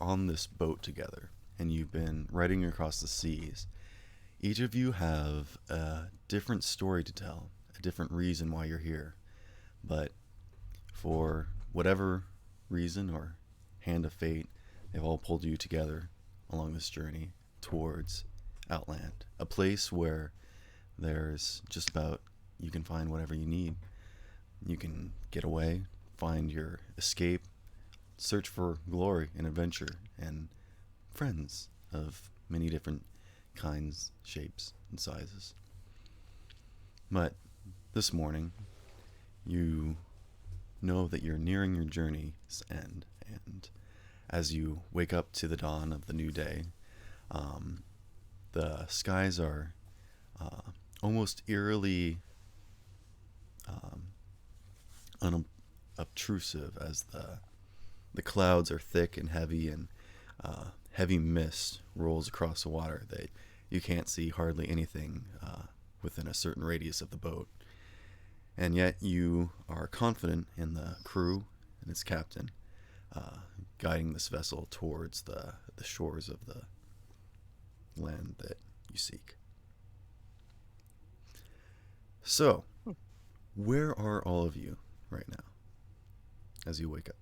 on this boat together, and you've been riding across the seas. Each of you have a different story to tell, a different reason why you're here. But for whatever reason or hand of fate, they've all pulled you together along this journey towards Outland, a place where there's just about you can find whatever you need. You can get away, find your escape, search for glory and adventure, and friends of many different kinds, shapes, and sizes. But this morning, you know that you're nearing your journey's end, and as you wake up to the dawn of the new day, the skies are almost eerily unobtrusive as the clouds are thick and heavy, and heavy mist rolls across the water that you can't see hardly anything within a certain radius of the boat. And yet you are confident in the crew and its captain guiding this vessel towards the shores of the land that you seek. So, where are all of you right now as you wake up?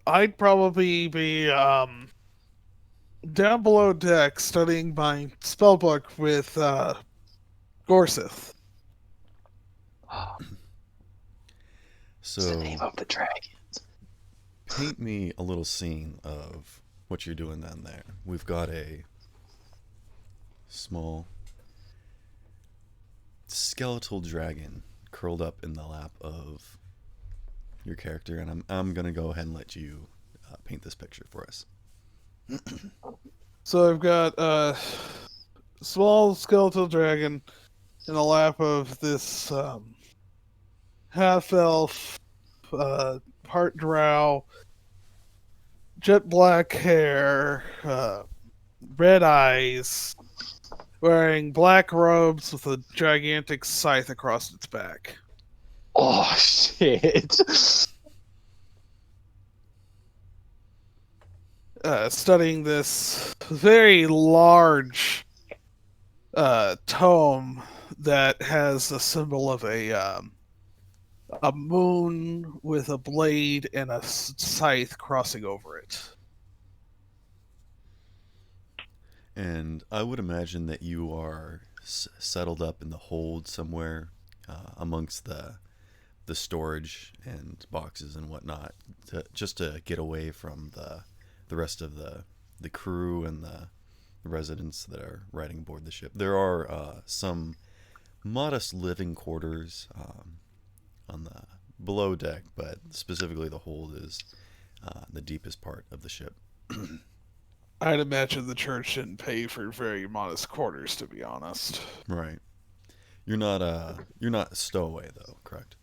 I'd probably be down below deck studying my spellbook with Gorsith. So, What's the name of the dragon? paint me a little scene of what you're doing down there. We've got a small skeletal dragon curled up in the lap of your character, and I'm gonna go ahead and let you paint this picture for us. So I've got a small skeletal dragon in the lap of this half-elf, part drow, jet black hair, red eyes, wearing black robes with a gigantic scythe across its back. Oh, shit. Studying this very large tome that has the symbol of a moon with a blade and a scythe crossing over it. And I would imagine that you are settled up in the hold somewhere amongst the storage and boxes and whatnot, just to get away from the rest of the crew and the residents that are riding aboard the ship. There are some modest living quarters on the below deck, but specifically the hold is the deepest part of the ship. I'd imagine the church didn't pay for very modest quarters, to be honest. Right. You're not stowaway though, correct?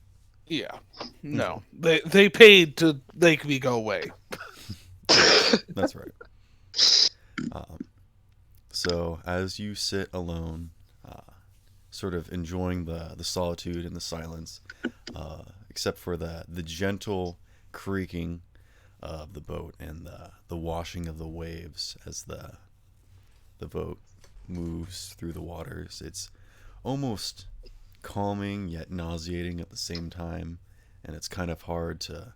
Yeah. No. They paid to make me go away. That's right. So as you sit alone, sort of enjoying the solitude and the silence, except for the gentle creaking of the boat and the washing of the waves as the boat moves through the waters, it's almost calming yet nauseating at the same time, and it's kind of hard to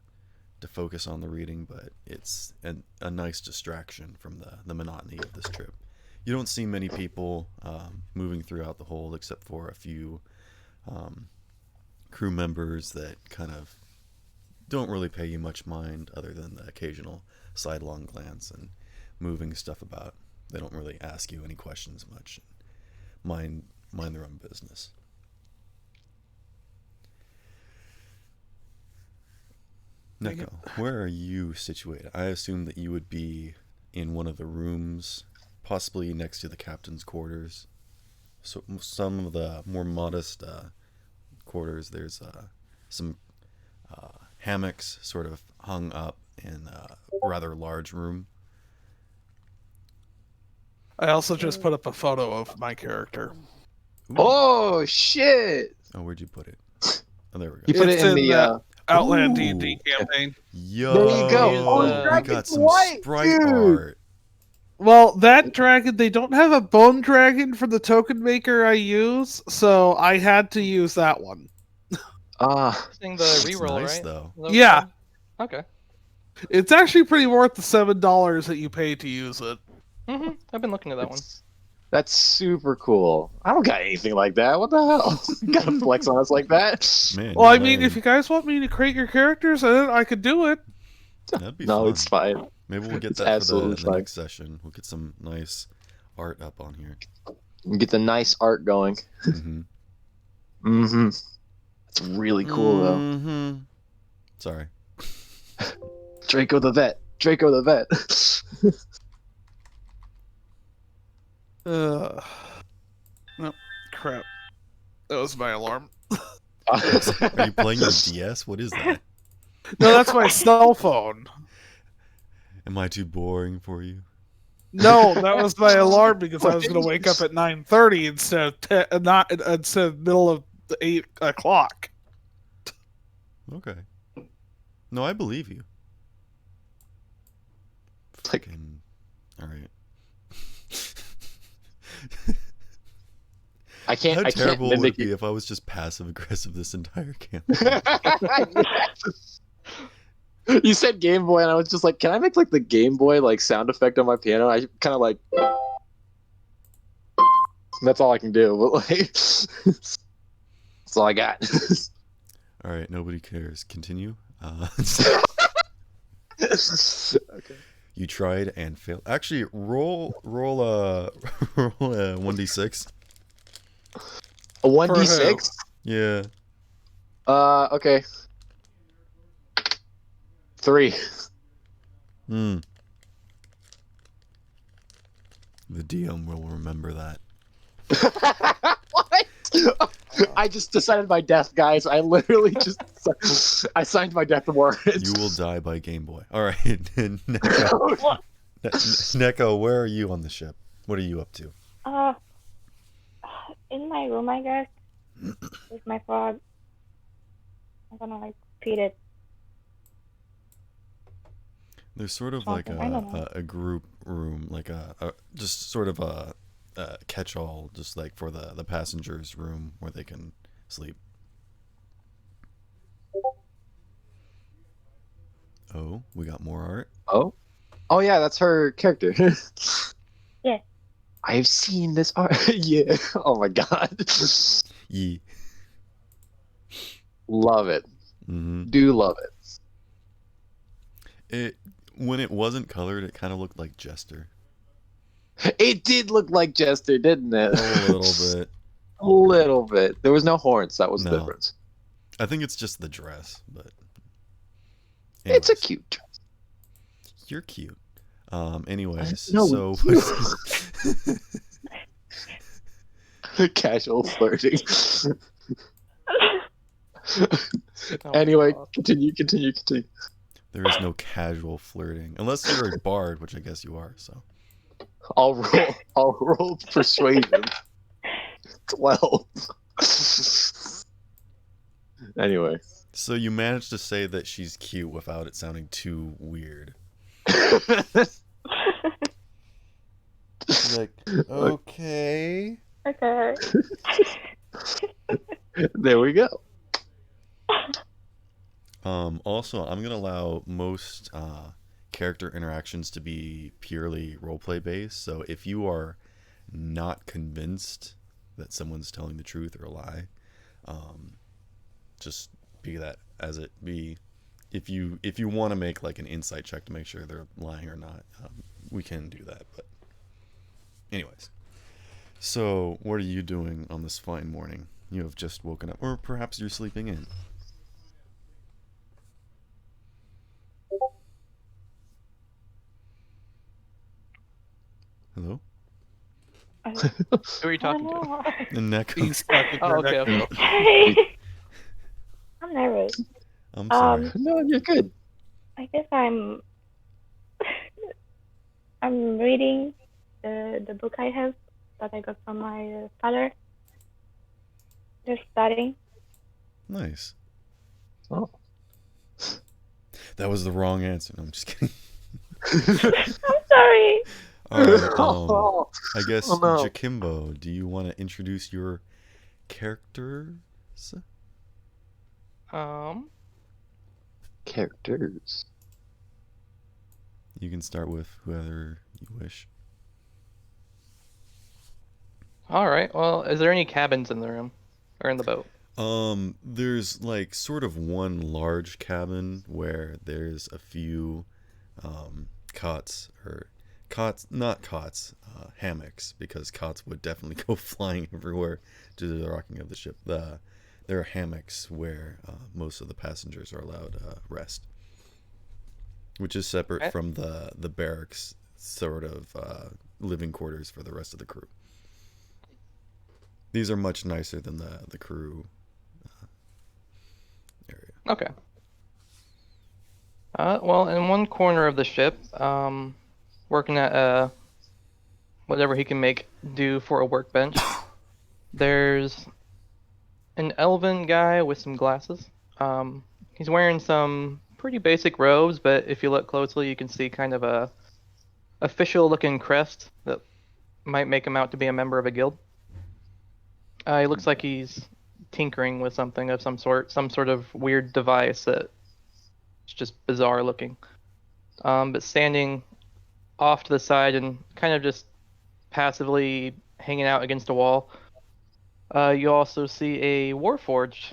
focus on the reading, but it's a nice distraction from the monotony of this trip. You don't see many people moving throughout the hold except for a few crew members that kind of don't really pay you much mind other than the occasional sidelong glance and moving stuff about. They don't really ask you any questions much. Mind their own business. Neko, where are you situated? I assume that you would be in one of the rooms, possibly next to the captain's quarters. So some of the more modest quarters, there's some hammocks sort of hung up in a rather large room. I also just put up a photo of my character. Ooh. Oh, shit. Oh, where'd you put it? Oh, there we You go. put It's it in in the... Outland D&D Ooh. campaign. Yo, There you go. Here's Oh, the- we Dragon's got some White, sprite dude. art. Well, that dragon, they don't have a bone dragon for the token maker I use, so I had to use that one. Using the It's reroll, nice right? though. Is that what Yeah. it's called? Okay. It's actually pretty worth the $7 that you pay to use it. I've been looking at that one. That's super cool. I don't got anything like that. What the hell? You gotta flex on us like that? Man, Well, I you're mean, if lame. you guys want me to create your characters, then I could do it. That'd be No, fun. it's fine. Maybe we'll get It's that for the absolutely fine. next session. We'll get some nice art up on here. Get the nice art going. Mm-hmm. Mm-hmm. It's really cool though. Mm-hmm. Sorry. Draco the vet. Draco the vet. No, crap. That was my alarm. Are you playing your DS? What is that? No, that's my cell phone. Am I too boring for you? No, that was my alarm because I was going to wake up at 9:30 instead of middle of the 8 o'clock. Okay. No, I believe you. Like- Fucking... All right. I can't. How I can't terrible would mimic it be it. if I was just passive aggressive this entire campaign? You said Game Boy, and I was just like, "Can I make like the Game Boy like sound effect on my piano?" I kind of like. That's all I can do. But like, that's all I got. All right, nobody cares. Continue. Okay. You tried and failed. Actually, roll roll a 1d6. A 1d6. Yeah. Okay. 3. Hmm. The DM will remember that. What? I just decided my death, guys. I literally just I signed my death warrant. You will die by Game Boy. All right, Neko. Neko, where are you on the ship? What are you up to? In my room, I guess, with my frog. I'm gonna like feed it. There's sort of like I don't know. a group room, like a just sort of a catch-all, just like for the passengers' room where they can sleep. Oh, we got more art. Oh yeah, that's her character. Yeah. I've seen this art. Yeah. Oh my god. Yee. Love it. Mm-hmm. Do love It when it wasn't colored, it kind of looked like Jester. it. It did look like Jester, didn't it? A little bit. A little bit. There was no horns. That was the No. difference. I think it's just the dress, but It's a anyways. cute dress. You're cute. Anyways, No, so Casual flirting. Oh, Anyway, God. continue. there is no casual flirting unless you're a bard, which I guess you are. So I'll roll persuasion. 12. Anyway. so you managed to say that she's cute without it sounding too weird. Like, okay. Okay. There we go. Also, I'm gonna allow most character interactions to be purely roleplay based. So if you are not convinced that someone's telling the truth or a lie, just be that as it be. If you want to make like an insight check to make sure they're lying or not, we can do that. But anyways, so what are you doing on this fine morning? You have just woken up, or perhaps you're sleeping in. Hello? Who are you I talking don't to? know. And Neko. He's talking Oh, okay, directly. okay. I'm nervous. I'm sorry. No, you're good. I guess I'm reading the book I have that I got from my father. Just studying. Nice. Oh. That was the wrong answer. No, I'm just kidding. I'm sorry. All right. Oh, I guess oh no. Jakimbo, do you want to introduce your characters? Characters. You can start with whoever you wish. All right. Well, is there any cabins in the room or in the boat? There's like sort of one large cabin where there's a few cots or not cots, hammocks, because cots would definitely go flying everywhere due to the rocking of the ship. There are hammocks where most of the passengers are allowed rest, which is separate from the barracks sort of living quarters for the rest of the crew. These are much nicer than the crew area. Okay. Well, in one corner of the ship, working at whatever he can make do for a workbench, there's an elven guy with some glasses. He's wearing some pretty basic robes, but if you look closely, you can see kind of a official-looking crest that might make him out to be a member of a guild. He looks like he's tinkering with something of some sort of weird device that's just bizarre looking. But standing off to the side and kind of just passively hanging out against a wall, you also see a warforged,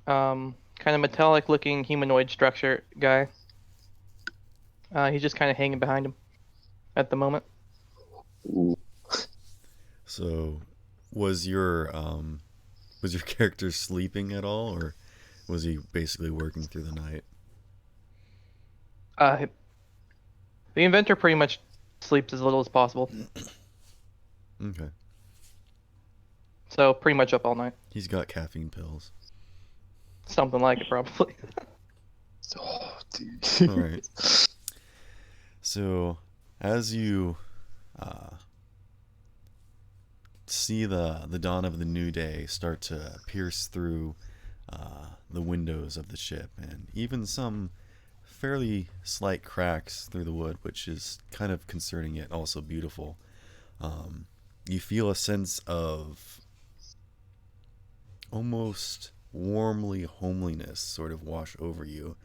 kind of metallic looking humanoid structure guy. He's just kind of hanging behind him at the moment. Ooh. So, was your character sleeping at all, or was he basically working through the night? The inventor pretty much sleeps as little as possible, Okay. so pretty much up all night. He's got caffeine pills. Something like it, probably. Oh, dude. All right. So, as you see the dawn of the new day start to pierce through the windows of the ship, and even some fairly slight cracks through the wood, which is kind of concerning yet also beautiful, you feel a sense of almost warmly homeliness sort of wash over you,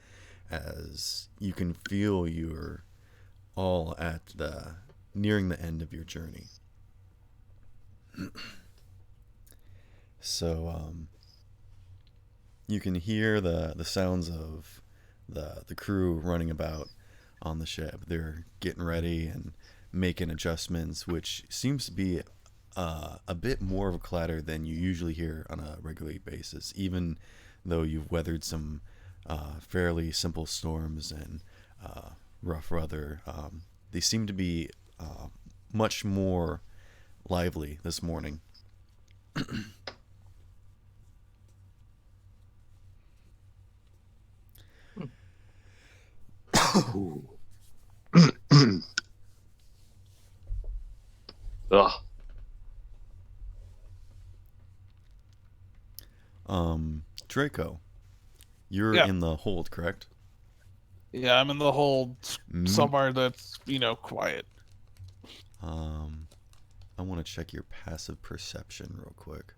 as you can feel you're all at nearing the end of your journey. So you can hear the sounds of the crew running about on the ship. They're getting ready and making adjustments, which seems to be a bit more of a clatter than you usually hear on a regular basis, even though you've weathered some fairly simple storms and rough weather. They seem to be much more lively this morning. Ooh. Ugh. Draco, you're Yeah. in the hold, correct? Yeah, I'm in the hold Mm. somewhere that's, quiet. I want to check your passive perception real quick.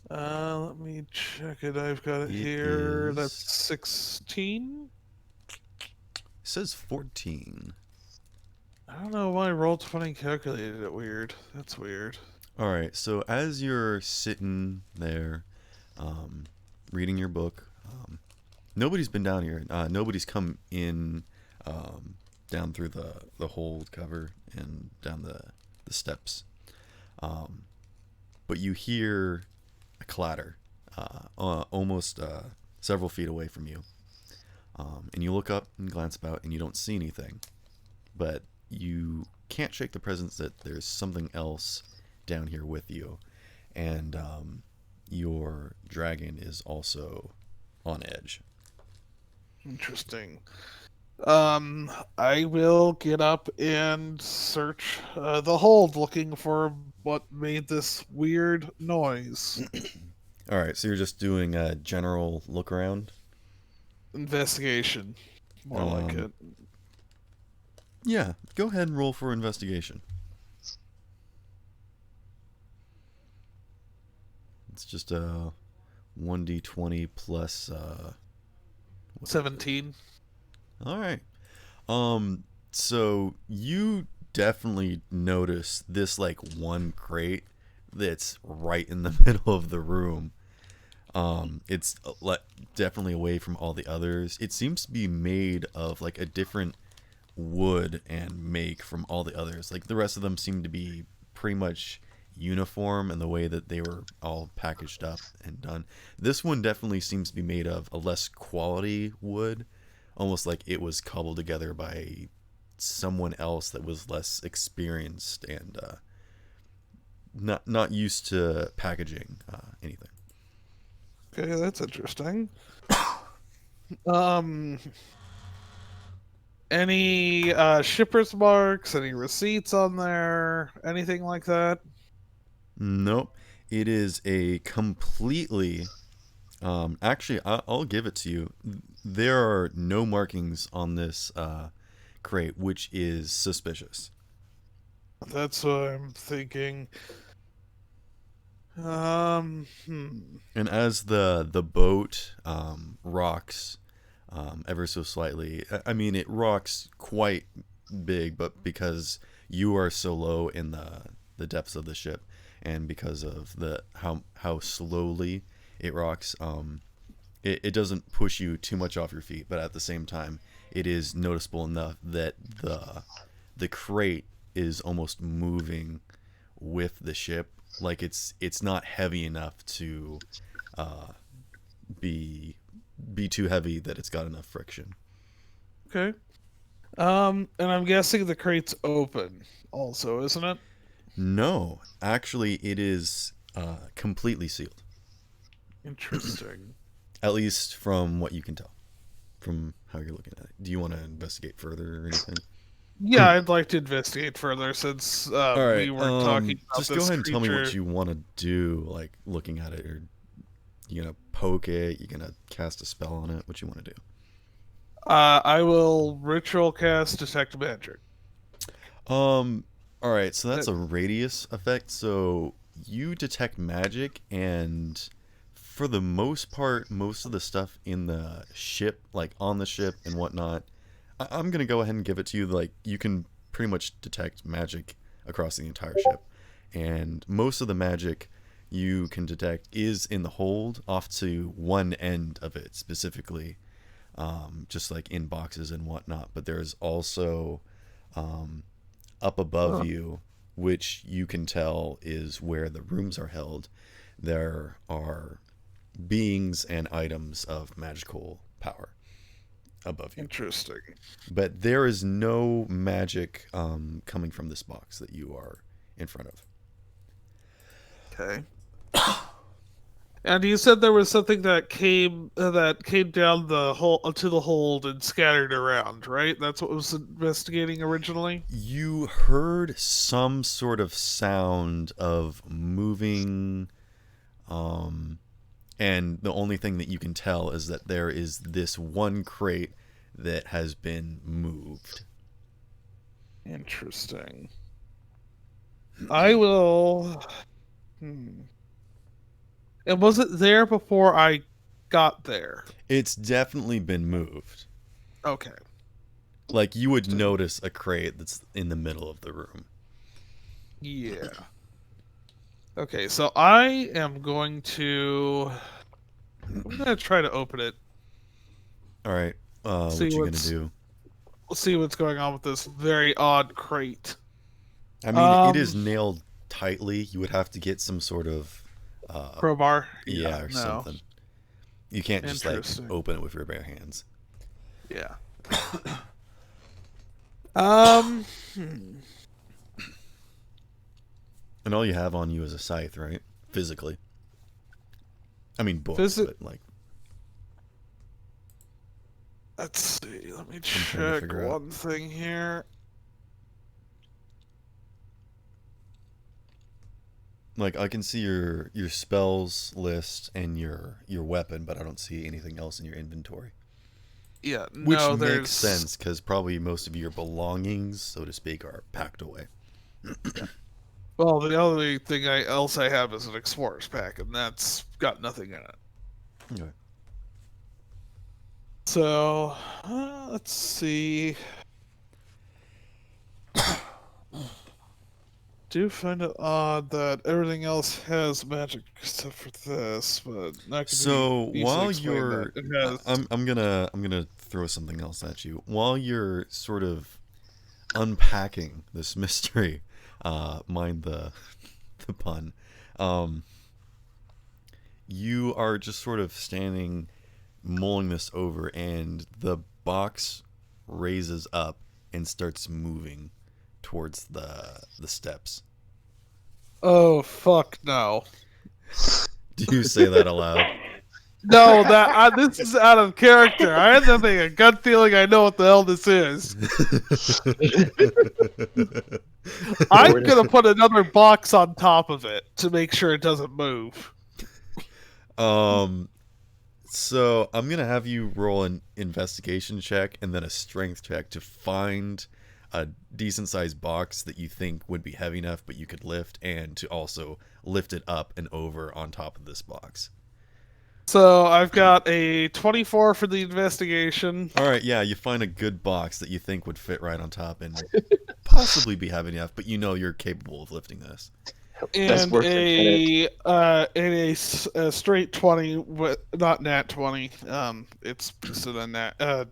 Let me check it. I've got it It here. is- That's 16. It says 14. I don't know why Roll20 calculated it weird. That's weird. All right, so as you're sitting there, reading your book, nobody's been down here. Nobody's come in down through the hold cover and down the steps. But you hear a clatter almost several feet away from you. And you look up and glance about and you don't see anything. But you can't shake the presence that there's something else down here with you. And your dragon is also on edge. Interesting. I will get up and search the hold looking for what made this weird noise. All right, so you're just doing a general look around? Investigation. More like it. Yeah, go ahead and roll for investigation. It's just a 1d20 plus 17. All right. So you definitely notice this like one crate that's right in the middle of the room. It's definitely away from all the others. It seems to be made of like a different wood and make from all the others. Like the rest of them seem to be pretty much uniform in the way that they were all packaged up and done. This one definitely seems to be made of a less quality wood, almost like it was cobbled together by someone else that was less experienced and not used to packaging anything. Okay, that's interesting. Any shipper's marks, any receipts on there, anything like that? Nope. It is a completely actually I'll give it to you. There are no markings on this crate, which is suspicious. That's what I'm thinking. And as the boat rocks ever so slightly, I mean it rocks quite big, but because you are so low in the depths of the ship, and because of the how slowly it rocks, it doesn't push you too much off your feet, but at the same time, it is noticeable enough that the crate is almost moving with the ship. Like it's not heavy enough to be too heavy that it's got enough friction. Okay. And I'm guessing the crate's open also, isn't it? No, actually, it is completely sealed. Interesting. At least from what you can tell, from how you're looking at it. Do you want to investigate further or anything? Yeah, I'd like to investigate further since All right, we weren't talking about just this go ahead and tell me what creature. you want to do, like looking at it. Or you gonna poke it? You gonna cast a spell on it? What you want to do? I will ritual cast detect magic. All right, so that's a radius effect. So you detect magic, and for the most part, most of the stuff in the ship, like on the ship and whatnot, I'm gonna go ahead and give it to you. Like you can pretty much detect magic across the entire ship, and most of the magic you can detect is in the hold, off to one end of it specifically, just like in boxes and whatnot. But there's also up above you, which you can tell is where the rooms are held. There are beings and items of magical power above you. Interesting. But there is no magic coming from this box that you are in front of. Okay. And you said there was something that came down the hole to the hold and scattered around, right? That's what was investigating originally. You heard some sort of sound of moving, and the only thing that you can tell is that there is this one crate that has been moved. Interesting. I will. And was it there before I got there? It's definitely been moved. Okay. Like you would notice a crate that's in the middle of the room. Yeah. Okay, so I am going to. I'm gonna try to open it. All right. What you gonna do? We'll see what's going on with this very odd crate. I mean, it is nailed tightly. You would have to get some sort of Crowbar. yeah, or no. something. You can't just like Interesting. open it with your bare hands. Yeah. And all you have on you is a scythe, right? Physically. I mean, books, but like. Let's see. Let me trying to check figure out. one thing here. Like I can see your spells list and your weapon, but I don't see anything else in your inventory. Yeah, Which no, makes there's sense, because probably most of your belongings, so to speak, are packed away. Well, the only thing else I have is an explorer's pack, and that's got nothing in it. Okay. So, let's see. Do find it odd that everything else has magic except for this, but that could So be easily while explained you're, that it has. I'm gonna throw something else at you. While you're sort of unpacking this mystery, mind the pun. You are just sort of standing, mulling this over, and the box raises up and starts moving towards the steps. Oh fuck no! Do you say that aloud? No, this is out of character. I had nothing, a gut feeling I know what the hell this is. I'm gonna put another box on top of it to make sure it doesn't move. So I'm gonna have you roll an investigation check and then a strength check to find a decent sized box that you think would be heavy enough but you could lift, and to also lift it up and over on top of this box. So I've got a 24 for the investigation. Alright, yeah, you find a good box that you think would fit right on top and possibly be heavy enough, but you know you're capable of lifting this. And a straight 20, not nat 20. It's just a nat.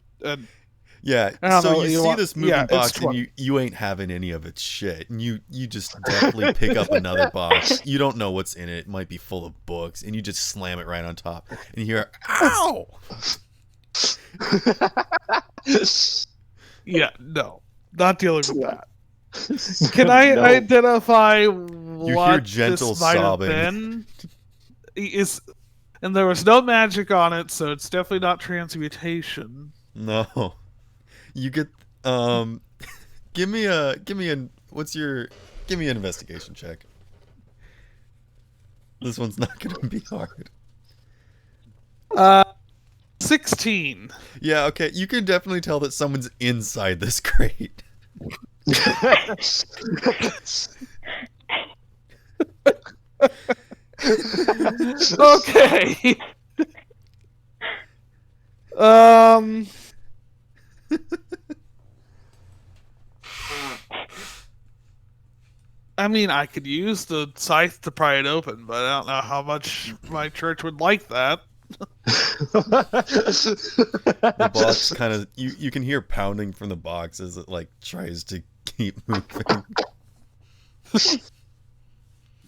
Yeah, I don't so know, you you see want- this moving yeah, it's box and 20. you ain't having any of its shit. And you just definitely pick up another box. You don't know what's in it. It might be full of books. And you just slam it right on top. And you hear, ow! Yeah, no. Not dealing with that. Can I No. identify hear what gentle this might sobbing. have been? And there was no magic on it, so it's definitely not transmutation. No. You get, give me an investigation check. This one's not going to be hard. 16. Yeah, okay. You can definitely tell that someone's inside this crate. Okay. um. I mean, I could use the scythe to pry it open, but I don't know how much my church would like that. The box kind of, you can hear pounding from the box as it like tries to keep moving.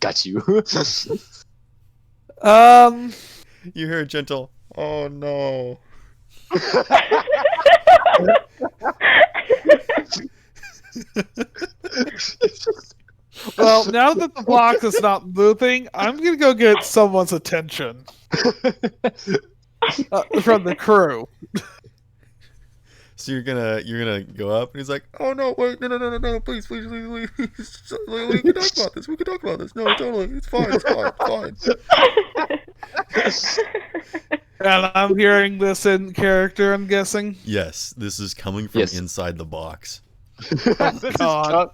Got you. You hear a gentle, oh no. Well, now that the box is not moving, I'm gonna go get someone's attention from the crew. So you're gonna go up, and he's like, "Oh no, wait, no, please, please. We can talk about this. We can talk about this. No, totally, it's fine, it's fine." And I'm hearing this in character, I'm guessing. Yes, this is coming from Yes. inside the box. God.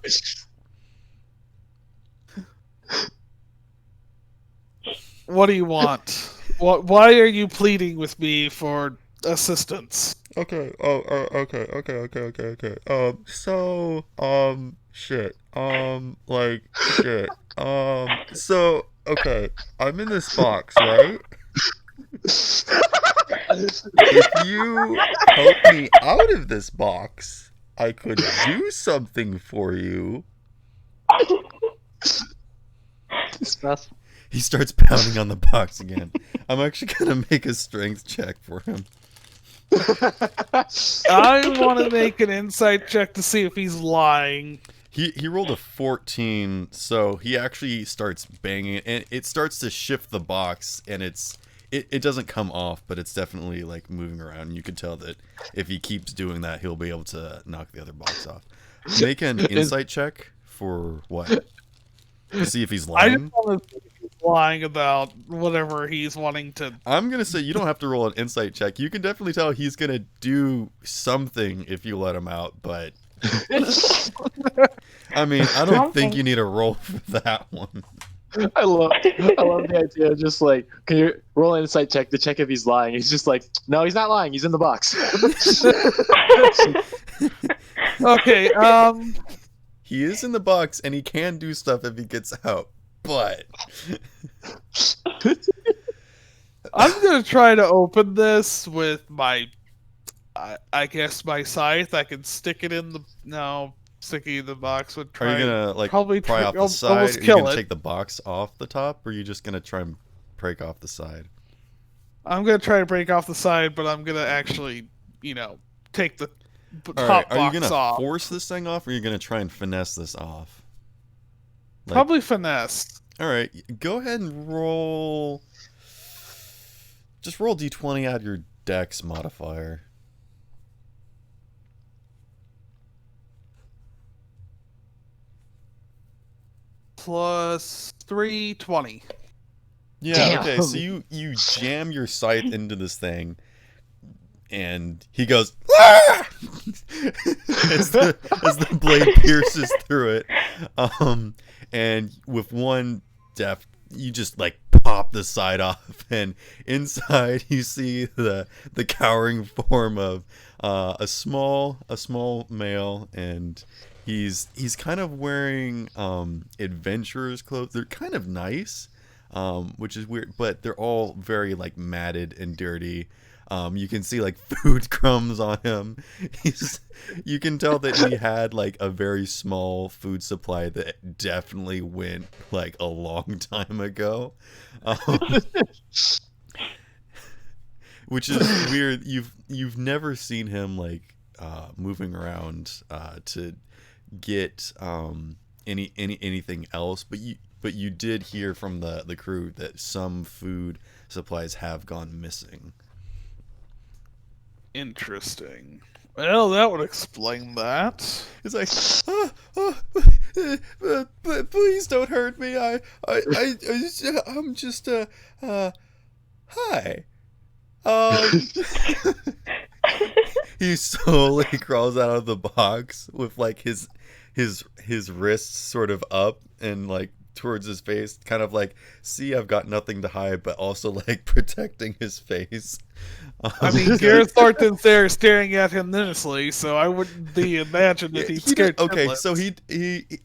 What do you want? Why are you pleading with me for assistance? Okay. Okay. Shit. So, okay. I'm in this box, right? If you help me out of this box, I could do something for you. Discuss. He starts pounding on the box again. I'm actually gonna make a strength check for him. I want to make an insight check to see if he's lying. He rolled a 14, so he actually starts banging it, and it starts to shift the box, and it doesn't come off, but it's definitely like moving around. You can tell that if he keeps doing that, he'll be able to knock the other box off. Make an insight check for what? To see if he's I lying. just want to see if he's lying about whatever he's wanting to. I'm gonna say you don't have to roll an insight check. You can definitely tell he's gonna do something if you let him out, but I mean, I don't think you need a roll for that one. I love the idea of just like, can you roll an insight check to check if he's lying? He's just like, no, he's not lying. He's in the box. Okay, He is in the box and he can do stuff if he gets out, but I'm gonna try to open this with my, I guess my scythe. I can stick it in the sticking in the box would try. are you gonna like probably pry off the almost side? Are you kill gonna it. take the box off the top, or are you just gonna try and break off the side? I'm gonna try to break off the side, but I'm gonna actually, take the All top right, are you box gonna off. force this thing off, or are you gonna try and finesse this off? Like- Probably finesse. All right, go ahead and roll. Just roll d20, add your dex modifier. Plus 320. Yeah, Damn. okay, so you jam your scythe into this thing, and he goes, "Ah!" as the blade pierces through it. And with one deft, you just like pop the side off, and inside you see the cowering form of a small male, and he's kind of wearing adventurer's clothes. They're kind of nice. Which is weird, but they're all very like matted and dirty. You can see like food crumbs on him. You can tell that he had like a very small food supply that definitely went like a long time ago. Which is weird. You've never seen him like moving around to get anything else, but you did hear from the crew that some food supplies have gone missing. Interesting. Well, that would explain that. It's like, but please don't hurt me. I'm just hi. He slowly crawls out of the box with like his wrists sort of up and like towards his face, kind of like, see, I've got nothing to hide, but also like protecting his face. I mean, Gareth Thornton's there staring at him menacely, so I wouldn't imagine that he's scared. Okay, so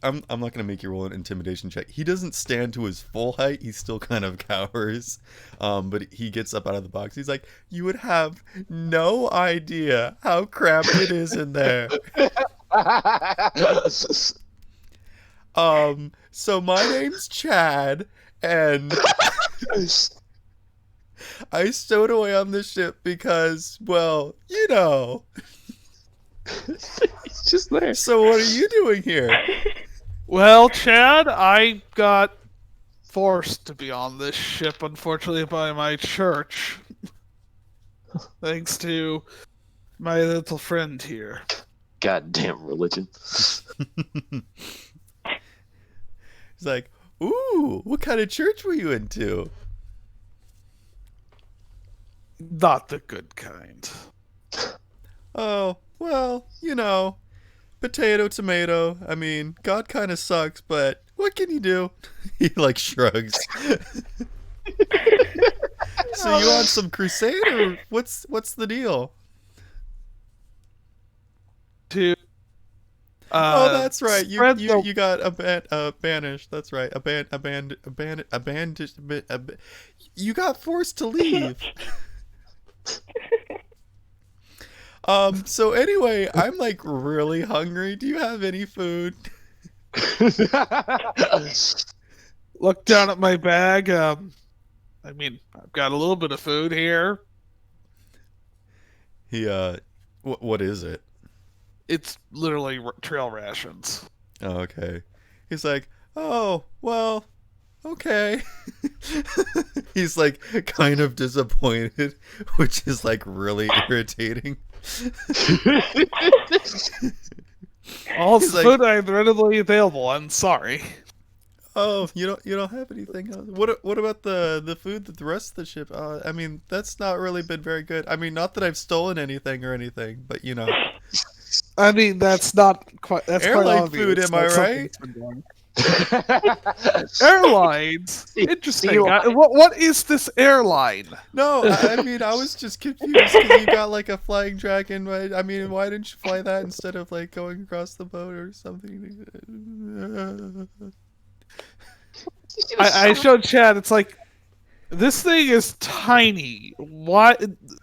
I'm not gonna make you roll an intimidation check. He doesn't stand to his full height. He still kind of cowers, but he gets up out of the box. He's like, you would have no idea how cramped it is in there. So my name's Chad, and I stowed away on this ship because, well, you know. He's just there. So what are you doing here? Well, Chad, I got forced to be on this ship, unfortunately, by my church. Thanks to my little friend here. Goddamn religion. He's like, ooh, what kind of church were you into? Not the good kind. Oh, well, you know, potato, tomato. I mean, God kind of sucks, but what can you do? He like shrugs. So you on some crusade, or what's the deal? To Oh, that's right. spread You got banished. That's right. You got forced to leave. So anyway, I'm like really hungry. Do you have any food? Look down at my bag. I mean, I've got a little bit of food here. He what is it? It's literally trail rations. Oh, okay. He's like, oh, well, okay. He's like kind of disappointed, which is like really irritating. All He's the food I have readily available. I'm sorry. Oh, you don't have anything else. What about the food that the rest of the ship? I mean, that's not really been very good. I mean, not that I've stolen anything or anything, but you know, I mean, that's not quite. That's quite airline obvious. food. Am I That's something right? that's been done. Airlines. Interesting. Sea lion. What is this airline? No, I mean, I was just confused because you got like a flying dragon. I mean, why didn't you fly that instead of like going across the boat or something? I showed Chad. It's like this thing is tiny. What?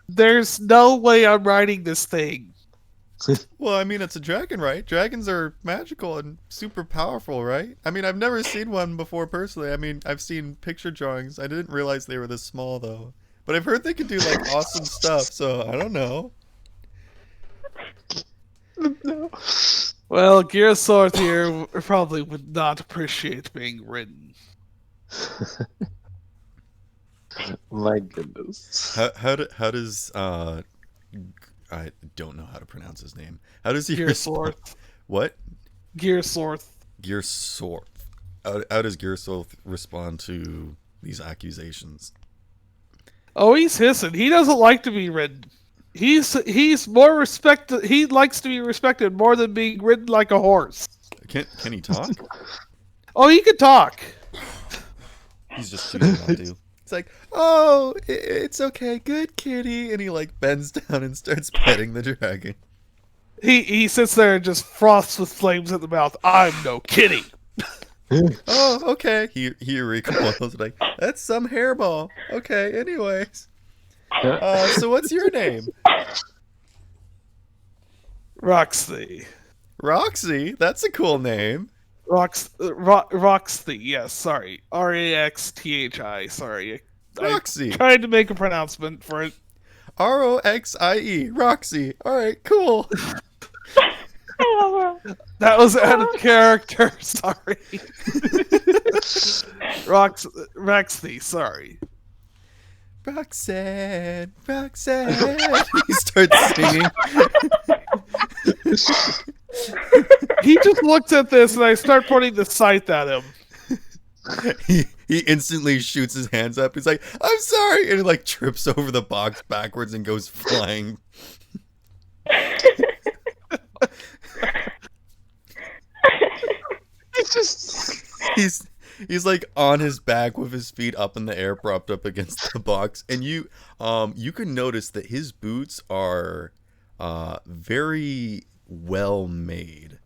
There's no way I'm riding this thing. Well, I mean, it's a dragon, right? Dragons are magical and super powerful, right? I mean, I've never seen one before personally. I mean, I've seen picture drawings. I didn't realize they were this small, though. But I've heard they can do, like, awesome stuff, so I don't know. No. Well, Gearsorth here probably would not appreciate being ridden. My goodness. How does, I don't know how to pronounce his name. How does he Gearsorth. What? Gearsorth. Gearsorth. How does Gearsorth respond to these accusations? Oh, he's hissing. He doesn't like to be ridden. He's more respected. He likes to be respected more than being ridden like a horse. Can he talk? Oh, he can talk. He's just choosing not to. It's like, oh, it's okay, good kitty, and he like bends down and starts petting the dragon. He sits there and just froths with flames in the mouth. I'm no kitty. Oh, okay. He recoils like, that's some hairball. Okay, anyways. So what's your name? Roxy. Roxy? That's a cool name. Roxy, yes, sorry. Raxthi, sorry. Roxy. I tried to make a pronouncement for it. Roxie. Roxy. Alright, cool. That was out of character, sorry. Roxy, sorry. Roxanne. He starts singing. He just looks at this and I start pointing the scythe at him. He instantly shoots his hands up. He's like, I'm sorry. And he like trips over the box backwards and goes flying. It's just. He's like on his back with his feet up in the air, propped up against the box, and you can notice that his boots are very well made.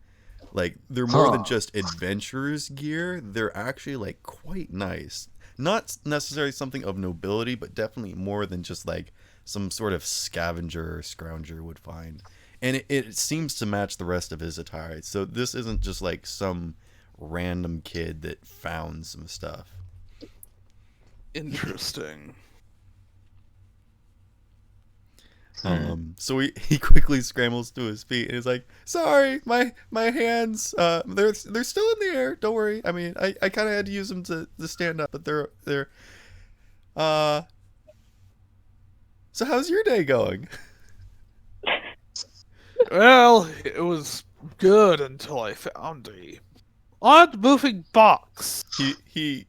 Like they're more than just adventurer's gear. They're actually like quite nice. Not necessarily something of nobility, but definitely more than just like some sort of scavenger or scrounger would find. And it seems to match the rest of his attire. So this isn't just like some random kid that found some stuff. Interesting. So he quickly scrambles to his feet and is like, sorry, my hands, they're still in the air, don't worry. I mean, I kind of had to use them to stand up, but they're so how's your day going? Well, it was good until I found a odd moving box. He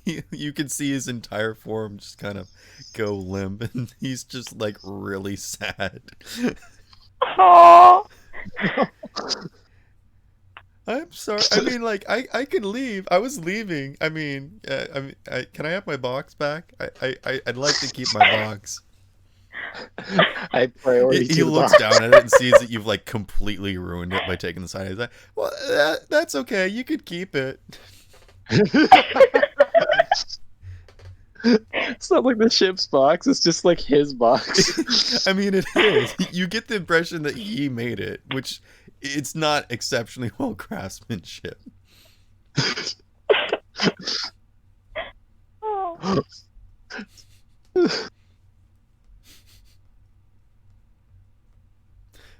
you can see his entire form just kind of go limp, and he's just like really sad. Oh. I'm sorry. I mean, like I can leave. I was leaving. I mean, can I have my box back? I'd like to keep my box. I priority. He looks down at it and sees that you've like completely ruined it by taking the side. He's like, well, that's okay. You could keep it. It's not like the ship's box. It's just like his box. I mean, it is. You get the impression that he made it, which it's not exceptionally well craftsmanship. Oh.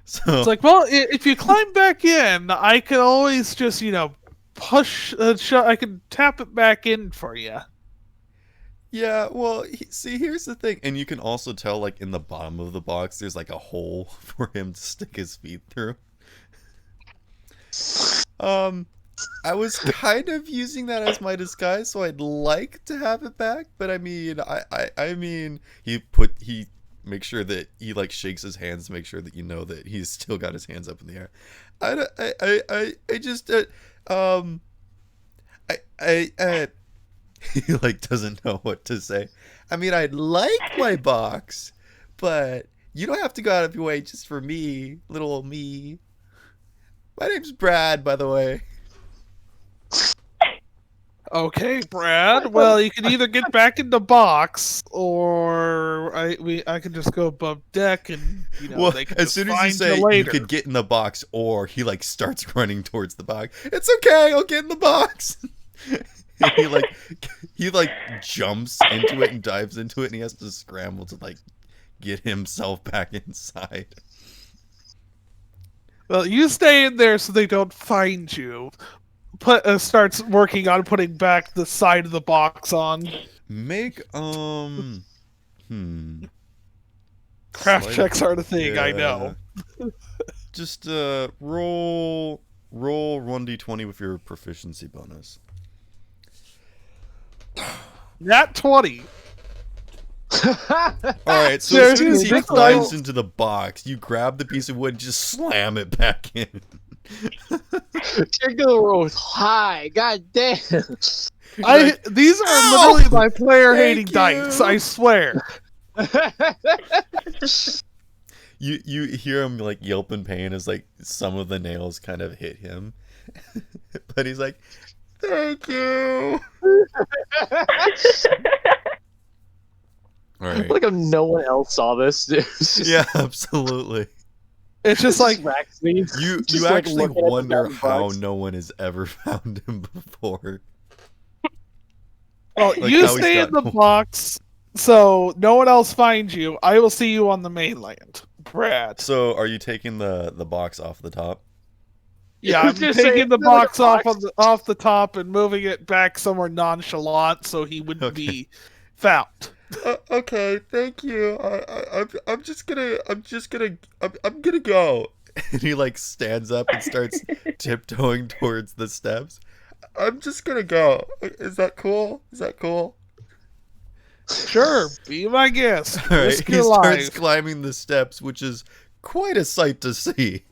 So It's like, well, if you climb back in, I could always just, push, I could tap it back in for you. yeah, well, see, here's the thing, and you can also tell, like in the bottom of the box, there's like a hole for him to stick his feet through. I was kind of using that as my disguise, so I'd like to have it back. But I mean, I mean, he makes sure that he like shakes his hands to make sure that you know that he's still got his hands up in the air. I just he like doesn't know what to say. I mean, I'd like my box, but you don't have to go out of your way just for me, little old me. My name's Brad, by the way. Okay, Brad. Well, you can either get back in the box, or I can just go above deck, and Well, they can as just soon as you find say you you later. could get in the box, or he like starts running towards the box. It's okay, I'll get in the box. he like jumps into it and dives into it, and he has to scramble to like get himself back inside. Well, you stay in there so they don't find you. Starts working on putting back the side of the box on. Make Craft Sleight- checks are the thing, I yeah. know. Just roll 1d20 with your proficiency bonus. Nat 20. Alright, so as soon as he Dude, climbs into the box, you grab the piece of wood and just slam it back in. You're gonna roll high. God damn. These are Ow! literally my player-hating Thank you. dice, I swear. You hear him like yelp in pain as like some of the nails kind of hit him. But he's like, thank you. Alright. Like if no one else saw this. It's just, Yeah, absolutely. It's just like, Raxley. You Just, like, actually looking at the wonder mountain how box. no one has ever found him before. well, Like you how he's stay in the got- box, so no one else finds you. I will see you on the mainland, Brad. So, are you taking the box off the top? Yeah, I I'm was gonna say, taking the isn't it like a box off box? off the top and moving it back somewhere nonchalant so he wouldn't Okay. be found. Okay, thank you. I'm gonna go. And he like stands up and starts tiptoeing towards the steps. I'm just gonna go. Is that cool? Is that cool? Sure, be my guest. All right, Risk he your starts life. climbing the steps, which is quite a sight to see.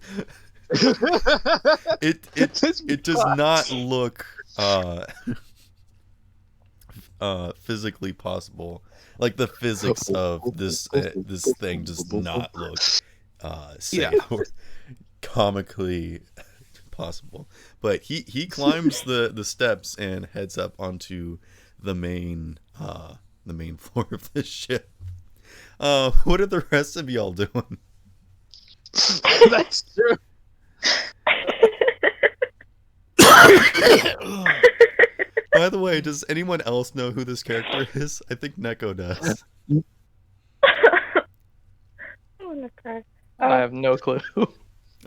It does not look physically possible. Like the physics of this thing does not look safe or comically possible. But he climbs the steps and heads up onto the main floor of the ship. What are the rest of y'all doing? That's true. By the way, does anyone else know who this character is? I think Neko does. I'm gonna cry. I have no clue.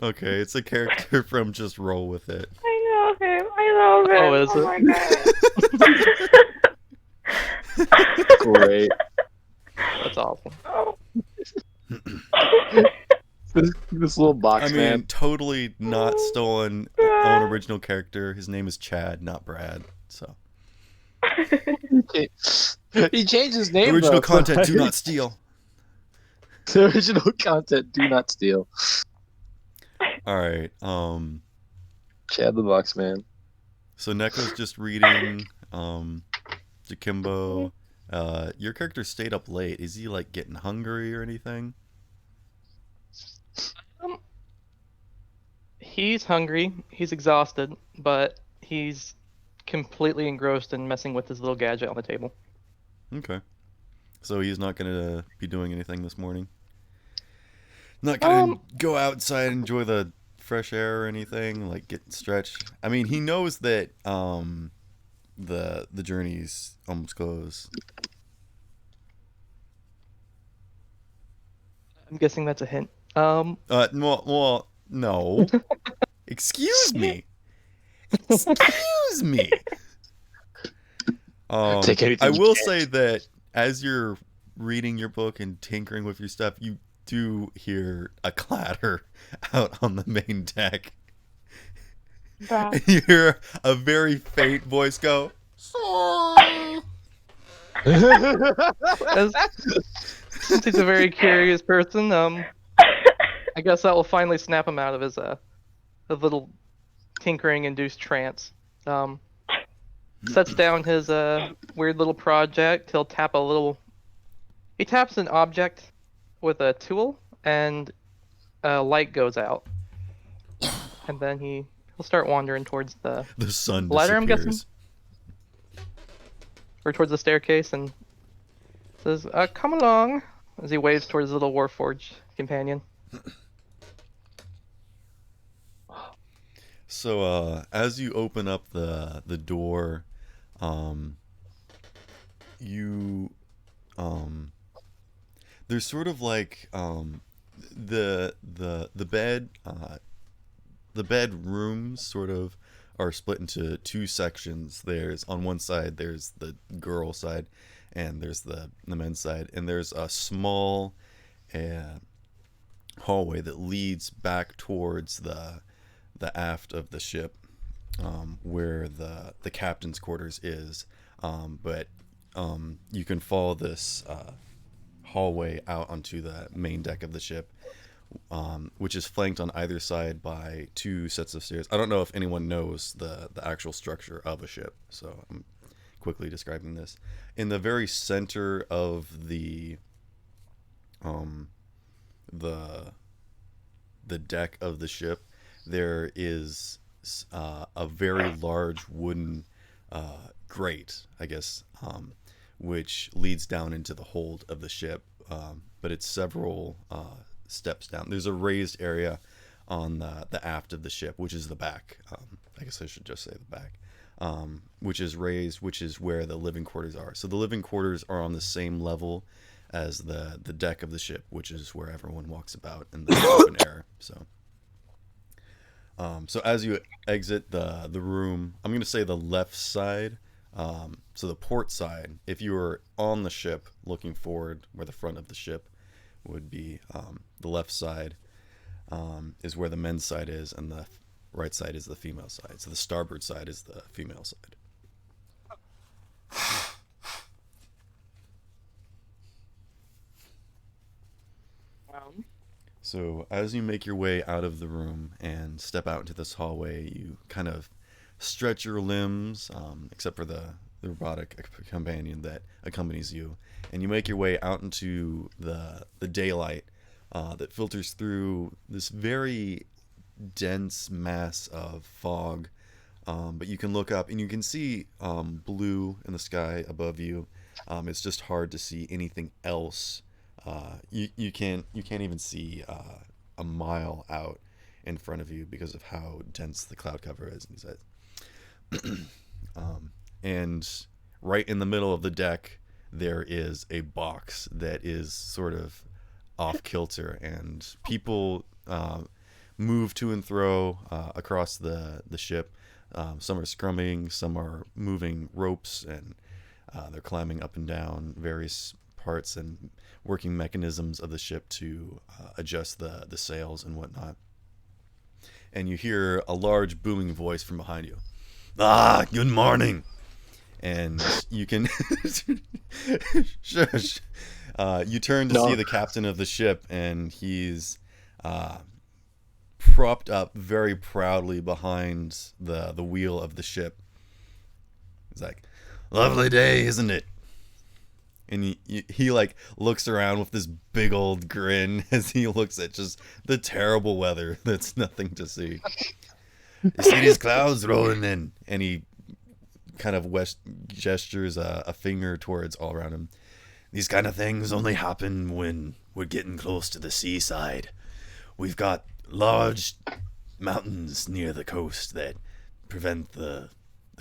Okay, it's a character from Just Roll With It. I know him. I love him. Oh, is it? My god. Great. That's awful. Oh. This little box I mean, man. totally not stolen own original character. His name is Chad, not Brad. So He changed his name. original though, content, so- do not steal. The original content, do not steal. All right. Chad the box man. So Neko's just reading. Jakimbo, your character stayed up late. Is he like getting hungry or anything? He's hungry. He's exhausted, but he's completely engrossed in messing with his little gadget on the table. Okay. So he's not gonna be doing anything this morning. Not gonna go outside and enjoy the fresh air or anything, like get stretched. I mean, he knows that the journey's almost closed. I'm guessing that's a hint. Well, no. Excuse me. Excuse me. Take anything I you will can. say that as you're reading your book and tinkering with your stuff, you do hear a clatter out on the main deck. Bruh. And you hear a very faint voice go, As, since he's a very curious person, I guess that will finally snap him out of his little tinkering-induced trance. Sets down his weird little project. He'll tap a little. He taps an object with a tool, and a light goes out. And then he'll start wandering towards the the sun ladder, I'm guessing, disappears. or towards the staircase, and says, "Come along," as he waves towards his little Warforged companion. So as you open up the door, you there's sort of like the bed the bedrooms sort of are split into two sections. There's on one side there's the girl side, and there's the men's side, and there's a small hallway that leads back towards the aft of the ship, where the captain's quarters is. But you can follow this hallway out onto the main deck of the ship, which is flanked on either side by two sets of stairs. I don't know if anyone knows the actual structure of a ship, so I'm quickly describing this. In the very center of the deck of the ship, there is a very large wooden grate, I guess, which leads down into the hold of the ship, but it's several steps down. There's a raised area on the aft of the ship, which is the back. I guess I should just say the back, which is raised, which is where the living quarters are. So the living quarters are on the same level as the deck of the ship, which is where everyone walks about in the open air. So as you exit the room, I'm going to say the left side, so the port side, if you were on the ship looking forward where the front of the ship would be, the left side is where the men's side is, and the right side is the female side. So the starboard side is the female side. So as you make your way out of the room and step out into this hallway, you kind of stretch your limbs, except for the robotic companion that accompanies you, and you make your way out into the daylight that filters through this very dense mass of fog. But you can look up and you can see blue in the sky above you. It's just hard to see anything else. You can't even see a mile out in front of you because of how dense the cloud cover is. And he says, and right in the middle of the deck there is a box that is sort of off kilter, and people move to and fro across the ship. Some are scrumming, some are moving ropes, and they're climbing up and down various parts and working mechanisms of the ship to adjust the sails and whatnot. And you hear a large booming voice from behind you. Good morning. And you can shush. You turn to see the captain of the ship, and he's propped up very proudly behind the wheel of the ship. He's like, "Lovely day, isn't it?" And he like looks around with this big old grin as he looks at just the terrible weather that's nothing to see. "You see these clouds rolling in?" And he kind of gestures a finger towards all around him. "These kind of things only happen when we're getting close to the seaside. We've got large mountains near the coast that prevent the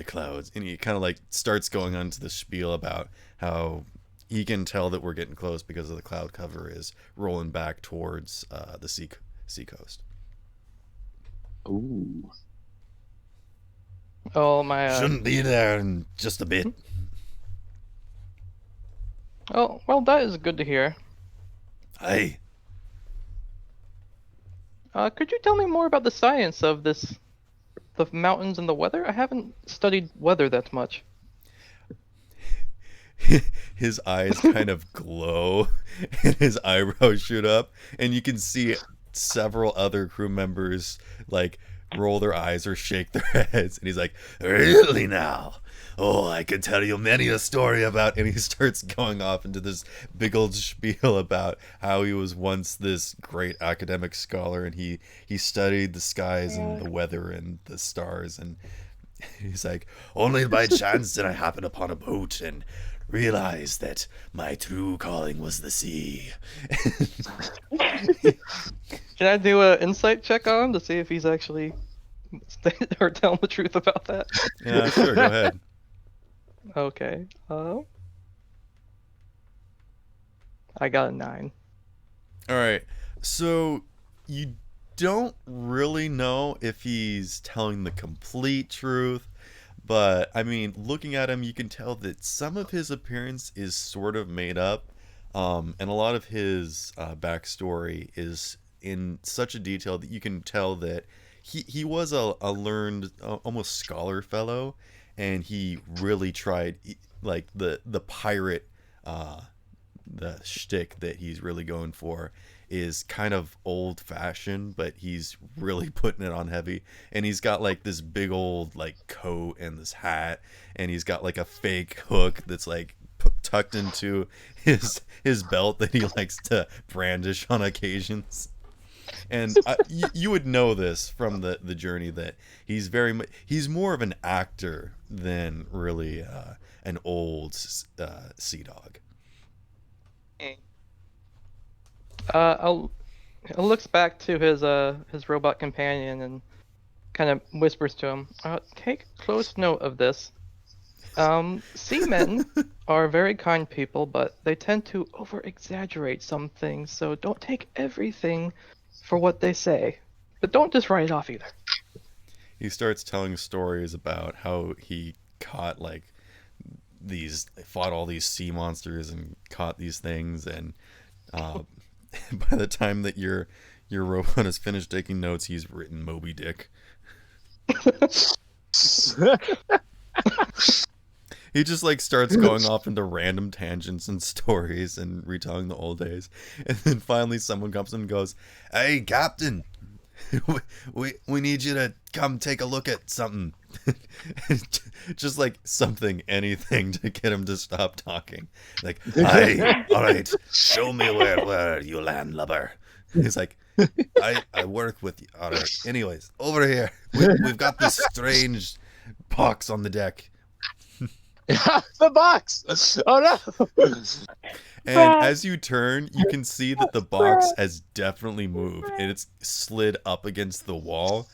clouds." And he kind of like starts going on to the spiel about how he can tell that we're getting close because of the cloud cover is rolling back towards the sea coast. Ooh. Oh, my... Shouldn't be there in just a bit. Oh, well, that is good to hear. Aye. Could you tell me more about the science of this the mountains and the weather? I haven't studied weather that much. His eyes kind of glow and his eyebrows shoot up, and you can see several other crew members like roll their eyes or shake their heads, and he's like, "Really now? Oh, I could tell you many a story about," and he starts going off into this big old spiel about how he was once this great academic scholar, and he studied the skies and the weather and the stars, and he's like, "Only by chance did I happen upon a boat and realized that my true calling was the sea." Can I do an insight check on him to see if he's actually or telling the truth about that? Yeah, sure, go ahead. Okay. I got a 9. All right. So you don't really know if he's telling the complete truth, but I mean, looking at him, you can tell that some of his appearance is sort of made up, and a lot of his backstory is in such a detail that you can tell that he was a learned, almost scholar fellow, and he really tried, like the pirate, the shtick that he's really going for is kind of old fashioned, but he's really putting it on heavy. And he's got like this big old like coat and this hat, and he's got like a fake hook that's like tucked into his belt that he likes to brandish on occasions. And you would know this from the journey that he's more of an actor than really an old sea dog. He looks back to his robot companion and kind of whispers to him, "Take close note of this. Seamen are very kind people, but they tend to over-exaggerate some things, so don't take everything for what they say. But don't just write it off either." He starts telling stories about how he fought all these sea monsters and caught these things, and by the time that your robot has finished taking notes, he's written Moby Dick. He just like starts going off into random tangents and stories and retelling the old days, and then finally someone comes and goes, "Hey, Captain, we need you to come take a look at something." Just like anything to get him to stop talking. Like, "Hey, all right, show me where you land, lubber." He's like, I work with you. All right. Anyways, over here, we've got this strange box on the deck. The box! Oh no! And as you turn, you can see that the box has definitely moved, and it's slid up against the wall,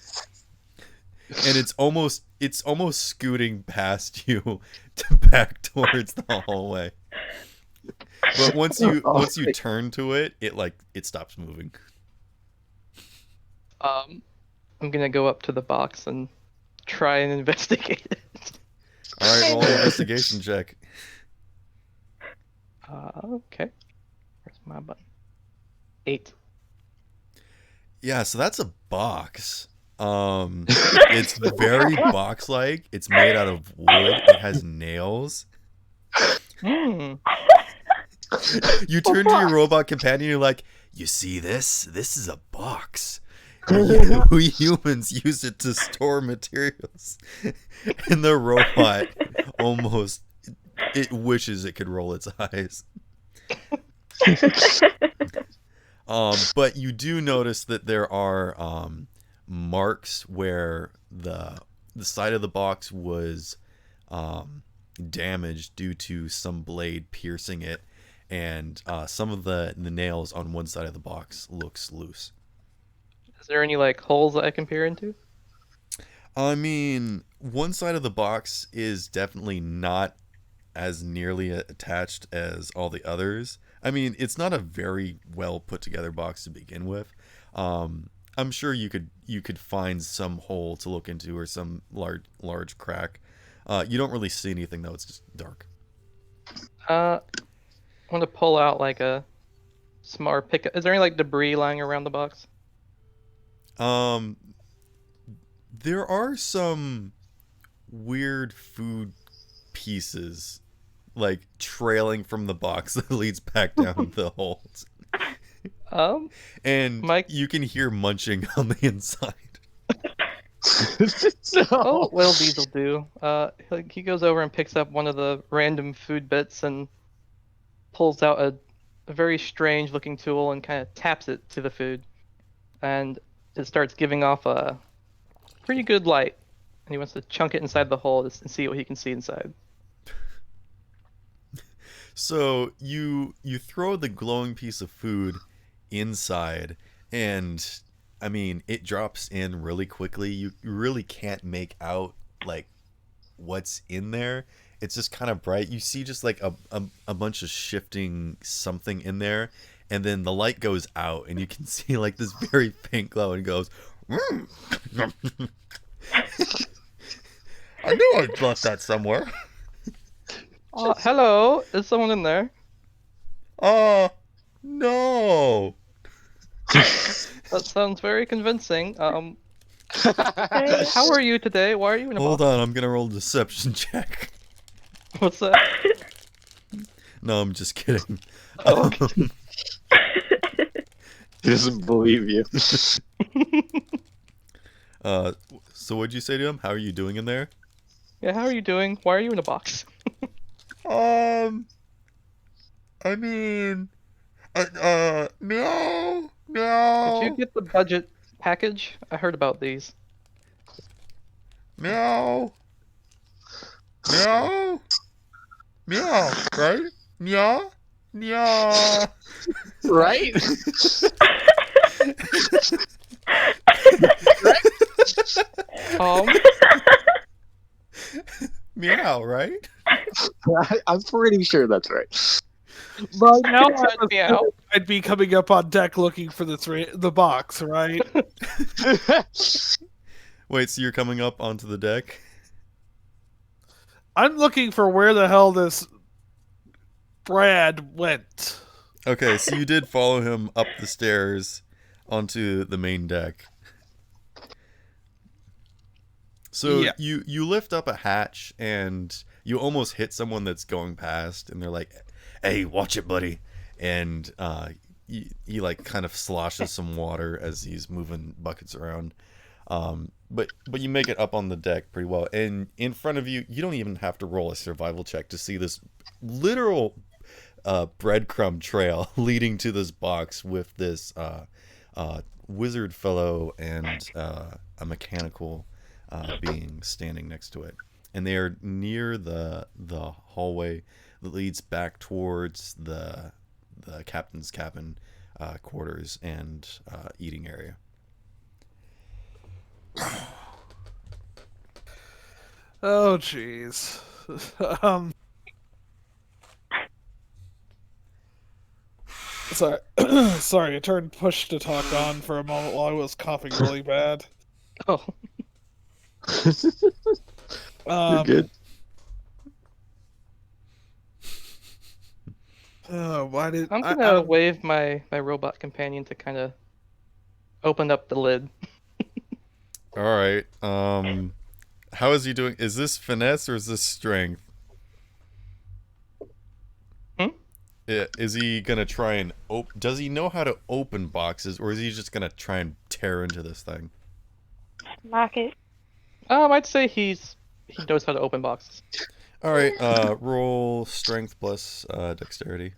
and it's almost scooting past you back towards the hallway. But once you turn to it, it stops moving. I'm gonna go up to the box and try and investigate it. All right, roll an investigation check. Okay. Where's my button? 8. Yeah, so that's a box. It's very box-like. It's made out of wood. It has nails. Hmm. You turn to your robot companion. You're like, "You see this? This is a box. We humans use it to store materials." And the robot almost it wishes it could roll its eyes. But you do notice that there are marks where the side of the box was damaged due to some blade piercing it, and some of the nails on one side of the box looks loose. Is there any like holes that I can peer into? I mean, one side of the box is definitely not as nearly attached as all the others. I mean, it's not a very well put together box to begin with. I'm sure you could find some hole to look into or some large crack. You don't really see anything though. It's just dark. I want to pull out like a smart pick. Is there any like debris lying around the box? There are some weird food pieces, like trailing from the box that leads back down the holes. And Mike. you can hear munching on the inside. Oh, what'll Diesel do? He goes over and picks up one of the random food bits and pulls out a very strange looking tool and kind of taps it to the food. And it starts giving off a pretty good light. And he wants to chunk it inside the hole and see what he can see inside. So you throw the glowing piece of food inside, and I mean, it drops in really quickly. You really can't make out like what's in there. It's just kind of bright. You see just like a bunch of shifting something in there, and then the light goes out, and you can see like this very faint glow, and goes. I knew I'd left that somewhere. Hello, is someone in there? No. That sounds very convincing. How are you today? Why are you in a Hold box? on, I'm gonna roll a deception check. What's that? No, I'm just kidding. Oh, okay. He doesn't believe you. So what'd you say to him? How are you doing in there? Yeah, how are you doing? Why are you in a box? I mean, no. Did you get the budget package? I heard about these. Meow, right? Meow. Right? Meow, right? I'm pretty sure that's right. By now, Meow. I'd be coming up on deck looking for the box, right? Wait, so you're coming up onto the deck? I'm looking for where the hell this Brad went. Okay, so you did follow him up the stairs onto the main deck. So Yeah. you lift up a hatch and you almost hit someone that's going past, and they're like, "Hey, watch it, buddy!" And he like kind of sloshes some water as he's moving buckets around. But you make it up on the deck pretty well, and in front of you, you don't even have to roll a survival check to see this literal breadcrumb trail leading to this box with this wizard fellow and a mechanical being standing next to it, and they are near the hallway that leads back towards the captain's cabin quarters and eating area. Oh, jeez. Sorry, sorry. I turned push to talk on for a moment while I was coughing really bad. Oh, You're good. Oh, why did I'm gonna wave my robot companion to kind of open up the lid. All right. How is he doing? Is this finesse or is this strength? Is he gonna try and does he know how to open boxes, or is he just gonna try and tear into this thing? Lock it. I'd say he knows how to open boxes. All right. Roll strength plus dexterity.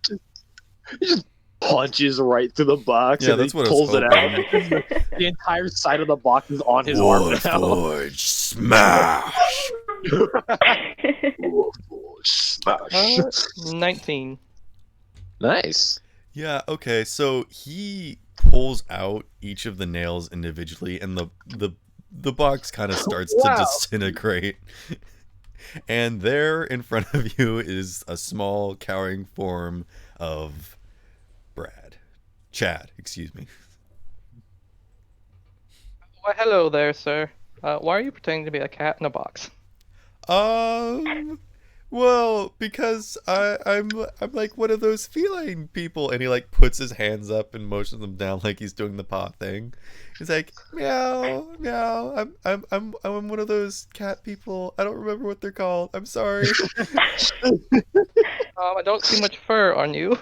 He just punches right through the box Yeah, and that's he what I was pulls it out. hoping. The entire side of the box is on his arm now. Warforged smash. Smash. 19. Nice. Yeah. Okay. So he pulls out each of the nails individually, and the box kind of starts to disintegrate. And there in front of you is a small cowering form of Chad, excuse me. Why, hello there, sir. Why are you pretending to be a cat in a box? Well, because I'm like one of those feline people, and he like puts his hands up and motions them down like he's doing the paw thing. He's like meow meow. I'm one of those cat people. I don't remember what they're called. I'm sorry. I don't see much fur on you.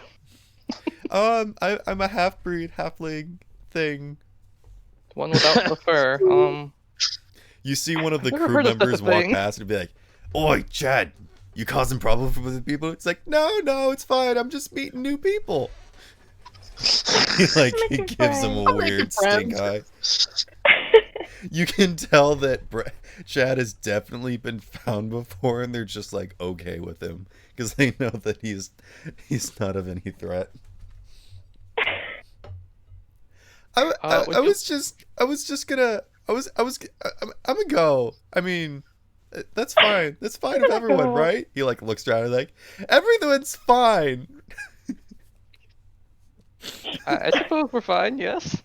I'm a half breed halfling thing. One without the fur. You see one of the Never crew heard of such a members walk thing. past and be like, "Oi, Chad, you causing problems with the people?" It's like, no, it's fine. I'm just meeting new people. he Making gives him a I'm weird making stink eye. You can tell that Chad has definitely been found before, and they're just like okay with him because they know that he's not of any threat. I'm gonna go. I mean, that's fine. That's fine with everyone, right? He like looks around and like, everyone's fine. I suppose we're fine. Yes.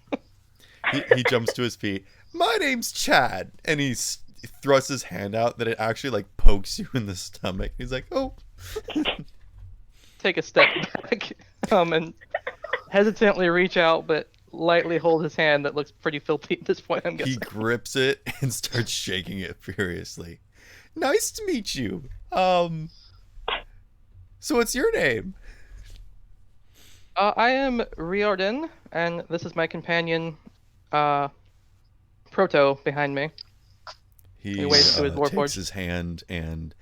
He jumps to his feet. My name's Chad, and he thrusts his hand out that it actually like pokes you in the stomach. He's like, oh. Take a step back, and hesitantly reach out, but lightly hold his hand that looks pretty filthy at this point. I'm He guessing. grips it and starts shaking it furiously. Nice to meet you. So what's your name? I am Riordan, and this is my companion, Proto, behind me. He waves to his takes warforged. his hand and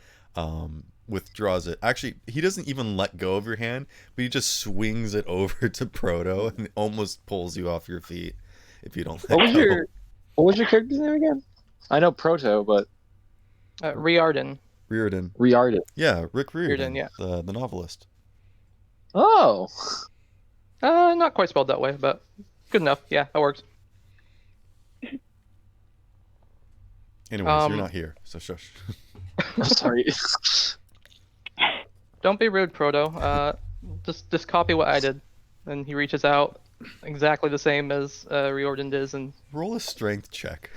withdraws it. Actually, he doesn't even let go of your hand, but he just swings it over to Proto and almost pulls you off your feet if you don't let go. What was your character's name again? I know Proto, but Riordan. Riordan. Riarden. Yeah, Rick Riordan, yeah. the novelist. Oh. Not quite spelled that way, but good enough. Yeah, that works. Anyways, you're not here, so shush. I'm sorry. Don't be rude, Proto. Just copy what I did. And he reaches out, exactly the same as Riordan does, and Roll a strength check.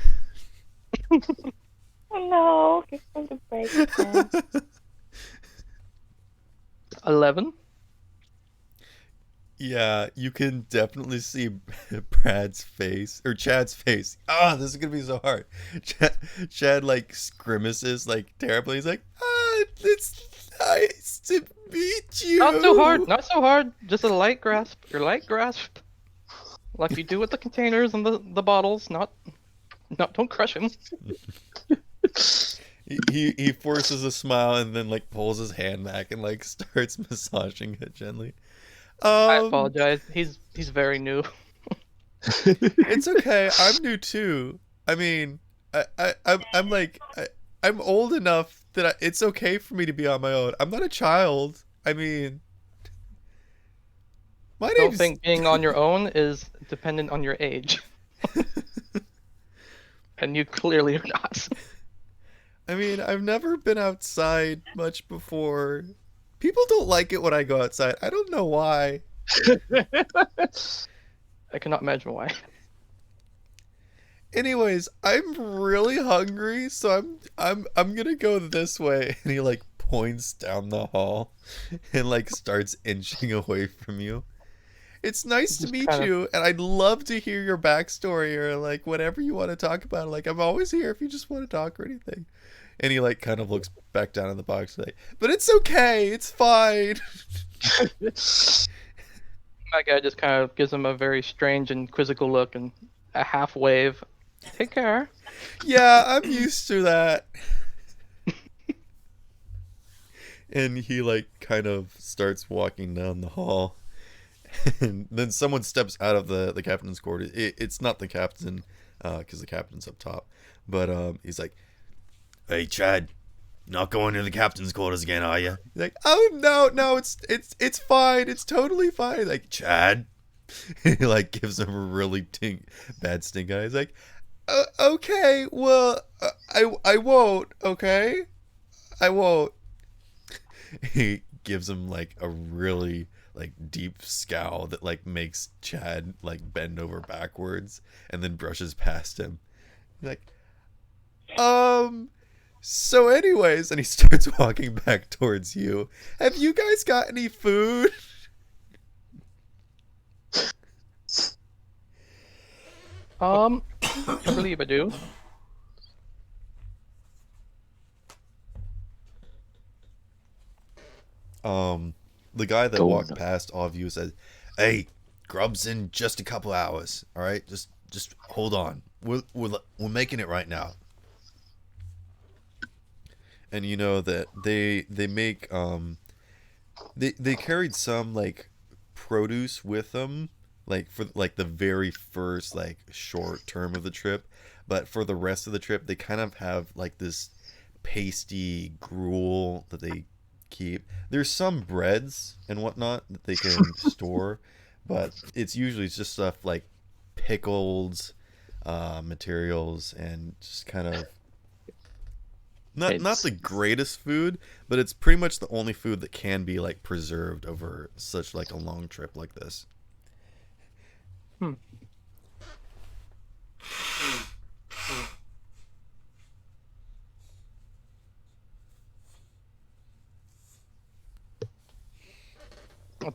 Oh no, he's going to break it. 11. Yeah, you can definitely see Chad's face. Ah, this is gonna be so hard. Chad like grimaces like terribly. He's like, it's nice to meet you. Not so hard. Not so hard. Just a light grasp. Your light grasp, like you do with the containers and the bottles. Not. Don't crush him. He forces a smile and then like pulls his hand back and like starts massaging it gently. I apologize. He's very new. It's okay. I'm new too. I mean, I'm old enough that it's okay for me to be on my own. I'm not a child. I mean, my I don't name's think being on your own is dependent on your age. And you clearly are not. I mean, I've never been outside much before. People don't like it when I go outside. I don't know why. I cannot imagine why. Anyways, I'm really hungry, so I'm gonna go this way. And he like points down the hall and like starts inching away from you. It's nice to Just meet kind of- you, and I'd love to hear your backstory or like whatever you want to talk about. Like I'm always here if you just want to talk or anything. And he like kind of looks back down in the box like, but it's okay, it's fine. That guy just kind of gives him a very strange and quizzical look and a half wave. Take care. Yeah, I'm used to that. And he like kind of starts walking down the hall. And then someone steps out of the captain's quarters. It's not the captain, because the captain's up top. But he's like, "Hey, Chad, not going to the captain's quarters again, are you?" He's like, "Oh no, it's fine. It's totally fine." Like, Chad, he like gives him a really bad stink eye. He's like, "Okay, well, I won't. Okay, I won't." He gives him like a really like deep scowl that like makes Chad like bend over backwards and then brushes past him. He's like, So anyways, and he starts walking back towards you. Have you guys got any food? I believe I do. The guy that Go walked on. past all of you said, "Hey, grub's in just a couple hours. All right, just hold on. We're making it right now." And you know that they make they carried some like produce with them, like for like the very first like short term of the trip, but for the rest of the trip they kind of have like this pasty gruel that they keep. There's some breads and whatnot that they can store, but it's usually just stuff like pickled materials and just kind of not the greatest food, but it's pretty much the only food that can be like preserved over such like a long trip like this. I'll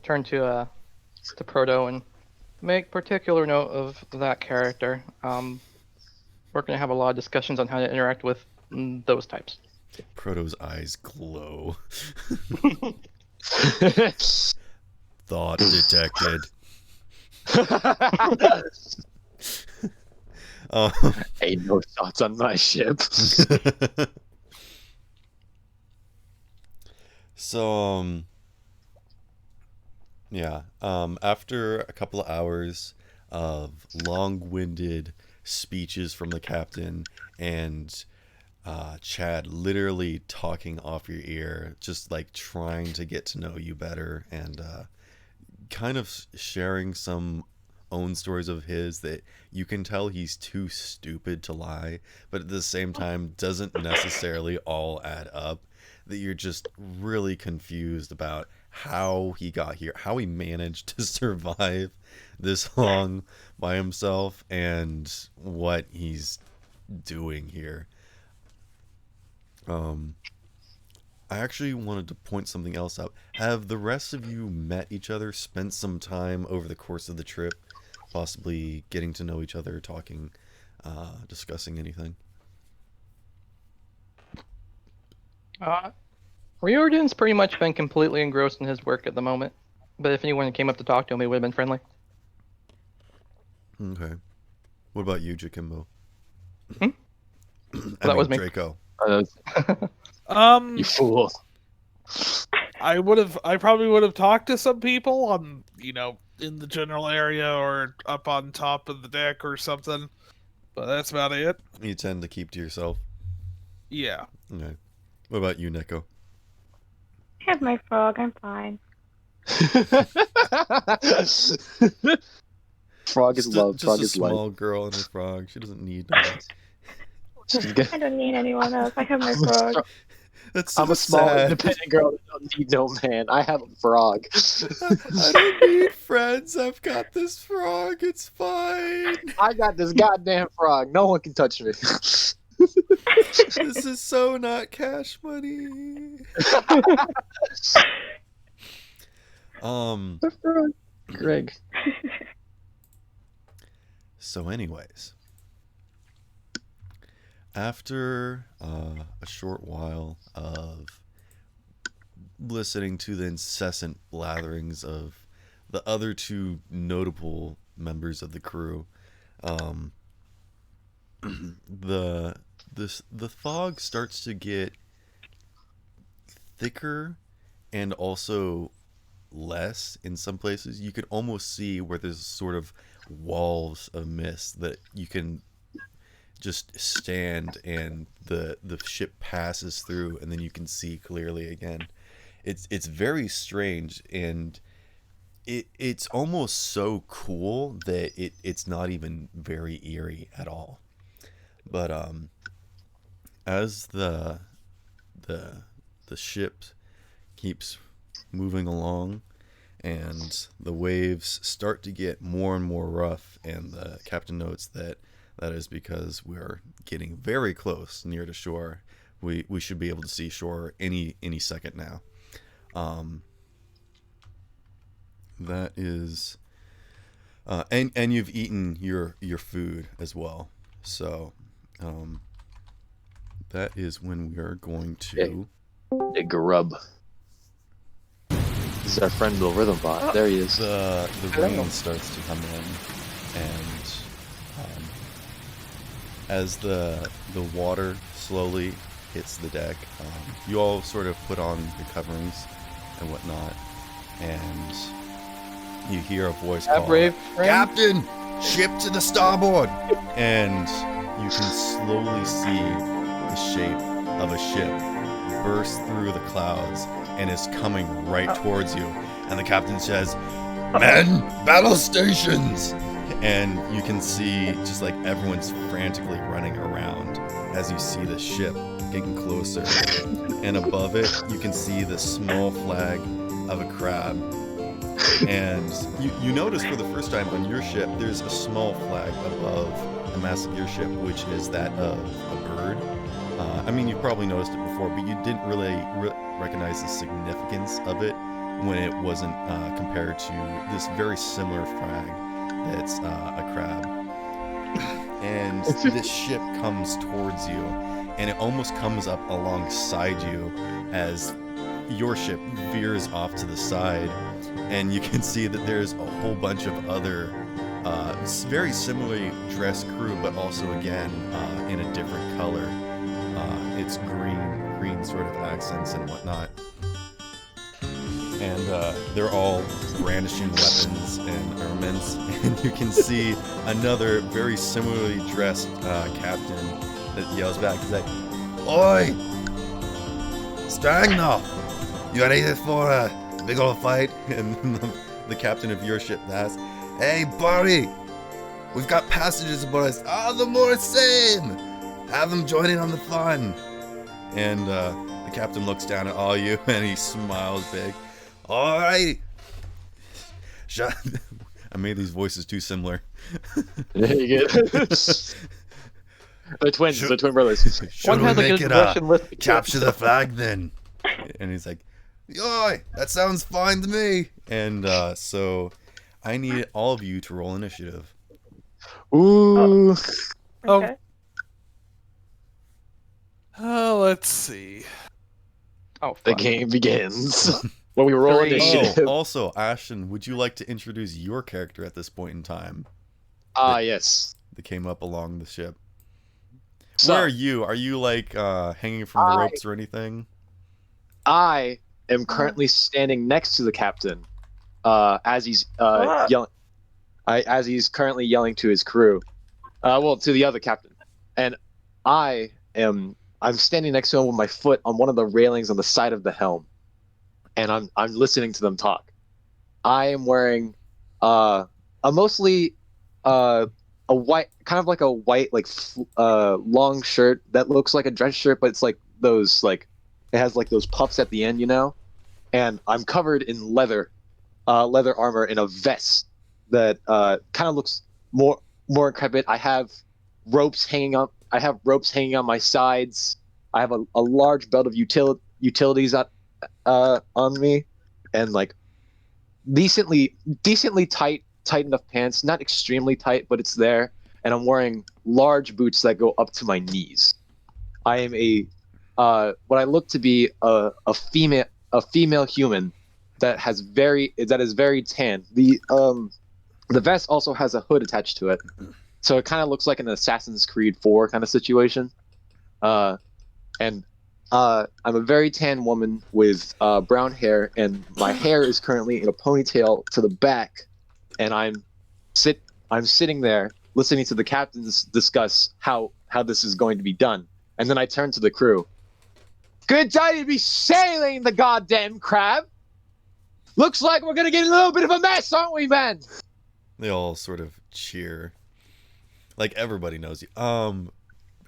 turn to Proto and make particular note of that character. We're gonna have a lot of discussions on how to interact with those types. Proto's eyes glow. Thought detected. Ain't no thoughts on my ship. So, yeah. After a couple of hours of long-winded speeches from the captain and Chad literally talking off your ear, just like trying to get to know you better and kind of sharing some own stories of his that you can tell he's too stupid to lie, but at the same time doesn't necessarily all add up, that you're just really confused about how he got here, how he managed to survive this long by himself, and what he's doing here. I actually wanted to point something else out. Have the rest of you met each other, spent some time over the course of the trip, possibly getting to know each other, talking, discussing anything? Riordan's pretty much been completely engrossed in his work at the moment. But if anyone came up to talk to him, he would have been friendly. Okay. What about you, Jakimbo? That was me. Draco. You fool. I probably would have talked to some people on, in the general area or up on top of the deck or something. But that's about it. You tend to keep to yourself. Yeah. Okay. What about you, Neko? I have my frog. I'm fine. Frog is love. Just Frog a is life. small girl and her frog. She doesn't need no. I don't need anyone else. I have my frog. That's so I'm a small, sad. independent girl that don't need no man. I have a frog. I don't need friends. I've got this frog. It's fine. I got this goddamn frog. No one can touch me. This is so not cash money. Greg. So anyways, after a short while of listening to the incessant blatherings of the other two notable members of the crew, the fog starts to get thicker and also less in some places. You can almost see where there's sort of walls of mist that you can just stand and the ship passes through, and then you can see clearly again. It's very strange, and it's almost so cool that it's not even very eerie at all. But as the ship keeps moving along and the waves start to get more and more rough, and the captain notes that is because we're getting very close near to shore, we should be able to see shore any second now. That is, and you've eaten your food as well. So, that is when we are going to. A grub. This is our friend the rhythm bot. There he is. The rain starts to come in, and as the water slowly hits the deck, you all sort of put on your coverings and whatnot, and you hear a voice call, brave friend. "Captain, ship to the starboard!" And you can slowly see the shape of a ship burst through the clouds and is coming right towards you. And the captain says, "Men, battle stations!" And you can see just like everyone's frantically running around as you see the ship getting closer. And above it, you can see the small flag of a crab. And you notice for the first time on your ship, there's a small flag above the mast of your ship, which is that of a bird. I mean, you probably noticed it before, but you didn't really recognize the significance of it when it wasn't compared to this very similar flag that's a crab. And this ship comes towards you, and it almost comes up alongside you as your ship veers off to the side, and you can see that there's a whole bunch of other very similarly dressed crew, but also again in a different color. It's green sort of accents and whatnot. And they're all brandishing weapons and armaments. And you can see another very similarly dressed captain that yells back. He's like, "Oi! Strangler! You ready for a big old fight?" And the captain of your ship asks, "Hey, buddy! We've got passages aboard us. The more same! Have them join in on the fun." And the captain looks down at all you and he smiles big. "All right." I made these voices too similar. There you go. They're twins. They're twin brothers. One has like a Russian list. Capture the flag then. And he's like, "Yoy, that sounds fine to me." And so I need all of you to roll initiative. Ooh. Okay. Let's see. Oh, The fuck. game begins. When we roll 3. initiative. Also, Ashton, would you like to introduce your character at this point in time Yes. that came up along the ship? So, Where are you? Are you like hanging from the I- ropes or anything? I am currently standing next to the captain, as he's Ah. yelling. As he's currently yelling to his crew, to the other captain, and I'm standing next to him with my foot on one of the railings on the side of the helm, and I'm listening to them talk. I am wearing a mostly a white, kind of like a white long shirt that looks like a dress shirt, but it's like those like it has like those puffs at the end, you know. And I'm covered in leather armor and a vest that kind of looks more intrepid. I have ropes hanging up. I have ropes hanging on my sides. I have a large belt of utilities on me, and like decently tight enough pants. Not extremely tight, but it's there. And I'm wearing large boots that go up to my knees. I am what I look to be a female human that is very tan. The vest also has a hood attached to it, so it kind of looks like an Assassin's Creed 4 kind of situation. And I'm a very tan woman with brown hair, and my hair is currently in a ponytail to the back, and I'm sitting there listening to the captains discuss how this is going to be done. And then I turn to the crew. "Good day to be sailing the goddamn crab. Looks like we're gonna get a little bit of a mess, aren't we, man?" They all sort of cheer. Like everybody knows you.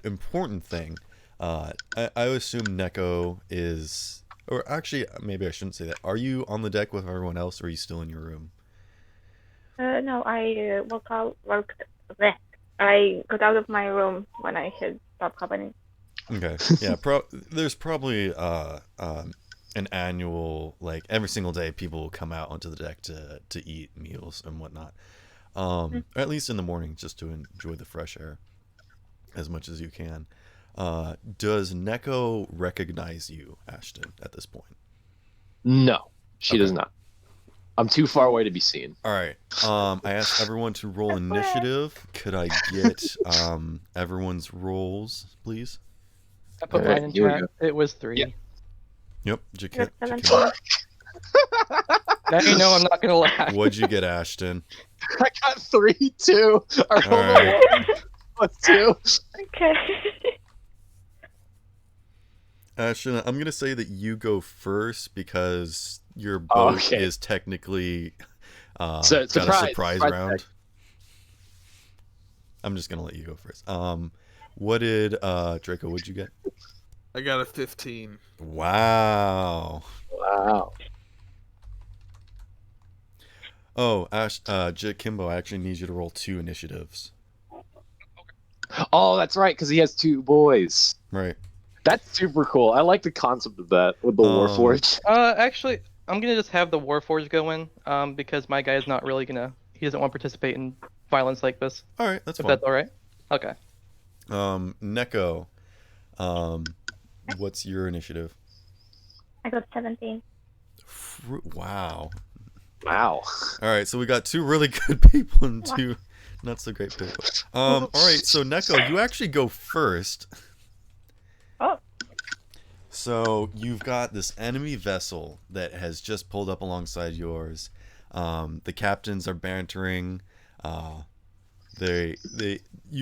Important thing. I assume Neko is, or actually, maybe I shouldn't say that. Are you on the deck with everyone else, or are you still in your room? No, I I got out of my room when I had stopped happening. Okay. Yeah. There's probably an annual, like every single day people will come out onto the deck to eat meals and whatnot. Or at least in the morning, just to enjoy the fresh air as much as you can. Does Neko recognize you, Ashton, at this point? No, she Okay. does not. I'm too far away to be seen. All right. I asked everyone to roll initiative. Could I get everyone's rolls, please? I put Alright, mine in here we chat. go. It was 3. Yeah. Yep. You're 17. Now you know I'm not gonna lie. What'd you get, Ashton? I got 3 too. I rolled All right. a 2. Okay. Ashton, I'm gonna say that you go first because your boat Okay. is technically got So, a surprise check. round. I'm just gonna let you go first. What did Draco? What'd you get? I got a 15. Wow. Wow. Oh, Kimbo, I actually need you to roll 2 initiatives. Oh, that's right, because he has 2 boys. Right. That's super cool. I like the concept of that with the Warforged. Actually, I'm gonna just have the Warforged go in, because my guy is not really gonna. He doesn't want to participate in violence like this. All right, that's If fine. that's all right. Okay. Neko, what's your initiative? I got 17. Wow. Wow. All right, so we got 2 really good people and 2 not so great people. All right, so Neko, you actually go first. Oh. So you've got this enemy vessel that has just pulled up alongside yours. The captains are bantering. You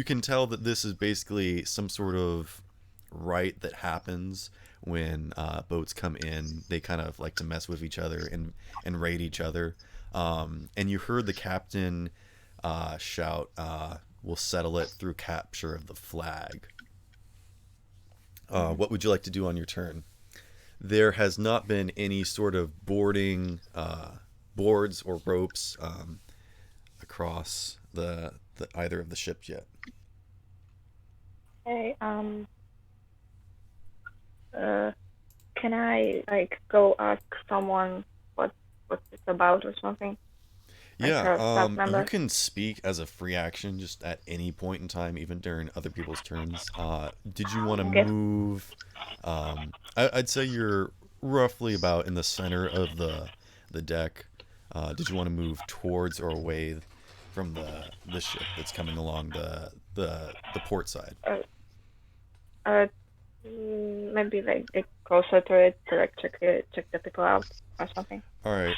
can tell that this is basically some sort of rite that happens when boats come in. They kind of like to mess with each other and raid each other. And you heard the captain shout, "We'll settle it through capture of the flag." What would you like to do on your turn? There has not been any sort of boarding boards or ropes across the either of the ships yet. Okay, can I like go ask someone what it's about or something? Like a staff member? You can speak as a free action just at any point in time, even during other people's turns. Did you want to Okay. move? I'd say you're roughly about in the center of the deck. Did you want to move towards or away from the ship that's coming along the port side? Maybe like get closer to it to like check the people out or something. All right.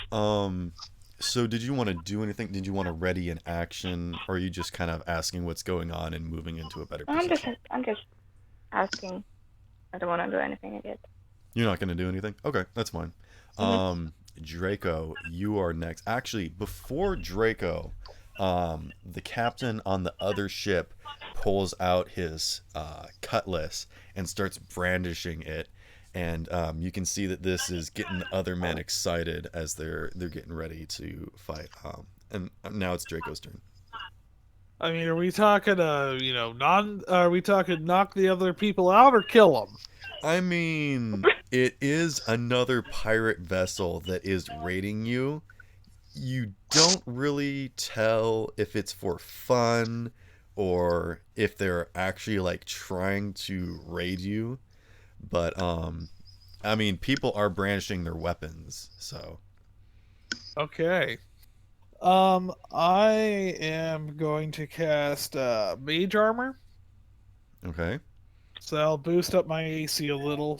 So did you want to do anything? Did you want to ready an action, or are you just kind of asking what's going on and moving into a better position? I'm just asking. I don't want to do anything yet. You're not going to do anything? Okay, that's fine. Draco, you are next. Actually, before Draco, the captain on the other ship pulls out his cutlass and starts brandishing it. And you can see that this is getting the other men excited as they're getting ready to fight. And now it's Draco's turn. I mean, are we talking, are we talking knock the other people out or kill them? I mean, it is another pirate vessel that is raiding you. You don't really tell if it's for fun or if they're actually like trying to raid you. But I mean, people are brandishing their weapons, so. Okay. I am going to cast Mage Armor. Okay. So I'll boost up my AC a little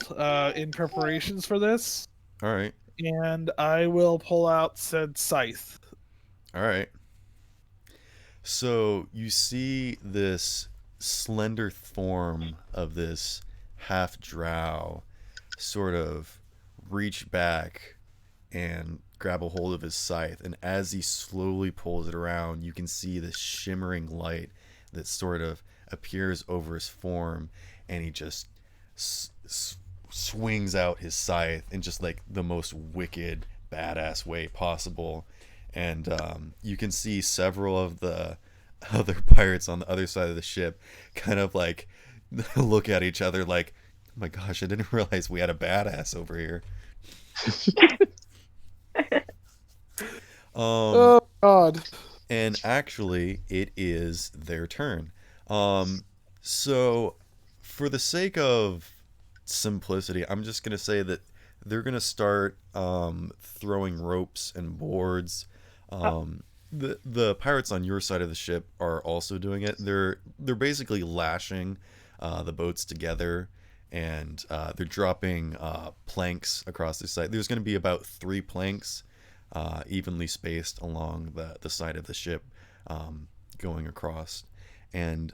in preparations for this. All right. And I will pull out said scythe. All right. So you see this slender form of this half drow sort of reach back and grab a hold of his scythe, and as he slowly pulls it around, you can see this shimmering light that sort of appears over his form, and he just swings out his scythe in just like the most wicked badass way possible. And you can see several of the other pirates on the other side of the ship kind of like look at each other like, oh my gosh, I didn't realize we had a badass over here. Oh God. And actually, it is their turn. So, for the sake of simplicity, I'm just gonna say that they're gonna start throwing ropes and boards. The pirates on your side of the ship are also doing it. They're basically lashing the boats together, and they're dropping planks across the side. There's going to be about 3 planks evenly spaced along the side of the ship going across, and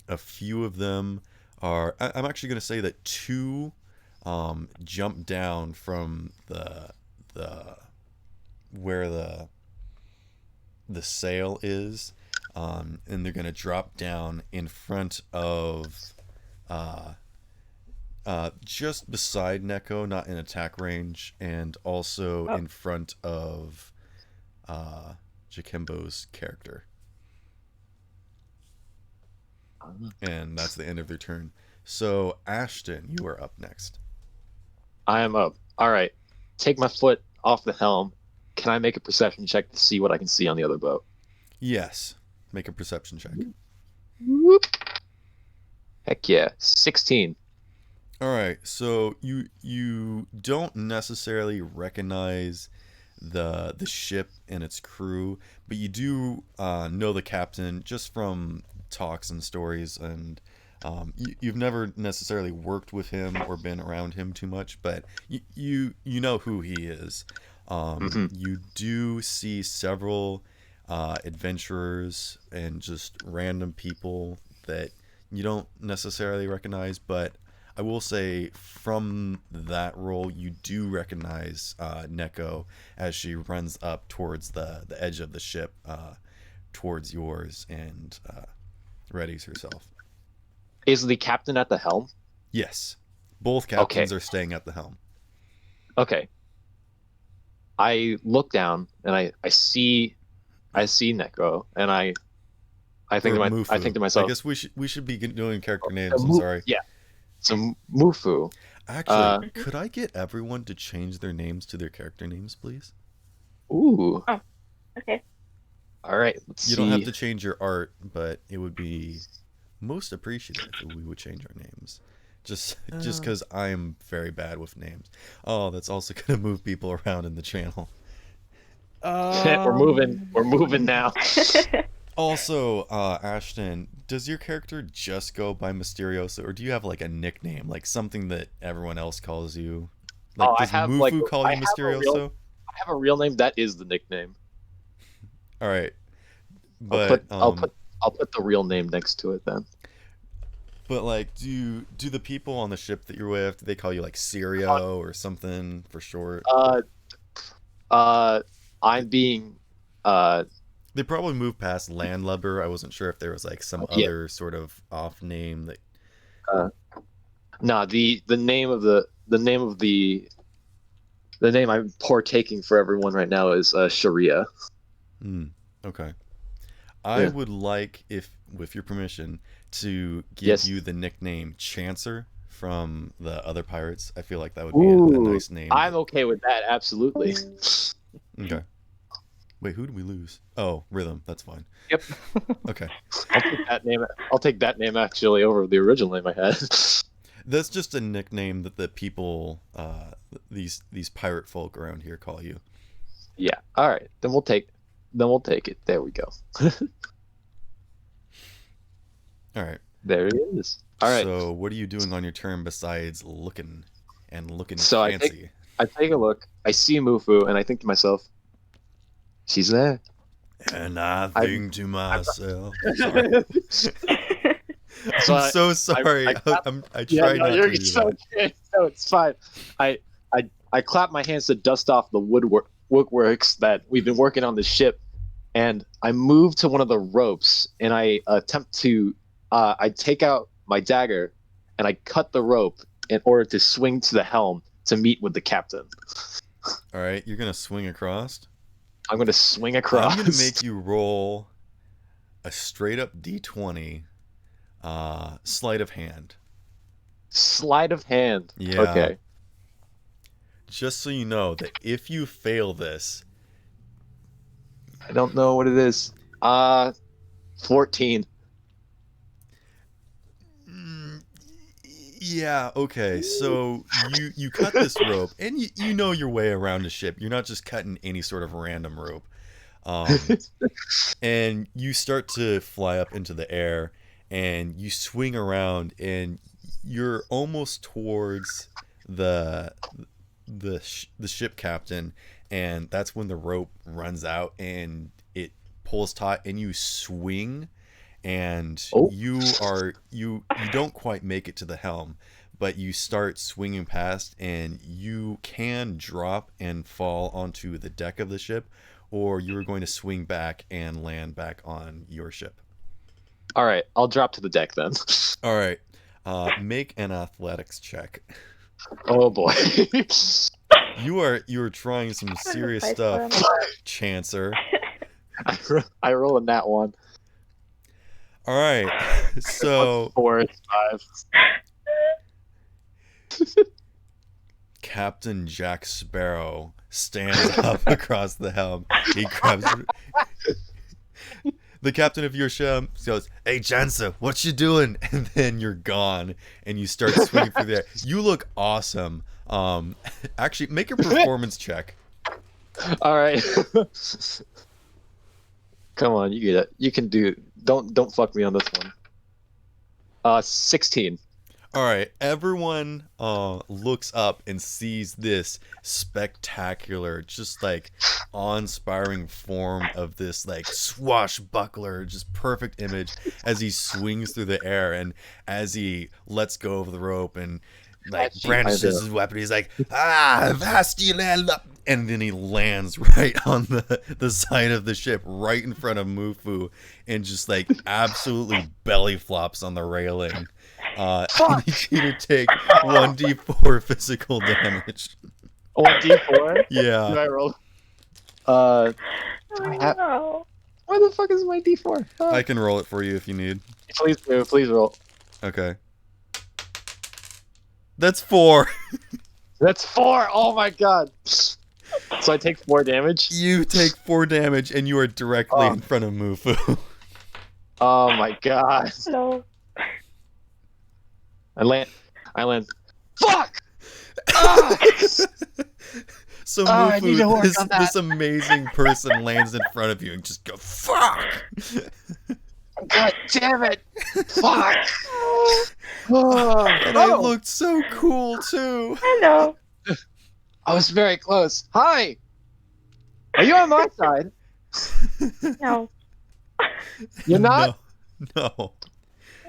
a few of them are. I'm actually going to say that 2 jump down from the where the sail is, and they're going to drop down in front of just beside Neko, not in attack range, and also in front of Jakimbo's character. And that's the end of their turn. So, Ashton, you are up next. I am up. All right. Take my foot off the helm. Can I make a perception check to see what I can see on the other boat? Yes. Make a perception check. Whoop. Heck yeah. 16. All right. So you don't necessarily recognize the ship and its crew, but you do know the captain just from talks and stories, and you've never necessarily worked with him or been around him too much, but you know who he is. You do see several adventurers and just random people that you don't necessarily recognize, but I will say from that role you do recognize Neko as she runs up towards the edge of the ship towards yours and readies herself. Is the captain at the helm? Yes. Both captains are staying at the helm. Okay. I look down and I see Neko, and I think to myself, I guess we should be doing character names. I'm sorry. Yeah. So Mufu. Actually, could I get everyone to change their names to their character names, please? Ooh. Oh, okay. All right. Let's You see. don't have to change your art, but it would be most appreciative if we would change our names. Just because I am very bad with names. Oh, that's also going to move people around in the channel. We're moving now. Also, Ashton, does your character just go by Mysterioso, or do you have like a nickname, like something that everyone else calls you? Like, does Mufu call you Mysterioso? I have a real name. That is the nickname. All right, but I'll put the real name next to it then. But like, do the people on the ship that you're with, do they call you like Sirio or something for short? I'm being They probably moved past Landlubber. I wasn't sure if there was like some other sort of off name that. No, the name I'm partaking for everyone right now is Sharia. Okay. I would like, if with your permission, to give you the nickname Chancer from the other pirates. I feel like that would be a nice name. I'm okay with that, absolutely. Okay. Wait, who did we lose? Oh, Rhythm. That's fine. Yep. Okay. I'll take that name actually over the original name I had. That's just a nickname that the people, these pirate folk around here call you. Yeah. All right. Then we'll take it. There we go. All right. There it is. All right. So, what are you doing on your turn besides looking so fancy? I take a look. I see Mufu, and I think to myself, she's there. And I think to myself, sorry. I'm so sorry. I tried not to do that. No, it's fine. I clap my hands to dust off the woodworks that we've been working on the ship, and I move to one of the ropes, and I attempt to. I take out my dagger, and I cut the rope in order to swing to the helm to meet with the captain. All right, you're gonna swing across. I'm gonna swing across. I'm gonna make you roll a straight up D20 Sleight of hand. Sleight of hand. Yeah. Okay. Just so you know that if you fail this, I don't know what it is. 14. Yeah, okay. So you cut this rope, and you know your way around a ship. You're not just cutting any sort of random rope. And you start to fly up into the air, and you swing around, and you're almost towards the ship captain, and that's when the rope runs out and it pulls taut, and you swing. And you don't quite make it to the helm, but you start swinging past, and you can drop and fall onto the deck of the ship, or you're going to swing back and land back on your ship. All right, I'll drop to the deck then. All right, make an athletics check. Oh boy. You're trying some serious stuff, Chancer. I roll a nat 1. All right, so 4 is 5. Captain Jack Sparrow stands up across the helm. He grabs the captain of your ship, goes, "Hey, Chancer, what you doing?" And then you're gone, and you start swinging through the air. You look awesome. Actually, make a performance check. All right. Come on, you get it. You can do. Don't fuck me on this one. 16. All right, everyone looks up and sees this spectacular, just like awe-inspiring form of this like swashbuckler, just perfect image as he swings through the air, and as he lets go of the rope and like brandishes his weapon, he's like, and then he lands right on the side of the ship, right in front of Mufu, and just like absolutely belly flops on the railing. I need you to take 1d4 physical damage. 1d4? Yeah. Do I roll? No. Where the fuck is my d4? I can roll it for you if you need. Please do. Please roll. Okay. That's 4. That's 4. Oh my god. So I take 4 damage? You take 4 damage, and you are directly in front of Mufu. Oh my god. No. I land. Fuck! Ah! So I need to work Mufu, on that. this amazing person lands in front of you and just go, "Fuck!" God damn it! Fuck! And I looked so cool too. I know. I was very close. Hi! Are you on my side? No. You're not? No.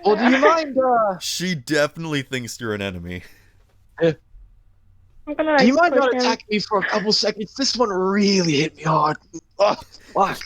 Well, do you mind, She definitely thinks you're an enemy. I'm gonna like do you mind push not him. attacking me for a couple seconds? This one really hit me hard. Oh, fuck.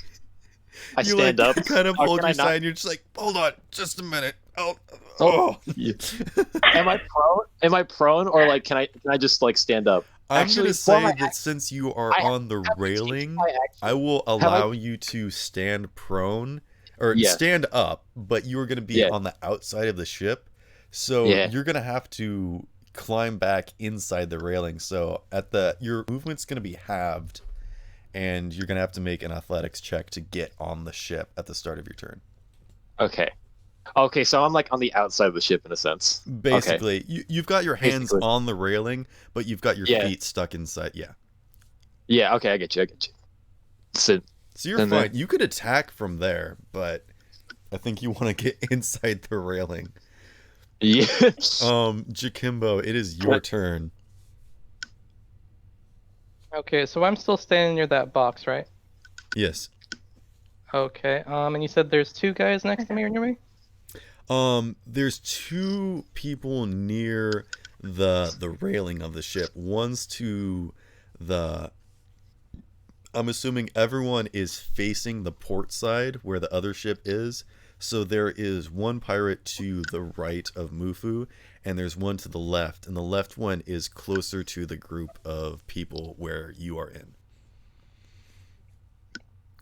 I You stand like up. kind of Oh, hold can your I not- side, and you're just like, "Hold on, just a minute." Oh. Am I prone? Am I prone, or like can I just like stand up? I'm Actually, gonna for say my that since you are I on the railing, my action. I will I- allow you to stand prone or Yeah. stand up, but you are gonna be Yeah. on the outside of the ship, so Yeah. you're gonna have to climb back inside the railing. So your movement's gonna be halved, and you're gonna have to make an athletics check to get on the ship at the start of your turn. Okay. Okay, so I'm like on the outside of the ship in a sense. Basically, you've got your hands Basically. on the railing, but you've got your Yeah. feet stuck inside. Yeah. Yeah, okay, I get you. So, So you're And fine. then- You could attack from there, but I think you want to get inside the railing. yeah. Jakimbo, it is your turn. Okay, so I'm still standing near that box, right? Yes. Okay. And you said there's 2 guys next to me or near me? There's 2 people near the railing of the ship. One's to the. I'm assuming everyone is facing the port side where the other ship is. So there is one pirate to the right of Mufu, and there's one to the left, and the left one is closer to the group of people where you are in.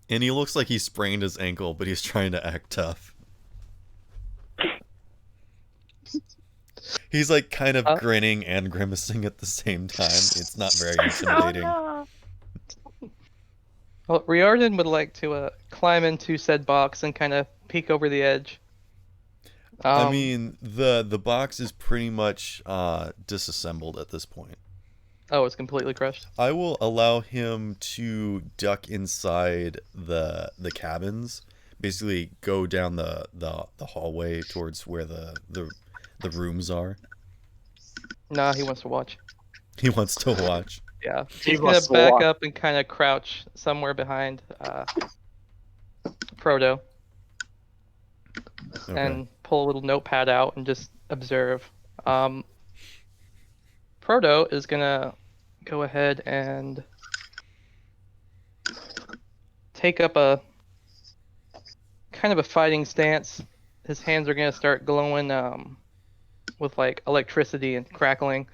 And he looks like he sprained his ankle, but he's trying to act tough. He's like kind of Uh, grinning and grimacing at the same time. It's not very Oh intimidating. no. Well, Riordan would like to climb into said box and kind of peek over the edge. I mean, the box is pretty much disassembled at this point. Oh, it's completely crushed. I will allow him to duck inside the cabins. Basically, go down the hallway towards where the rooms are. Nah, he wants to watch. He wants to watch. Yeah, He he's gonna must back walk. up and kind of crouch somewhere behind Proto Okay. and pull a little notepad out and just observe. Proto is gonna go ahead and take up a kind of a fighting stance. His hands are gonna start glowing with like electricity and crackling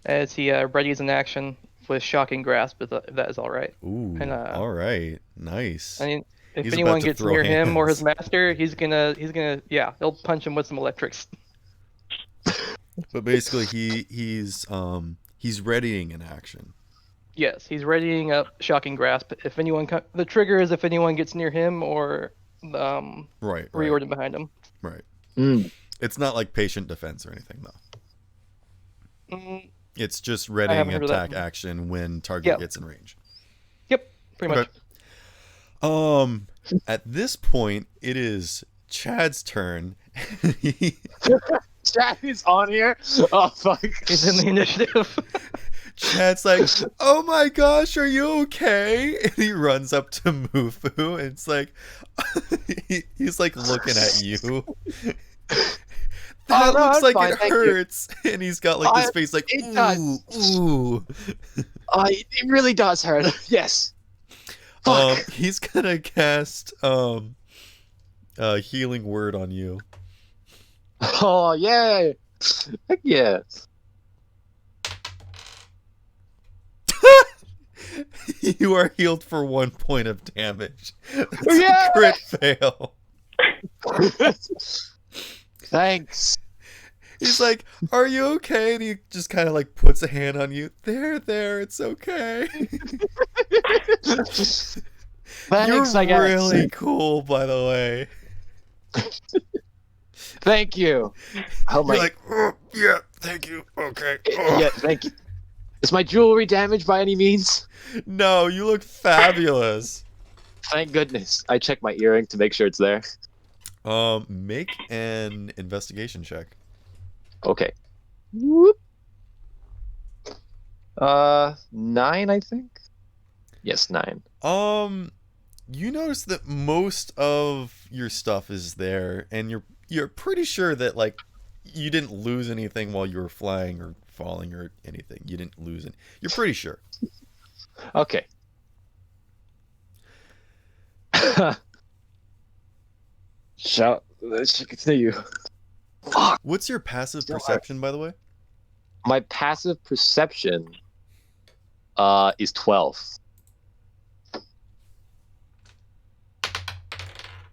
as he readies an action with shocking grasp. If that is all right. Ooh. And, all right. Nice. I mean, if He's anyone about to gets throw near him or his hands. master, he's gonna yeah, he'll punch him with some electrics. But basically, he's readying an action. Yes, he's readying up shocking grasp. If anyone the trigger is if anyone gets near him or Right. Riordan behind him. Right. Mm. It's not like patient defense or anything, though. Mm, It's just haven't readying heard of that. action action when target Yeah. gets in range. Yep, pretty much. At this point, it is Chad's turn. Chad is on here. Oh fuck. He's in the initiative. Chad's like, "Oh my gosh, are you okay?" And he runs up to Mufu, and it's like, he's like looking at you. That no, looks I'm like fine, it thank you. hurts, and he's got like this face like, it "Ooh, does." ooh." It really does hurt. Yes. Fuck. He's gonna cast healing word on you. Oh yeah. Heck yeah. You are healed for 1 point of damage. That's Yeah! a crit fail. Thanks. He's like, "Are you okay?" And he just kind of like puts a hand on you. There, it's okay. Thanks, I You're guess. really cool, by the way. Thank you. Oh my. You're like, "Oh, yeah, thank you. Okay. Yeah, thank you. Is my jewelry damaged by any means? No, you look fabulous. Thank goodness. I checked my earring to make sure it's there. Make an investigation check. Okay. Whoop. 9, I think. Yes, 9. You notice that most of your stuff is there, and you're pretty sure that like you didn't lose anything while you were flying or falling or anything. You didn't lose it. You're pretty sure. Okay. Let's continue. Fuck. What's your passive Still perception, by the way? My passive perception is 12.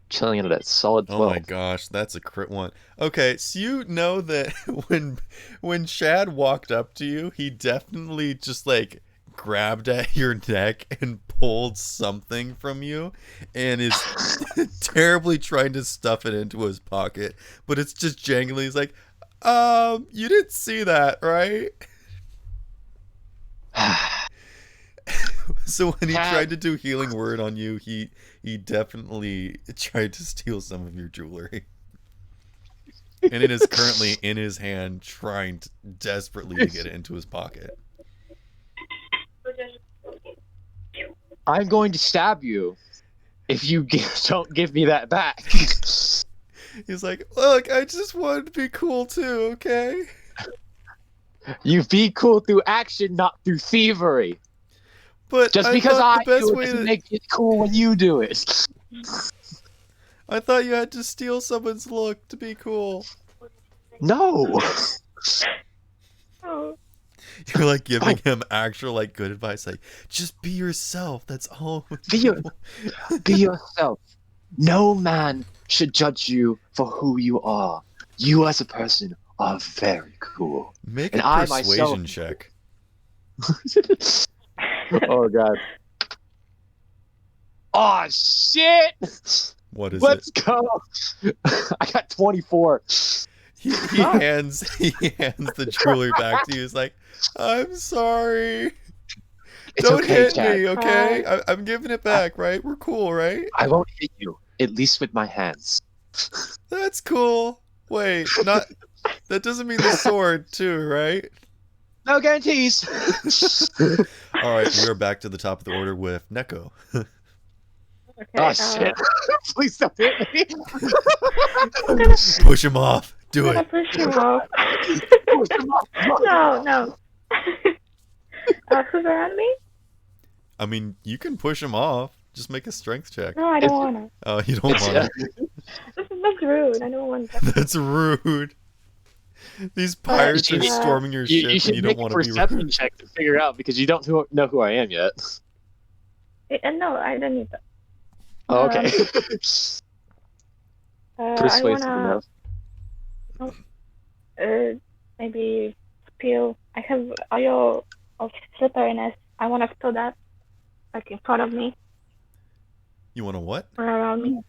Chilling into that solid 12. Oh my gosh, that's a crit one. Okay, so you know that when Chad walked up to you, he definitely just like grabbed at your neck and pulled something from you and is terribly trying to stuff it into his pocket, but it's just jangling. He's like, you didn't see that, right? So when he tried to do healing word on you, he definitely tried to steal some of your jewelry. And it is currently in his hand, trying desperately to get it into his pocket. I'm going to stab you if you don't give me that back. He's like, "Look, I just wanted to be cool too, okay?" You be cool through action, not through thievery. But Just because I the best do it way doesn't to, make it cool when you do it. I thought you had to steal someone's look to be cool. No. Oh. You're like giving him actual like good advice, like just be yourself. That's all. Be yourself. No man should judge you for who you are. You as a person are very cool. Make And a I persuasion myself- check. Oh god. Oh shit! What is Let's it? go! I got 24. He hands the jewelry back to you. He's like, I'm sorry. It's Don't okay, hit Chad. me, okay? I'm giving it back, right? We're cool, right? I won't hit you, at least with my hands. That's cool. Wait, not. That doesn't mean the sword, too, right? No guarantees. All right, we are back to the top of the order with Neko. Okay. Oh shit! Please don't hit me. I'm gonna Push him off. Do it. push him off. No. Who's around me? I mean, you can push him off. Just make a strength check. No, I don't wanna. Oh, you don't want to. That's rude. I don't want that. That's rude. These pirates are Yeah. storming your ship, You and should you make don't a want to be perception rude. check to figure out because you don't know who I am yet. No, I don't need that. Oh, okay. I Persuasive wanna enough. maybe spill. I have oil of slipperiness. I wanna spill that like in front of me You want to what? or around me.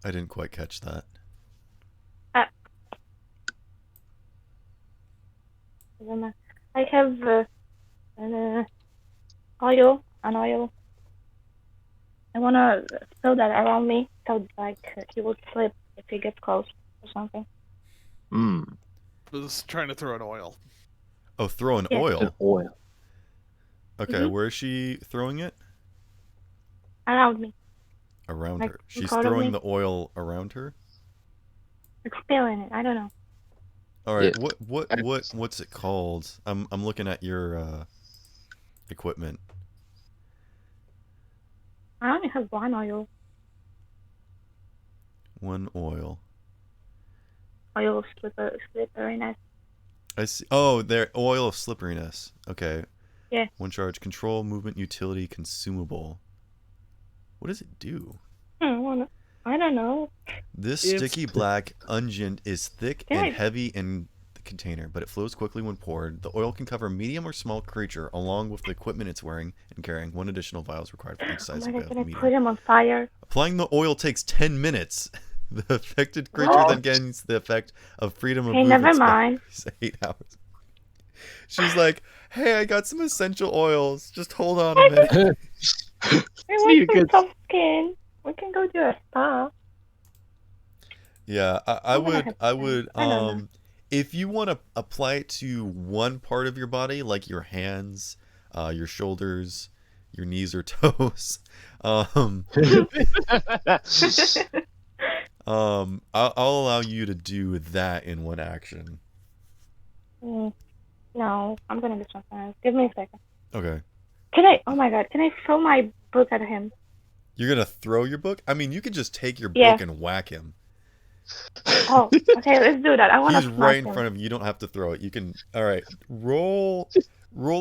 I didn't quite catch that. I have oil, an oil. I wanna spill that around me so like he will slip if he gets close or something. Mm, Was trying to throw an oil. Oh, throw an Yeah. an oil. oil. Okay, Mhm. where is she throwing it? Around me. Around Like, her. in She's front of throwing me? the oil around her. Like spilling it. I don't know. All right. Yeah. What's it called? I'm looking at your equipment. I only have one oil. One oil. Oil of slipperiness. I see. Oh, there. Oil of slipperiness. Okay. Yeah. One charge. Control, movement, utility, consumable. What does it do? I don't know. This It's- sticky black unguent is thick Yeah. and heavy in the container, but it flows quickly when poured. The oil can cover a medium or small creature, along with the equipment it's wearing and carrying. One additional vial is required for each Oh size my god, of can I medium. put him on fire? Applying the oil takes 10 minutes. The affected creature What? then gains the effect of freedom of Hey, movement. never mind. It's 8 hours. She's like, hey, I got some essential oils. Just hold on a minute. I So you want some could- soft skin. We can go to a spa. Yeah, I I'm gonna would, have I to- would, I don't know. if you want to apply it to one part of your body, like your hands, your shoulders, your knees or toes, I'll allow you to do that in one action. No, I'm gonna do something else. Give me a second. Okay. Oh my god, can I throw my book at him? You're gonna throw your book? I mean, you could just take your Yeah. book and whack him. Oh, okay, let's do that. I want to He's smack right in him. front of you. You don't have to throw it. You can. All right. Roll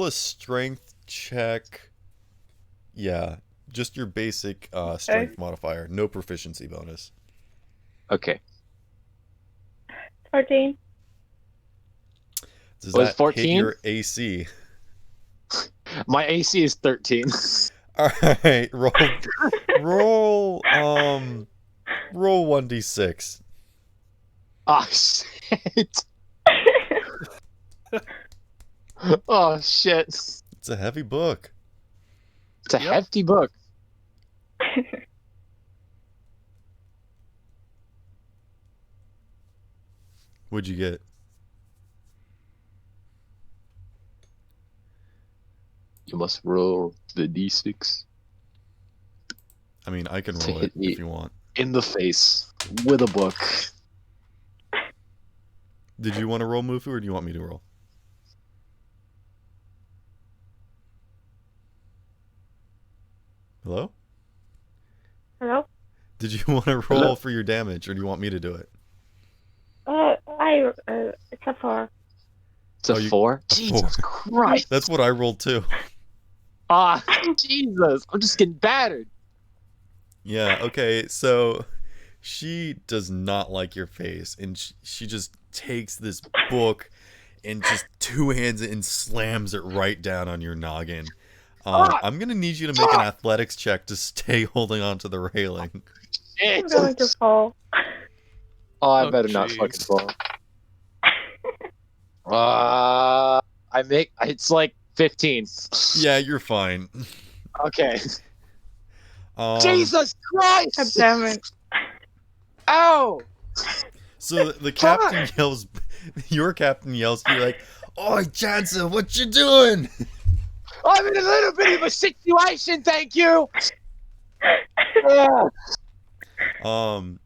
a strength check. Yeah, just your basic strength modifier. No proficiency bonus. Okay. 14. Does Was that 14? hit your AC? My AC is 13. All right. Roll 1d6. Oh shit. Oh shit. It's a heavy book. It's a Yep. hefty book. What'd you get? You must roll the d6 I mean, I can To roll hit it me. if you want. in the face with a book. Did you want to roll, Mufu, or do you want me to roll? Hello? Hello? Did you want to roll Hello? for your damage, or do you want me to do it? It's a 4. It's a Oh, you- 4? a Jesus 4. Christ. That's what I rolled too. Ah, Jesus. I'm just getting battered. Yeah, okay, so she does not like your face, and she just takes this book and just two hands it and slams it right down on your noggin. I'm gonna need you to make an athletics check to stay holding on to the railing. I'm going to fall. Oh, I better not fucking fall. It's like 15. Yeah, you're fine. Okay. Jesus Christ! God damn it. Ow! So the captain yells, your captain yells to you like, "Oi, Jansen, what you doing?" I'm in a little bit of a situation, thank you!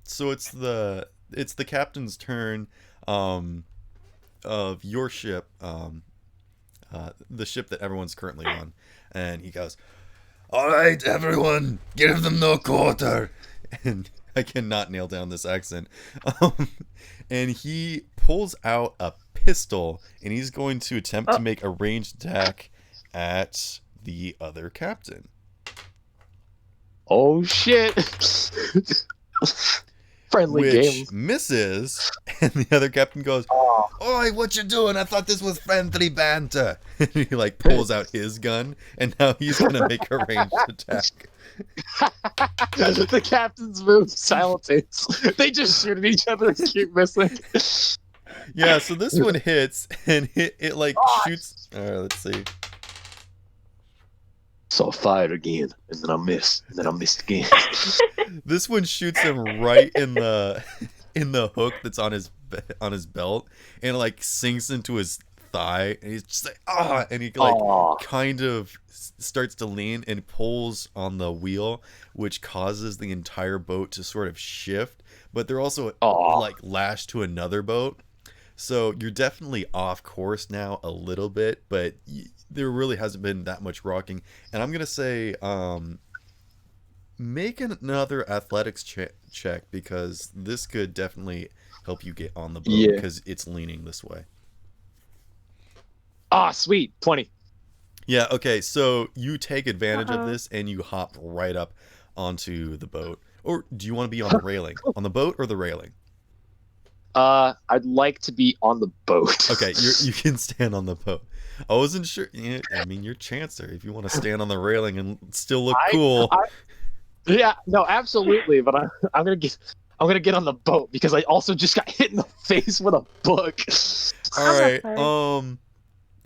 So it's the captain's turn of your ship, the ship that everyone's currently on, and he goes, "All right, everyone, give them no quarter." And I cannot nail down this accent. And he pulls out a pistol, and he's going to attempt to make a ranged attack at the other captain. Oh shit! Friendly Which game. misses, and the other captain goes, "Oi, what you doing? I thought this was friendly banter." And he like pulls out his gun, and now he's gonna make a ranged attack. The captains move simultaneously. They just shoot at each other and keep missing. Yeah, so this one hits, and it like shoots. Let's see. So I fired again, and then I missed, and then I missed again. This one shoots him right in the hook that's on his belt, and it like sinks into his thigh, and he's just like and he like kind of starts to lean and pulls on the wheel, which causes the entire boat to sort of shift. But they're also like lashed to another boat, so you're definitely off course now a little bit, but there really hasn't been that much rocking. And I'm gonna say make another athletics check, because this could definitely help you get on the boat, because it's leaning this way. Sweet. 20. Yeah, okay, so you take advantage of this and you hop right up onto the boat. Or do you want to be on the railing? On the boat or the railing? I'd like to be on the boat. Okay, you can stand on the boat. I wasn't sure. Yeah, I mean, you're Chancer. If you want to stand on the railing and still look cool. Yeah, no, absolutely. But I'm gonna get on the boat, because I also just got hit in the face with a book. All right.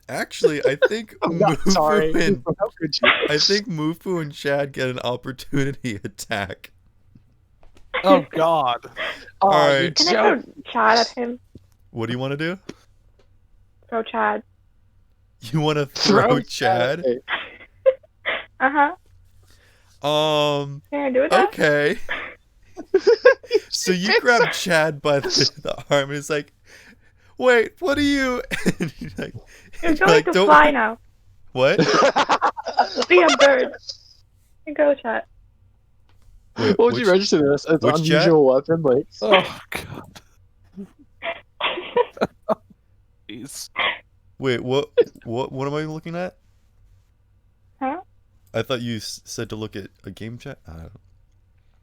Actually, I think Mufu and Chad get an opportunity attack. Oh God! All right. Can I throw Chad at him? What do you want to do? Throw Chad. You want to throw Chad? Can I do that? Okay. So you grab Chad by the arm, and it's like, "Wait, what are you?" And he's like, You're going to fly now. What? Be a bird. You go, Chad. What would you register this as an unusual weapon? Like, oh God. Jeez. Wait, what am I looking at? Huh? I thought you said to look at a game chat. I don't know.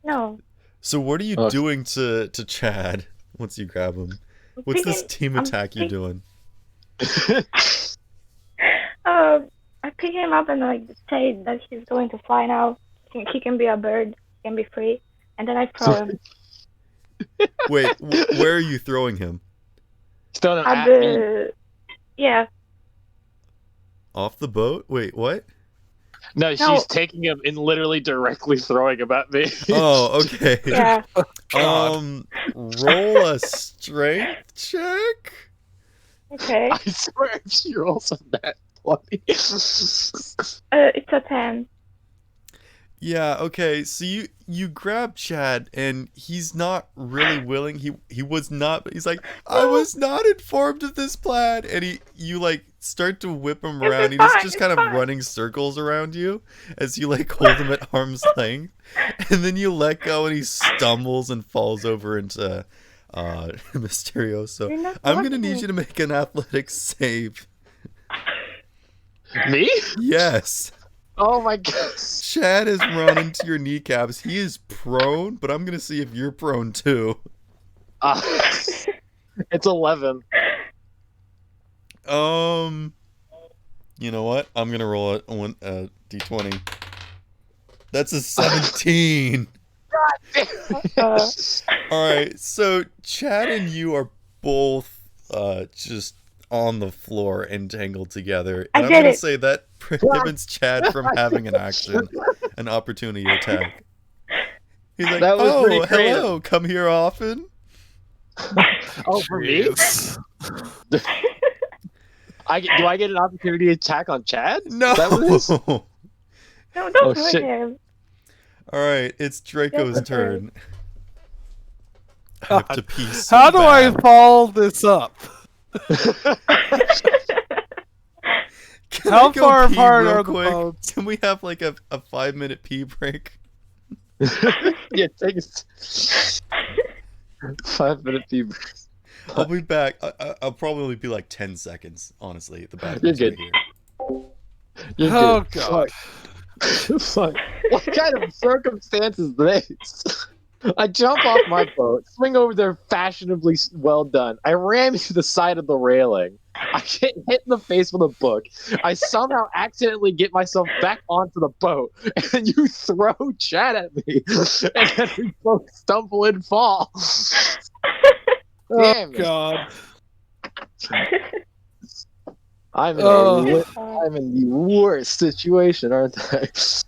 No. So what are you doing to Chad once you grab him? What's this team attack you're doing? I pick him up and like say that he's going to fly now. He can be a bird. He can be free. And then I throw him. Wait, where are you throwing him? Still at me. Yeah. Off the boat? Wait, what? No, she's taking him and literally directly throwing him at me. Oh, okay. Yeah. Roll a strength check? Okay. I swear if she rolls on that 20. It's a 10. Yeah, okay. So you grab Chad, and he's not really willing. He was not, but he's like, "I was not informed of this plan." And you like start to whip him around. He's just kind of running circles around you as you like hold him at arm's length. And then you let go, and he stumbles and falls over into Mysterio. So I'm gonna need you to make an athletics save. Me? Yes. Oh my god. Chad has run into your kneecaps. He is prone, but I'm gonna see if you're prone too. It's 11. You know what? I'm gonna roll a d20. That's a 17. All right, so Chad and you are both just on the floor entangled together, and I'm gonna say that prohibits Chad from having an opportunity attack. He's like, That was pretty "Oh, creative. hello, come here often." Oh, for me? Jeez. Do I get an opportunity attack on Chad? No. Is that what it is? No, don't Oh, hurt shit. him. All right, it's Draco's Yes, turn. I have to pee so How do I bad. follow this up? Can How I go far pee apart real are the quick? boats? Can we have like a 5-minute pee break? Yeah, take a 5-minute fever. I'll be back. I'll probably be like 10 seconds, honestly. The You're bathroom's good. right here. You're Oh good. god. Fuck. What kind of circumstances this? I jump off my boat, swing over there fashionably well done. I ram into the side of the railing. I get hit in the face with a book. I somehow accidentally get myself back onto the boat, and then you throw Chad at me, and then we both stumble and fall. Damn it. God. I'm in, Oh. I'm in the worst situation, aren't I? Looks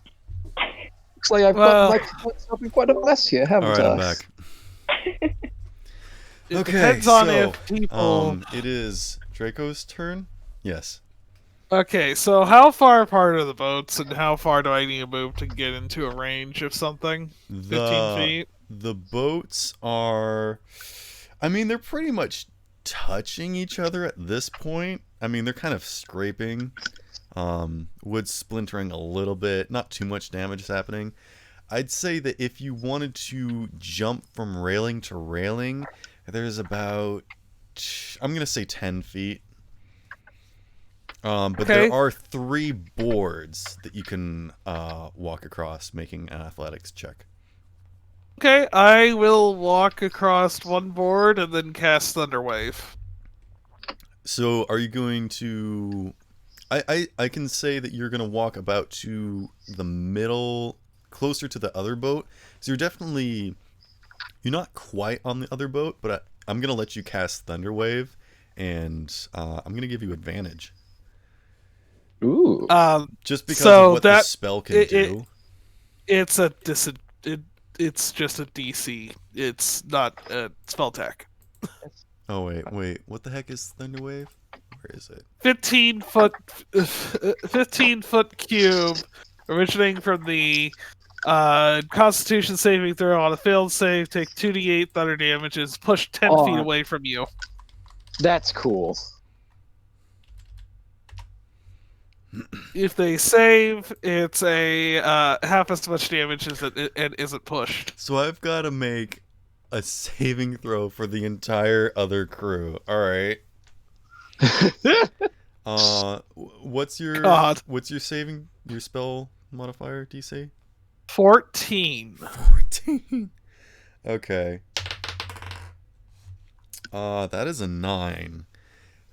like I've Well- got myself in quite a mess here, haven't All right, I? I'm back. It Okay, depends on so if people. it is Draco's turn. Yes. Okay, so how far apart are the boats, and how far do I need to move to get into a range of something? 15 feet? The boats are, I mean, they're pretty much touching each other at this point. I mean, they're kind of scraping. Wood splintering a little bit. Not too much damage is happening. I'd say that if you wanted to jump from railing to railing, there's about, I'm going to say 10 feet. But Okay. there are 3 boards that you can walk across, making an athletics check. Okay, I will walk across one board and then cast Thunderwave. So are you going to... I can say that you're going to walk about to the middle, closer to the other boat. So you're not quite on the other boat, but I'm going to let you cast Thunderwave, and I'm going to give you advantage. Ooh. Just because So of what the spell can do. It's a it's just a DC. It's not a spell tech. Oh, wait. What the heck is Thunderwave? Where is it? 15 foot cube originating from the Constitution saving throw. On a failed save, take 2d8 thunder damage, is pushed 10 feet away from you. That's cool. If they save, it's a half as much damage as it isn't pushed. So I've got to make a saving throw for the entire other crew. All right. What's your God. your spell modifier DC? 14. 14. Okay. That is a 9.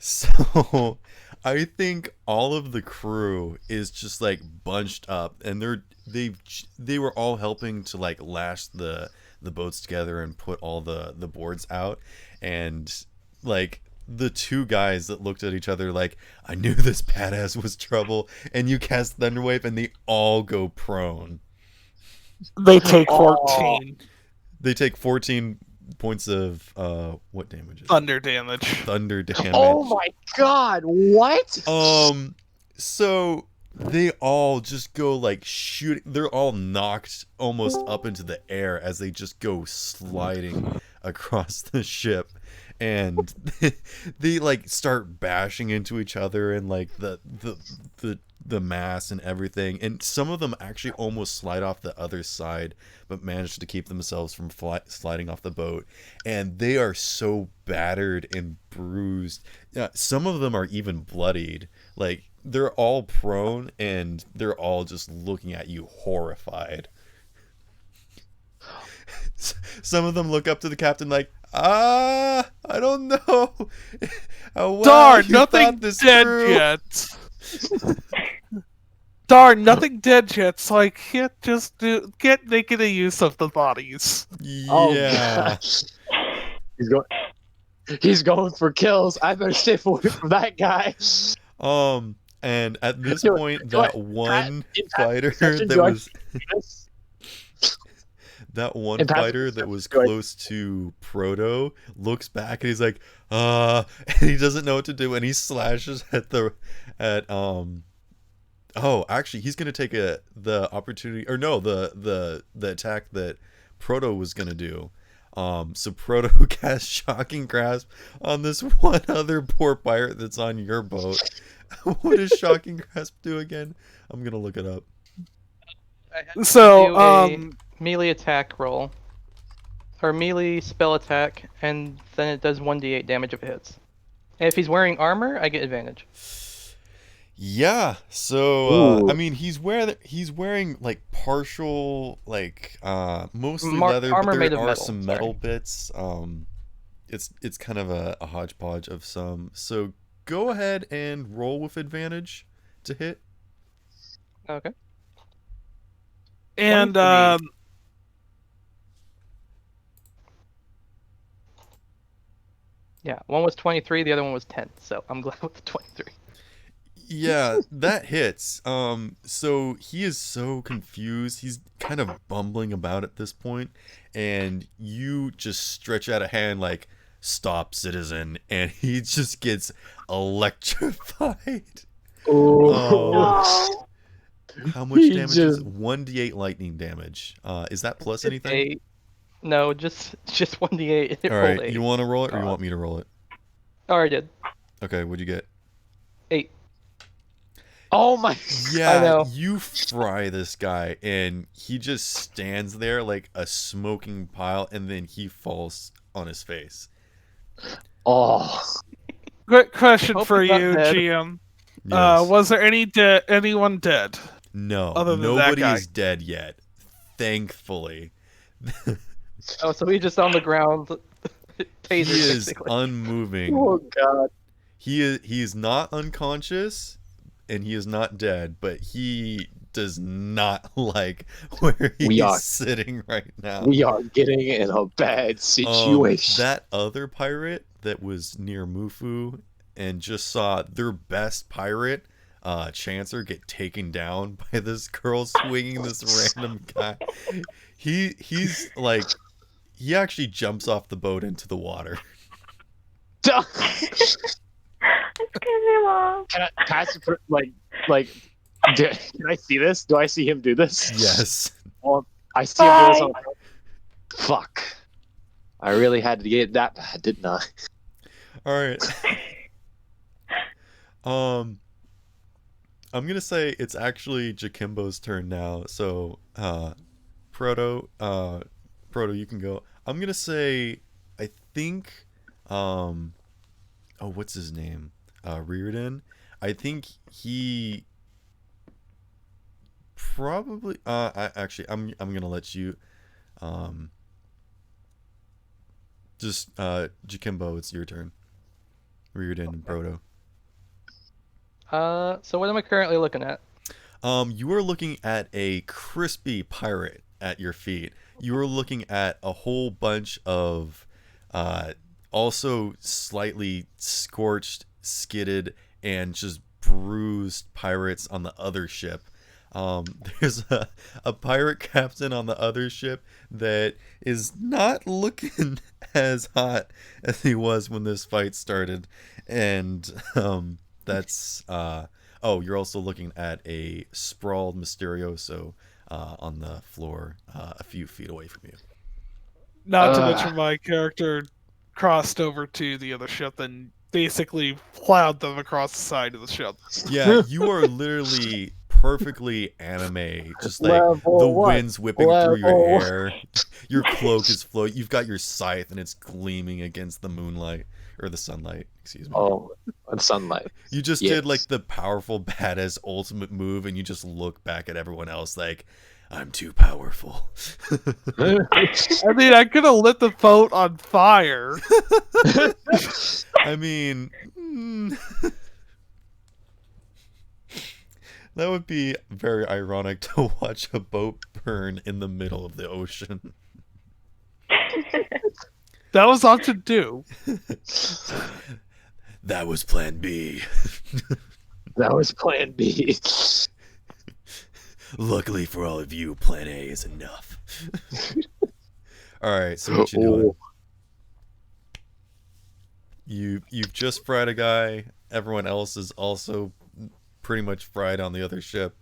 So I think all of the crew is just like bunched up, and they were all helping to like lash the boats together and put all the boards out, and like the 2 guys that looked at each other like, I knew this badass was trouble, and you cast Thunderwave and they all go prone. They take 14 They take 14 points of what damage is it? thunder damage. Thunder damage. Oh my god, what? So they all just go like shooting. They're all knocked almost up into the air as they just go sliding across the ship, and they like start bashing into each other and like the mass and everything. And some of them actually almost slide off the other side, but manage to keep themselves from sliding off the boat. And they are so battered and bruised. Some of them are even bloodied. Like they're all prone and they're all just looking at you horrified. Some of them look up to the captain like, I don't know. Well, Darn, nothing dead yet. Darn, nothing dead yet, so I can't just get making a use of the bodies. Yeah. Oh, he's going for kills. I better stay away from that guy. And at this point, that one fighter that was close to Proto looks back and he's like, and he doesn't know what to do, and he slashes actually he's gonna take the opportunity, or no, the attack that Proto was gonna do. So Proto casts Shocking Grasp on this one other poor pirate that's on your boat. What does Shocking Grasp do again? I'm gonna look it up. So, melee attack roll, or melee spell attack, and then it does 1d8 damage if it hits. And if he's wearing armor, I get advantage. Yeah, so I mean, he's wearing like partial, like mostly leather, armor but made there of are metal. some metal bits. It's kind of a hodgepodge of some. So go ahead and roll with advantage to hit. Okay. And 23. Yeah, one was 23, the other one was 10. So I'm glad with the 23. Yeah, that hits. So he is so confused. He's kind of bumbling about at this point, and you just stretch out a hand like, "Stop, citizen," and he just gets electrified. Oh. How much damage is 1d8 lightning damage? Is that plus anything? 8. No, just 1d8. All right, you want to roll it, or you want me to roll it? Oh, I did. Okay, what'd you get? 8. Oh my! Yeah, I know. you fry this guy, and he just stands there like a smoking pile, and then he falls on his face. Oh. quick question Hope for he's not you, dead. GM. Yes. Was there anyone dead? No, other than nobody that guy? is dead yet. Thankfully. Oh, so he's just on the ground. He Taser, is basically. unmoving. Oh god. He is not unconscious, and he is not dead, but he does not like where he's sitting right now. We are getting in a bad situation. That other pirate that was near Mufu and just saw their best pirate, Chancer, get taken down by this girl swinging this random guy. He's like, he actually jumps off the boat into the water. Excuse me, Mom. Can I see this? Do I see him do this? Yes. Well, I see him do this. On... Fuck. I really had to get that bad, didn't I? All right. I'm gonna say it's actually Jakimbo's turn now. So, Proto, you can go. I'm gonna say, I think, what's his name? Reardon. I think he probably. I'm gonna let you. Jakimbo, it's your turn. Reardon and Proto. So what am I currently looking at? You are looking at a crispy pirate at your feet. You are looking at a whole bunch of also slightly scorched, skidded, and just bruised pirates on the other ship. There's a pirate captain on the other ship that is not looking as hot as he was when this fight started. And that's you're also looking at a sprawled Mysterioso on the floor a few feet away from you. Not to mention my character crossed over to the other ship and basically plowed them across the side of the ship. Yeah, you are literally perfectly anime, just like Level the one. wind's whipping through your Level hair, your cloak is floating, you've got your scythe and it's gleaming against the moonlight, or the sunlight, excuse me. Oh, and sunlight. You just Yes. did like the powerful badass ultimate move, and you just look back at everyone else like, I'm too powerful. I mean, I could have lit the boat on fire. I mean, that would be very ironic to watch a boat burn in the middle of the ocean. That was option 2. That was plan B. That was plan B. Luckily for all of you, plan A is enough. Alright, so what you doing? You've just fried a guy. Everyone else is also pretty much fried on the other ship.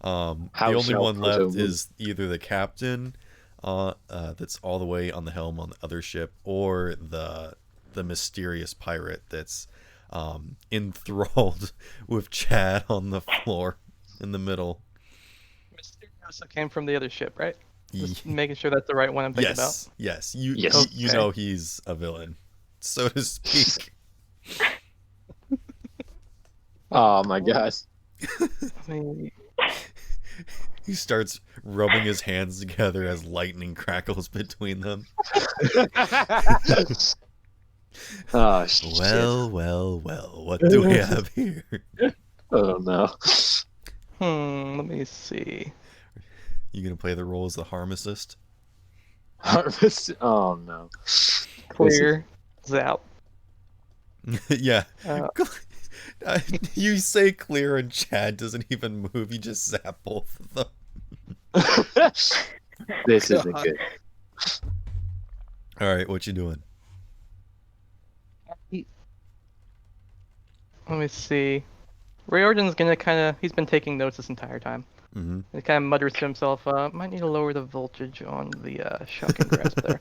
The only one left is either the captain, that's all the way on the helm on the other ship, or the mysterious pirate that's enthralled with Chad on the floor in the middle. Mysterioso came from the other ship, right? Just making sure that's the right one I'm thinking about. Yes. Yes. You know he's a villain, so to speak. Oh my god. I mean, He starts rubbing his hands together as lightning crackles between them. Oh shit. Well, what do we have here? Oh no. let me see. You gonna play the role as the harmacist? Harvest. Oh no. Clear. Zap. Yeah. Uh, You say clear and Chad doesn't even move. You just zap both of them. This isn't God. good. All right, what you doing? Let me see. Riordan's gonna he's been taking notes this entire time. Mm-hmm. He kind of mutters to himself, might need to lower the voltage on the shocking grasp there.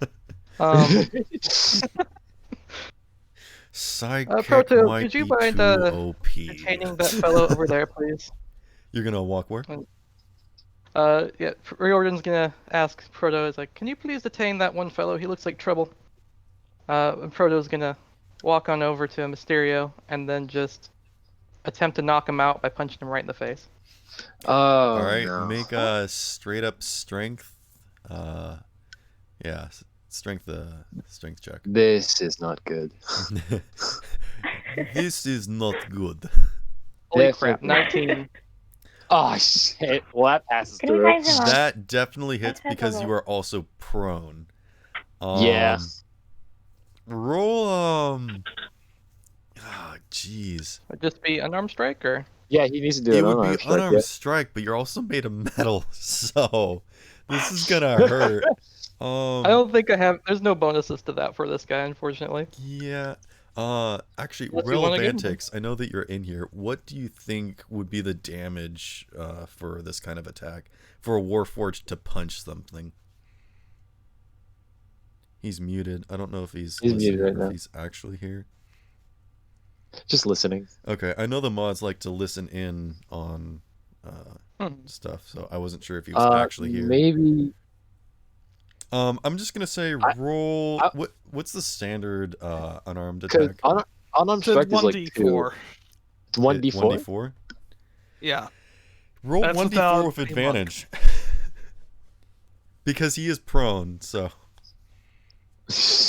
Sidekick Proto, might could you be mind too OP. detaining that fellow over there, please? You're gonna walk where? Yeah, Riordan's gonna ask Proto, is like, can you please detain that one fellow? He looks like trouble. And Proto's gonna walk on over to Mysterio and then just attempt to knock him out by punching him right in the face. Oh, All right, no. make a straight up strength. Yeah, strength check. This is not good. This is not good. Holy crap, Definitely. 19. Oh shit. Well, that passes Can you through. guys have That definitely hits have because a- you are also prone. Yeah. Roll jeez. Would just be unarmed strike, or? Yeah, he needs to do It an would be unarmed strike, unarmed yeah. strike, but you're also made of metal, so this is gonna hurt. I don't think I have. There's no bonuses to that for this guy, unfortunately. Yeah. Actually, Unless you wanna give him Relevantix, I know that you're in here. What do you think would be the damage for this kind of attack? For a Warforged to punch something? He's muted. I don't know if he's He's muted listening right or if now. he's actually here. Just listening. Okay, I know the mods like to listen in on Hmm. stuff, so I wasn't sure if he was actually here. Maybe. I'm just gonna say roll. What's the standard unarmed Because attack? unarmed It's strike is like 1d4. 2. 1d4? 1d4. Yeah. Roll That's 1d4 without with a monk. advantage. Because he is prone, so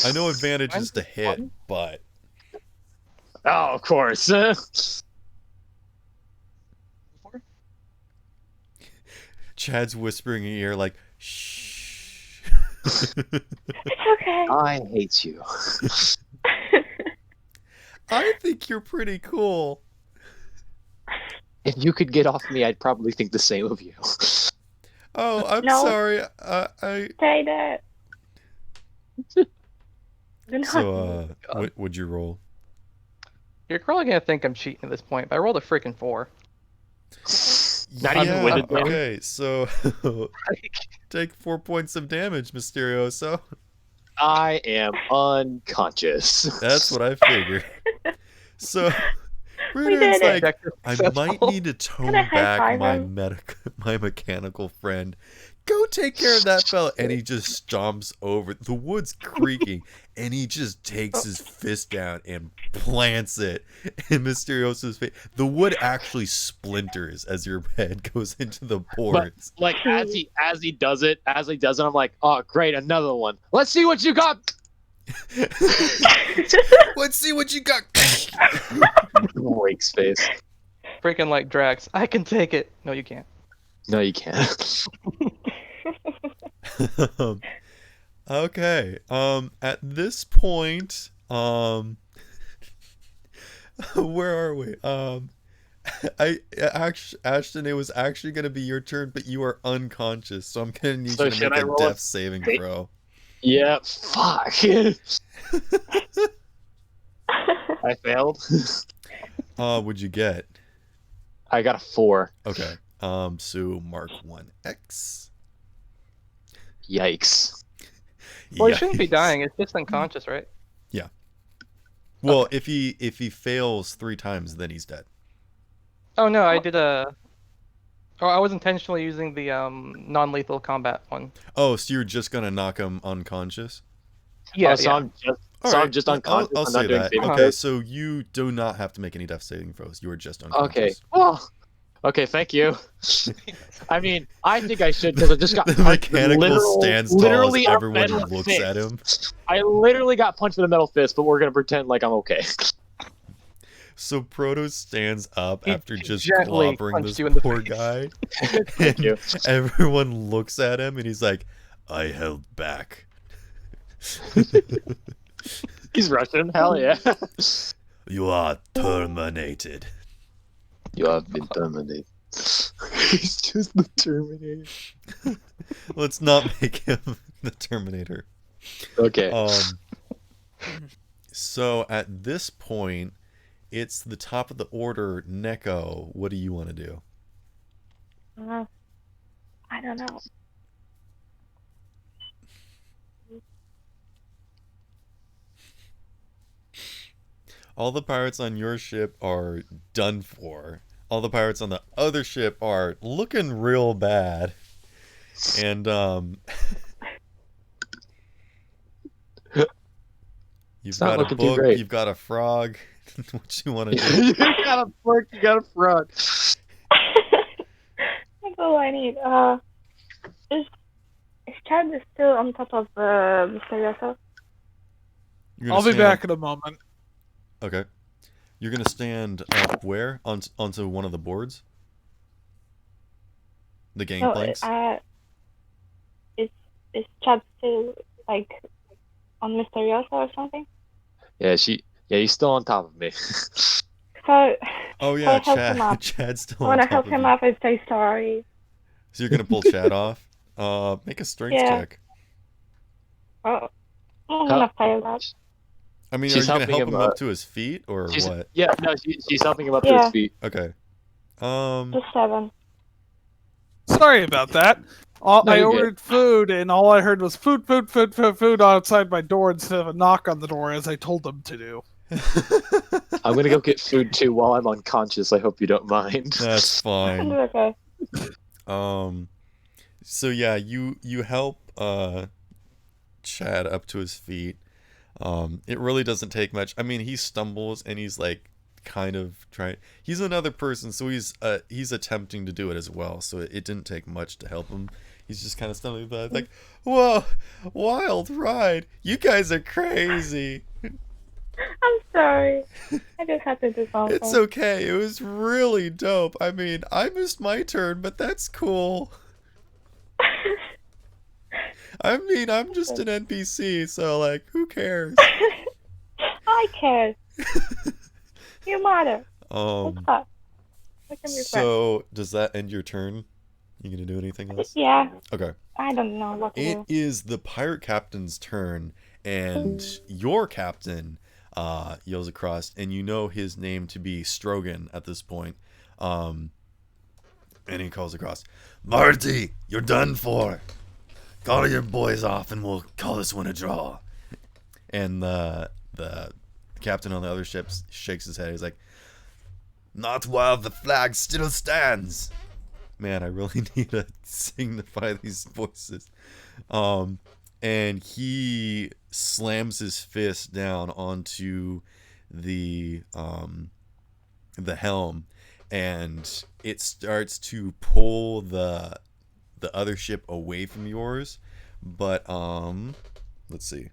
I know advantage is to hit, but Oh, of course. Chad's whispering in your ear like, shh. It's okay. I hate you. I think you're pretty cool. If you could get off me, I'd probably think the same of you. Oh, I'm No. sorry. I Say that. Do not. so what would you roll? You're probably gonna think I'm cheating at this point, but I rolled a freaking 4. Not even with it, man. Okay, so take 4 points of damage, Mysterioso. I am unconscious. That's what I figured. So Brunan's did it. like, I might need to tone I high back five my him? my mechanical friend. Go take care of that fella. And he just stomps over. The wood's creaking, and he just takes his fist down and plants it in Mysterioso's face. The wood actually splinters as your head goes into the boards. Like as he does it, I'm like, oh great, another one. Let's see what you got. Let's see what you got. Breaks face. Freaking like Drax. I can take it. No, you can't. No, you can't. Okay. At this point, where are we? Ashton, it was actually going to be your turn, but you are unconscious, so I'm going to need you to make a death saving throw. Yeah, fuck. I failed. What'd you get? I got a 4. Okay. So mark 1x. Yikes. Well, he shouldn't be dying. It's just unconscious, right? Yeah. Well, if he fails 3 times, then he's dead. Oh no, I did a. Oh, I was intentionally using the non-lethal combat one. Oh, so you're just gonna knock him unconscious? Yeah, so I'm just unconscious. I'll I'm say not doing that. saving Okay, throws? so you do not have to make any death saving throws. You are just unconscious. Okay. Well, okay, thank you. I mean, I think I should because I just got The punched with mechanical stands tall literally as a everyone metal looks fist. at him. I literally got punched with a metal fist, but we're gonna pretend like I'm okay. So Proto stands up He after just gently clobbering punched this you in the poor face. guy. Thank you. Everyone looks at him and he's like, I held back. He's Russian. Hell yeah. You are terminated. You have been terminated. He's just the Terminator. Let's not make him the Terminator. Okay. So at this point, it's the top of the order. Neko, what do you want to do? I don't know. All the pirates on your ship are done for. All the pirates on the other ship are looking real bad. And you've not got a looking too book, great. you've got a frog. What you want to do? You got a fork, you got a frog. That's all I need. Is Chad is still on top of Mysterioso? You're gonna I'll be stand back up- in a moment. Okay. You're gonna stand up where? Onto one of the boards? The gangplanks? Is Chad still like on Mysterioso or something? Yeah, he's still on top of me. So Oh yeah, help him up. Chad's still I on want to top help of him you. up and say sorry. So you're gonna pull Chad off? Make a strength Yeah. check. Oh, I'm gonna fail that. I mean, She's are you gonna helping help him, him up to his feet or She's, what? yeah, no, she's helping him up to Yeah. his feet. Okay. Just 7. Sorry about that. No, I you're good. ordered food, and all I heard was food outside my door instead of a knock on the door, as I told them to do. I'm gonna go get food too while I'm unconscious. I hope you don't mind. That's fine. Okay. So yeah, you help Chad up to his feet. It really doesn't take much. I mean, he stumbles and he's like kind of trying. He's another person, so he's attempting to do it as well. So it didn't take much to help him. He's just kind of stumbling, but like, whoa, wild ride! You guys are crazy. I'm sorry. I just had to do something. It's okay. It was really dope. I mean, I missed my turn, but that's cool. I mean, I'm just an NPC, so like, who cares? I care. You matter. What's up? We can be friends. So does that end your turn? You gonna do anything else? Yeah, Okay. I don't know what to It do. is the pirate captain's turn, and your captain yells across, and you know his name to be Strogan at this point. And he calls across, Marty, you're done for. Call your boys off, and we'll call this one a draw. And the captain on the other ship shakes his head. He's like, Not while the flag still stands. Man, I really need to signify these voices. And he slams his fist down onto the helm, and it starts to pull the other ship away from yours. But let's see.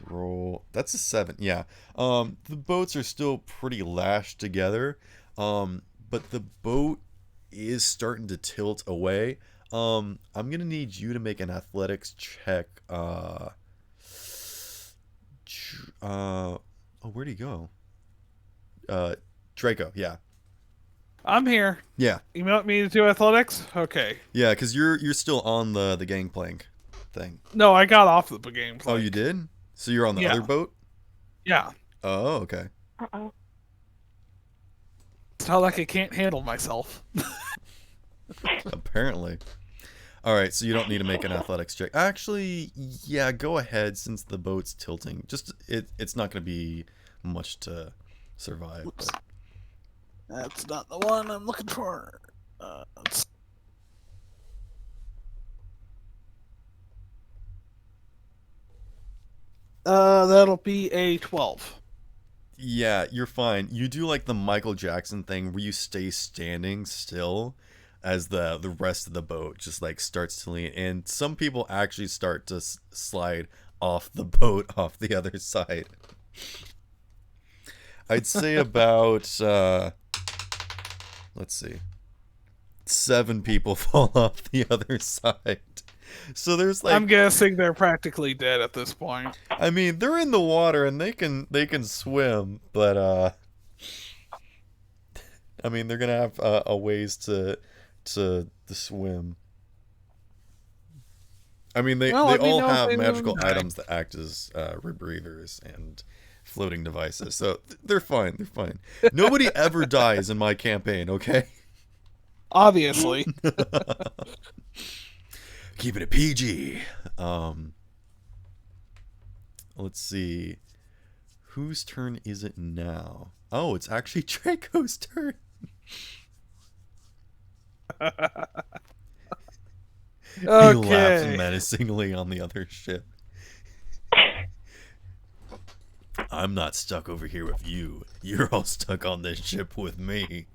Roll. That's a 7. Yeah. The boats are still pretty lashed together. But the boat is starting to tilt away. I'm gonna need you to make an athletics check. Where'd he go? Draco. Yeah. I'm here. Yeah. You want me to do athletics? Okay. Yeah, because you're still on the gangplank thing. No, I got off the game. Oh, you did? So you're on the other boat? Yeah. Oh, okay. Uh-oh. It's not like I can't handle myself. Apparently. All right, so you don't need to make an athletics check. Actually, yeah, go ahead since the boat's tilting. Just it's not going to be much to survive. Oops. That's not the one I'm looking for. That'll be a 12. Yeah, you're fine. You do like the Michael Jackson thing where you stay standing still as the rest of the boat just like starts to lean, and some people actually start to slide off the boat off the other side. I'd say about let's see, 7 people fall off the other side. So there's like, I'm guessing they're practically dead at this point. I mean, they're in the water and they can swim, but I mean, they're gonna have a ways to swim. I mean, they all have magical items that act as rebreathers and floating devices, so they're fine. They're fine. Nobody ever dies in my campaign, okay? Obviously. Keep it a PG. Let's see. Whose turn is it now? Oh, it's actually Draco's turn. He laughs menacingly on the other ship. I'm not stuck over here with you. You're all stuck on this ship with me.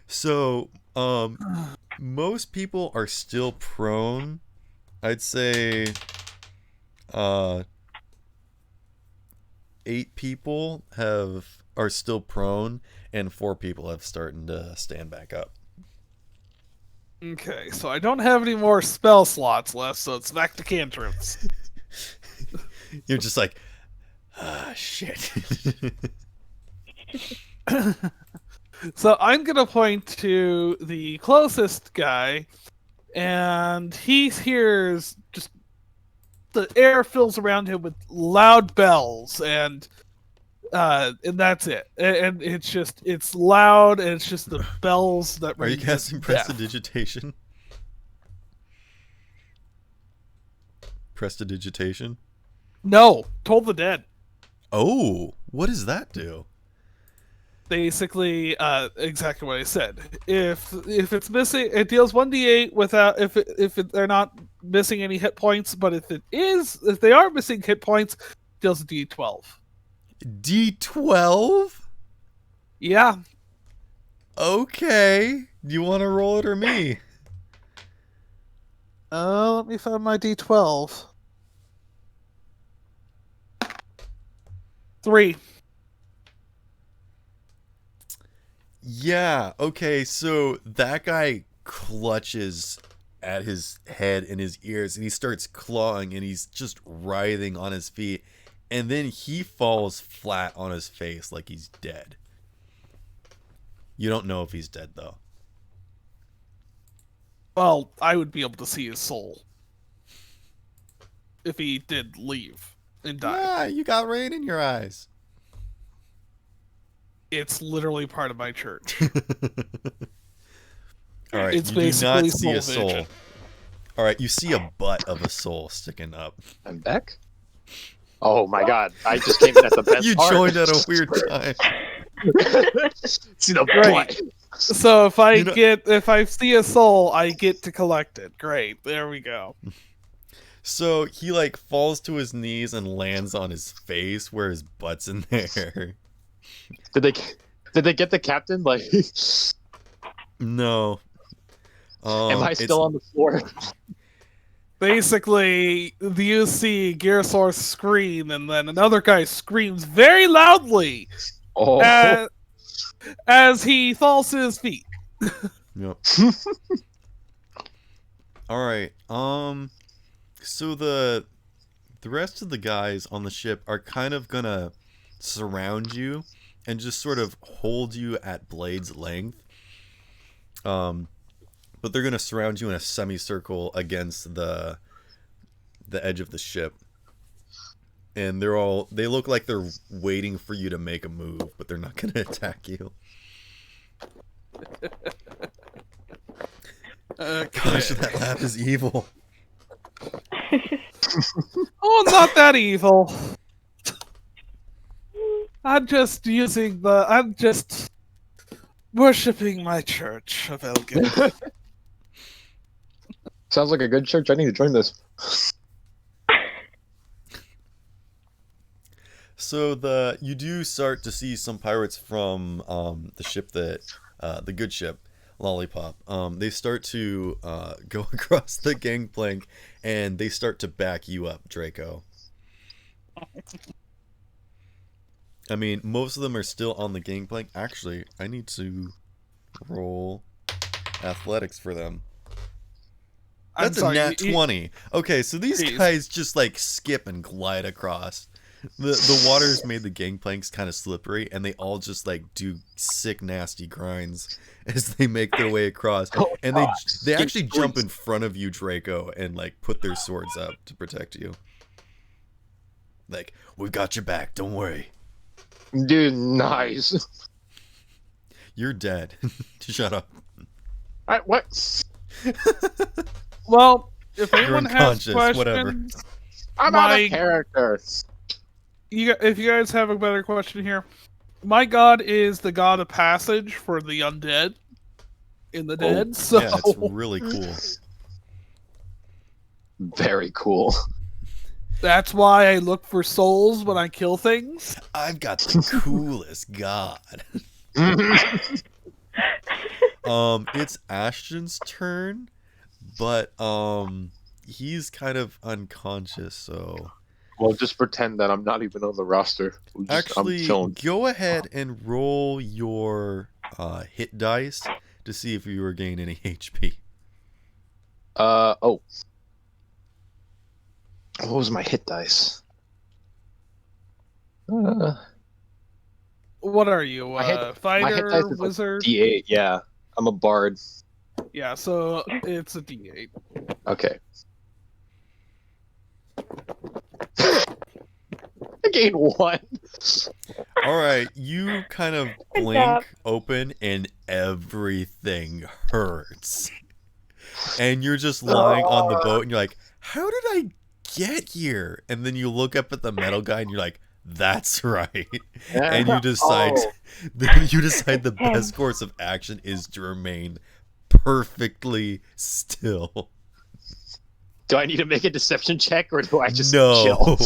So, most people are still prone. I'd say 8 people are still prone, and 4 people have started to stand back up. Okay, so I don't have any more spell slots left, so it's back to cantrips. You're just like, shit. So I'm gonna point to the closest guy, and he hears just the air fills around him with loud bells, and that's it. And it's loud, and it's just the bells that. Are you casting prestidigitation? Prestidigitation? No, Toll the Dead. Oh, what does that do? Basically, exactly what I said. If it's missing, it deals 1d8 without they're not missing any hit points. But if they are missing hit points, it deals a d12. D12? Yeah. Okay. Do you want to roll it or me? Let me find my d12. 3. Yeah, okay, so that guy clutches at his head and his ears, and he starts clawing, and he's just writhing on his feet, and then he falls flat on his face like he's dead. You don't know if he's dead, though. Well, I would be able to see his soul if he did leave and die. Yeah, you got rain in your eyes. It's literally part of my church. All right, it's you do not see a soul soul. vision. All right, you see a butt of a soul sticking up. I'm back. Oh my god! I just came in at the best You part. joined at a weird time. See the Right. butt. So if I You know- if I see a soul, I get to collect it. Great. There we go. So he like falls to his knees and lands on his face where his butt's in there. Did they get the captain? Like, No. am I It's- still on the floor? Basically, you see Gearsaur scream, and then another guy screams very loudly Oh, as he falls to his feet. Yep. All right. So the rest of the guys on the ship are kind of gonna surround you and just sort of hold you at blade's length. But they're gonna surround you in a semicircle against the edge of the ship. And they look like they're waiting for you to make a move, but they're not gonna attack you. Gosh, that laugh is evil. Oh, not that evil. I'm just worshipping my church of Elgin. sounds like a good church. I need to join this. So you do start to see some pirates from the ship that the good ship, Lollipop. They start to go across the gangplank and they start to back you up, Draco. I mean, most of them are still on the gangplank. Actually, I need to roll athletics for them. That's a nat 20. Okay, so these guys just like skip and glide across. The water's made the gangplanks kind of slippery, and they all just like do sick, nasty grinds as they make their way across. And they actually jump in front of you, Draco, and like put their swords up to protect you. Like, we've got your back. Don't worry. Dude, nice. You're dead. Shut up. What? Well, if You're anyone has unconscious, questions, whatever. I'm out of character. if you guys have a better question here, my god is the god of passage for the undead in the dead. So Yeah, it's really cool. Very cool. that's why I look for souls when I kill things. I've got the coolest god. It's Ashton's turn, but he's kind of unconscious, so Well, just pretend that I'm not even on the roster. I'm actually chilling. go ahead and roll your hit dice to see if you regain any HP. Oh. What was my hit dice? What are you, My hit dice fighter, is like wizard? D8, yeah. I'm a bard. Yeah, so it's a D8. Okay. I gained 1. All right, you kind of Good blink job. open and everything hurts. And you're just lying on the boat and you're like, how did I get here? And then you look up at the metal guy and you're like, that's right. And you decide Oh. the best course of action is to remain perfectly still. Do I need to make a deception check or do I just No. chill?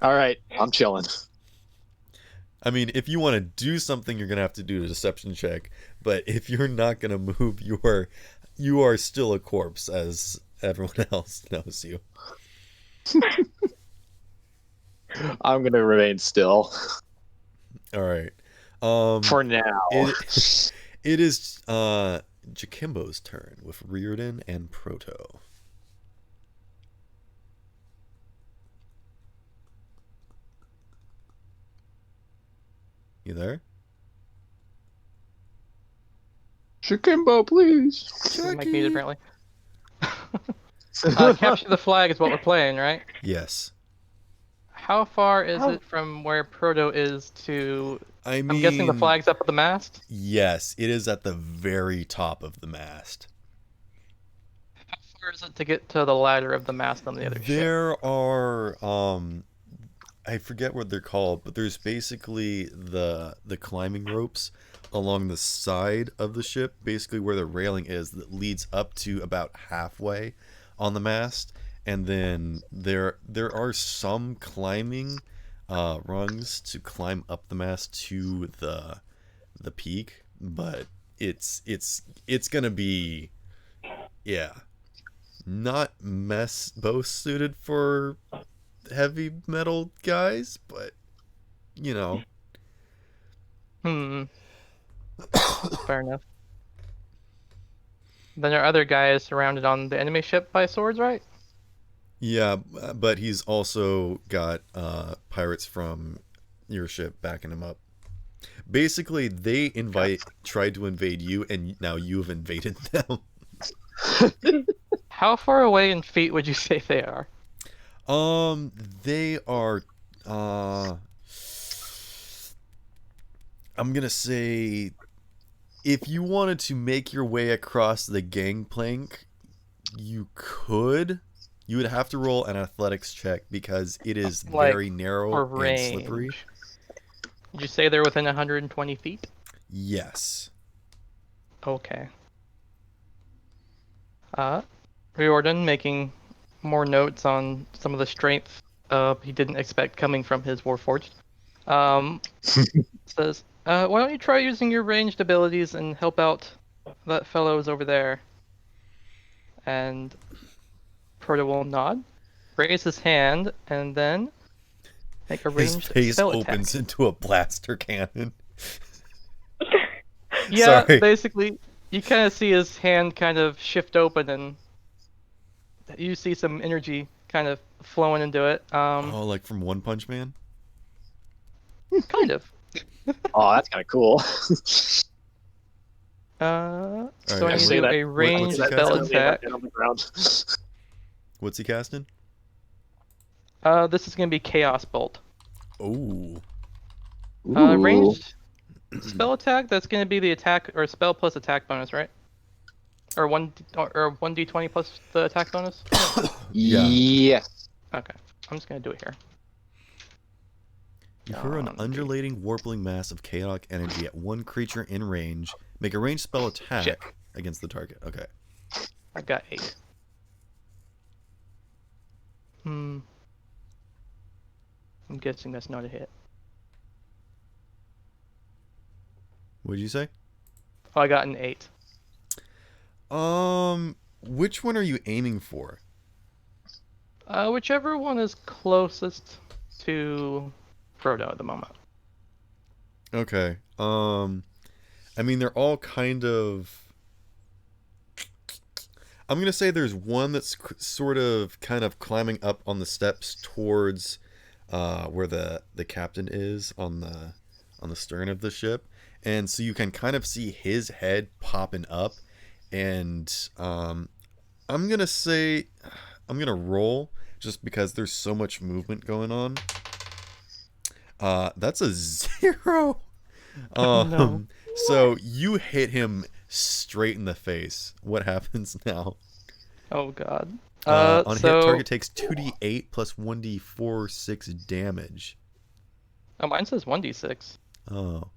All right, I'm chilling. I mean, if you want to do something, you're gonna have to do a deception check. But if you're not gonna move, you are still a corpse, as everyone else knows you. I'm gonna remain still All right. for now. It is Jakimbo's turn with Reardon and Proto. You there? Shikimbo, please. Mic muted, apparently. Capture the flag is what we're playing, right? Yes. How far is Oh. it from where Proto is to... I mean, I'm guessing the flag's up at the mast? Yes, it is at the very top of the mast. How Or is it to get to the ladder of the mast on the other ship? There are I forget what they're called, but there's basically the climbing ropes along the side of the ship, basically where the railing is, that leads up to about halfway on the mast, and then there are some climbing rungs to climb up the mast to the peak, but it's gonna be, yeah, not both suited for heavy metal guys, but you know. Fair enough. Then there are other guys surrounded on the enemy ship by swords, right? Yeah, but he's also got pirates from your ship backing him up. Basically, they tried to invade you, and now you've invaded them. How far away in feet would you say they are? They are. I'm gonna say, if you wanted to make your way across the gangplank, you could. You would have to roll an athletics check because it is very narrow and slippery. Did you say they're within 120 feet? Yes. Okay. Riordan making more notes on some of the strength he didn't expect coming from his Warforged. Says, why don't you try using your ranged abilities and help out that fellow's over there? And Proto will nod, raise his hand, and then make a ranged His face spell opens attack. into a blaster cannon. Yeah, Sorry. basically, you kind of see his hand kind of shift open, and you see some energy kind of flowing into it. Oh, like from One Punch Man? Kind of. Oh, that's kind of cool. So Alright, I'm Actually, gonna do that- a ranged what's he spell casting? attack. On the ground. What's he casting? This is gonna be Chaos Bolt. Oh. Ranged spell attack. That's gonna be the attack or spell plus attack bonus, right? Or 1d20 plus the attack bonus. Yeah. Yes. Okay, I'm just gonna do it here. You hurl an undulating, warpling mass of chaotic energy at one creature in range. Make a ranged spell attack Shit. against the target. Okay. I got 8. I'm guessing that's not a hit. What did you say? Oh, I got an 8. Which one are you aiming for? Whichever one is closest to Frodo at the moment. Okay. I mean, they're all kind of... I'm gonna say there's one that's sort of kind of climbing up on the steps towards where the captain is on the stern of the ship, and so you can kind of see his head popping up, and I'm gonna say I'm gonna roll just because there's so much movement going on. That's a 0. No. So you hit him straight in the face. What happens now? Oh god. On so... hit, target takes 2d8 plus 1d4 6 damage. Oh, mine says 1d6. Oh.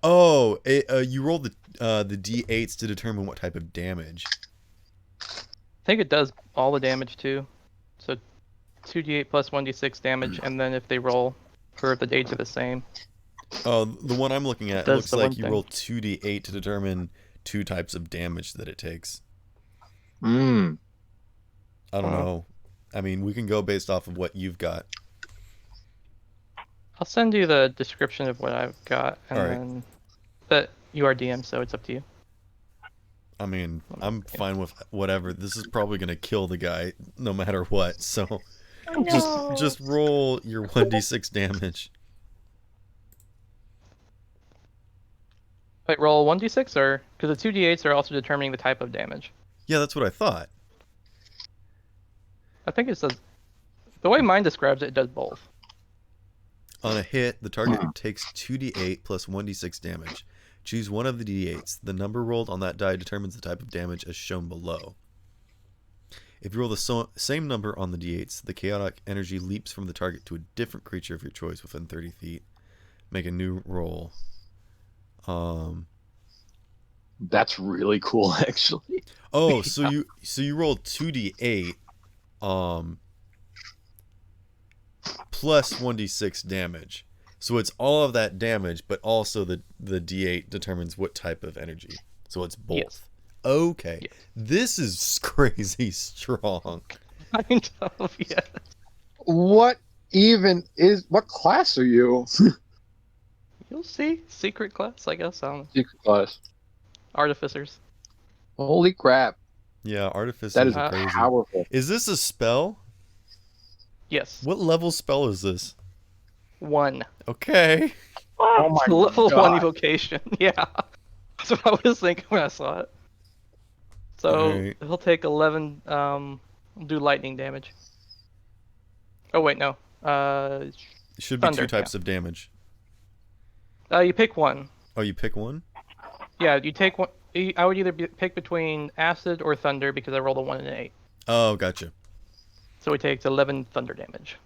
Oh, you roll the d8s to determine what type of damage. I think it does all the damage too. So 2d8 plus 1d6 damage, and then if they roll, or if the dates are the same. Oh, the one I'm looking at, it Does looks the like one you thing. roll 2d8 to determine 2 types of damage that it takes. Mm. I don't Oh. know. I mean, we can go based off of what you've got. I'll send you the description of what I've got, and All right. then... But you are DM, so it's up to you. I mean, I'm fine with whatever. This is probably going to kill the guy no matter what. So No. just roll your 1d6 damage. Wait, roll 1d6, or... Because the 2d8s are also determining the type of damage. Yeah, that's what I thought. I think it says... The way mine describes it, it does both. On a hit, the target takes 2d8 plus 1d6 damage. Choose one of the d8s. The number rolled on that die determines the type of damage as shown below. If you roll the same number on the d8s, the chaotic energy leaps from the target to a different creature of your choice within 30 feet. Make a new roll. That's really cool, actually. Oh, so you roll 2d8 plus 1d6 damage. So it's all of that damage, but also the d8 determines what type of energy. So it's both. Yes. Okay. Yes. This is crazy strong. Kind of, yeah. What class are you? You'll see. Secret class, I guess. I don't know. Secret class. Artificers. Holy crap. Yeah, artificers That is are crazy. powerful. Is this a spell? Yes. What level spell is this? 1. Okay. Oh my Level god. 1 evocation. Yeah. That's what I was thinking when I saw it. So Alright. he'll take 11 do lightning damage. Oh wait, no. It should be Thunder, two types of damage. You pick one. Oh, you pick one? Yeah, you take one. I would either pick between acid or thunder because I rolled a 1 and an 8. Oh, gotcha. So he takes 11 thunder damage.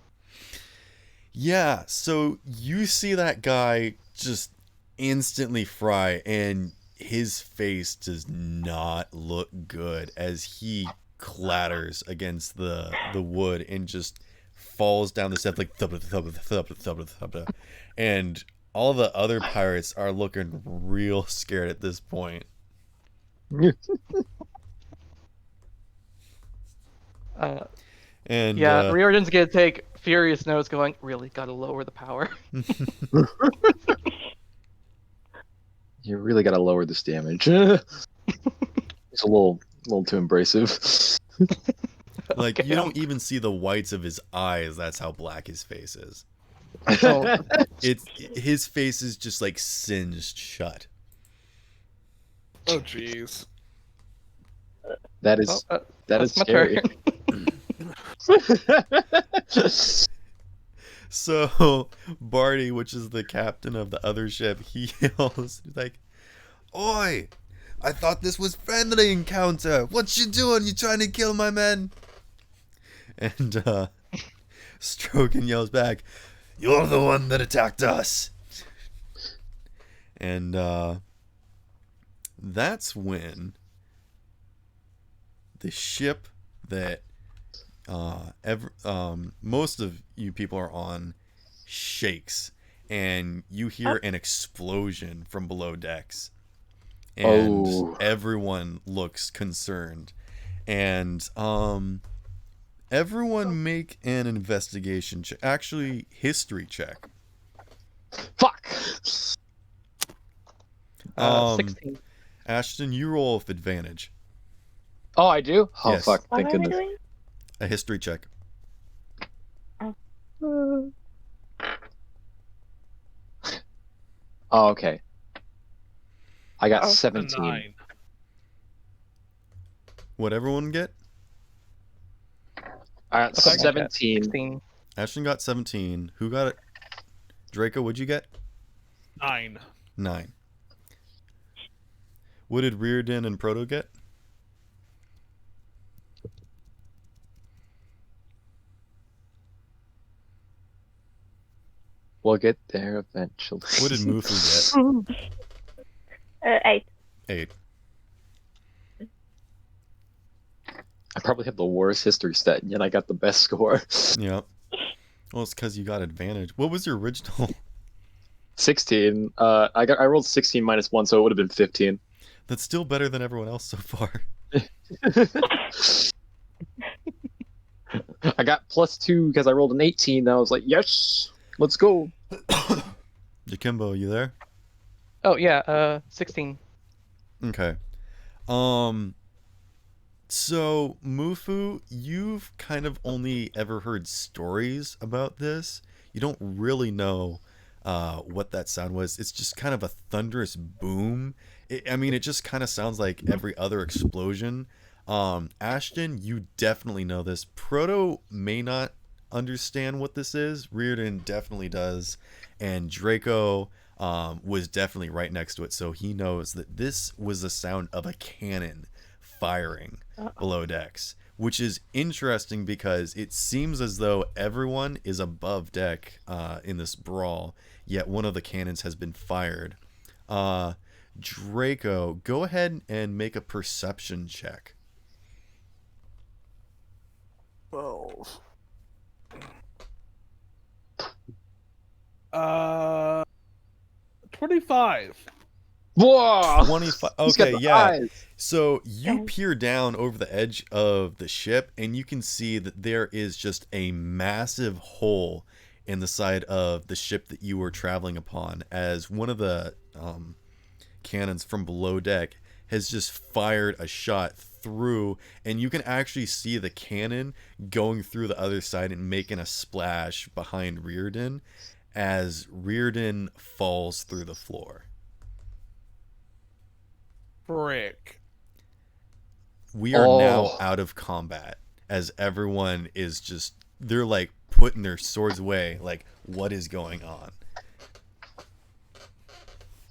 Yeah, so you see that guy just instantly fry, and his face does not look good as he clatters against the wood and just falls down the steps like thubba, thubba, thubba, thubba, thubba. And all the other pirates are looking real scared at this point. And Yeah, Riordan's gonna take furious notes going, really gotta lower the power. You really gotta lower this damage. It's a little too abrasive. like, Okay, you don't even see the whites of his eyes. That's how black his face is. Oh, His face is just like singed shut. Oh, jeez. That is well, that is that's my scary. turn. So Barty, which is the captain of the other ship, he yells like, "Oi! I thought this was friendly encounter. What you doing? You trying to kill my men?" And Strogan yells back, "You're the one that attacked us." And that's when the ship that most of you people are on shakes, and you hear an explosion from below decks, and everyone looks concerned. And everyone make an investigation check, actually history check. Fuck. 16. Ashton, you roll with advantage. Oh, I do? Oh, Yes. fuck. What Thank are we goodness. doing? A history check. Oh, okay. I got Oh. 17. 9. What everyone get? I got Okay, I got 17. 16. Ashton got 17. Who got it? Draco, what'd you get? 9. 9. What did Reardon and Proto get? We'll get there eventually. What did Mufu get? 8. 8. I probably have the worst history stat, and yet I got the best score. Yeah. Well, it's because you got advantage. What was your original? 16. I rolled 16 minus 1, so it would have been 15. That's still better than everyone else so far. I got plus 2 because I rolled an 18. I was like, yes, let's go. Jakimbo, you there? Oh, yeah, 16. Okay. So, Mufu, you've kind of only ever heard stories about this. You don't really know what that sound was. It's just kind of a thunderous boom. It just kind of sounds like every other explosion. Ashton, you definitely know this. Proto may not understand what this is. Reardon definitely does. And Draco, was definitely right next to it, so he knows that this was the sound of a cannon firing below decks, which is interesting because it seems as though everyone is above deck in this brawl, yet one of the cannons has been fired. Draco, go ahead and make a perception check. 12. 25. Whoa! 25. He's got Okay, the yeah. eyes. So you peer down over the edge of the ship, and you can see that there is just a massive hole in the side of the ship that you were traveling upon, as one of the cannons from below deck has just fired a shot through, and you can actually see the cannon going through the other side and making a splash behind Reardon as Reardon falls through the floor. Frick. We are now out of combat, as everyone is just, they're like putting their swords away, like, what is going on?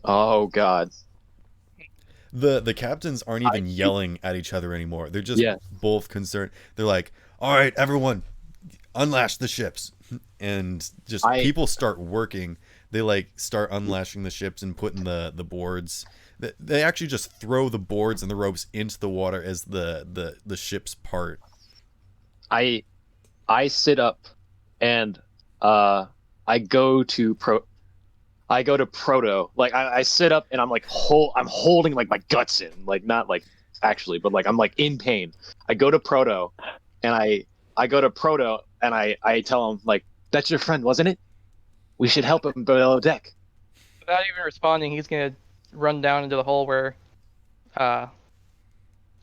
Oh god. The captains aren't even yelling at each other anymore. They're just both concerned. They're like, all right, everyone, unlash the ships. And just people start working. They like start unlashing the ships and putting the boards. They actually just throw the boards and the ropes into the water as the ships part. I sit up and I go to Proto. Like I sit up and I'm like I'm holding like my guts in, like not like actually, but like I'm like in pain. I go to Proto and I tell him, like, that's your friend, wasn't it? We should help him below deck. Without even responding, he's gonna run down into the hole where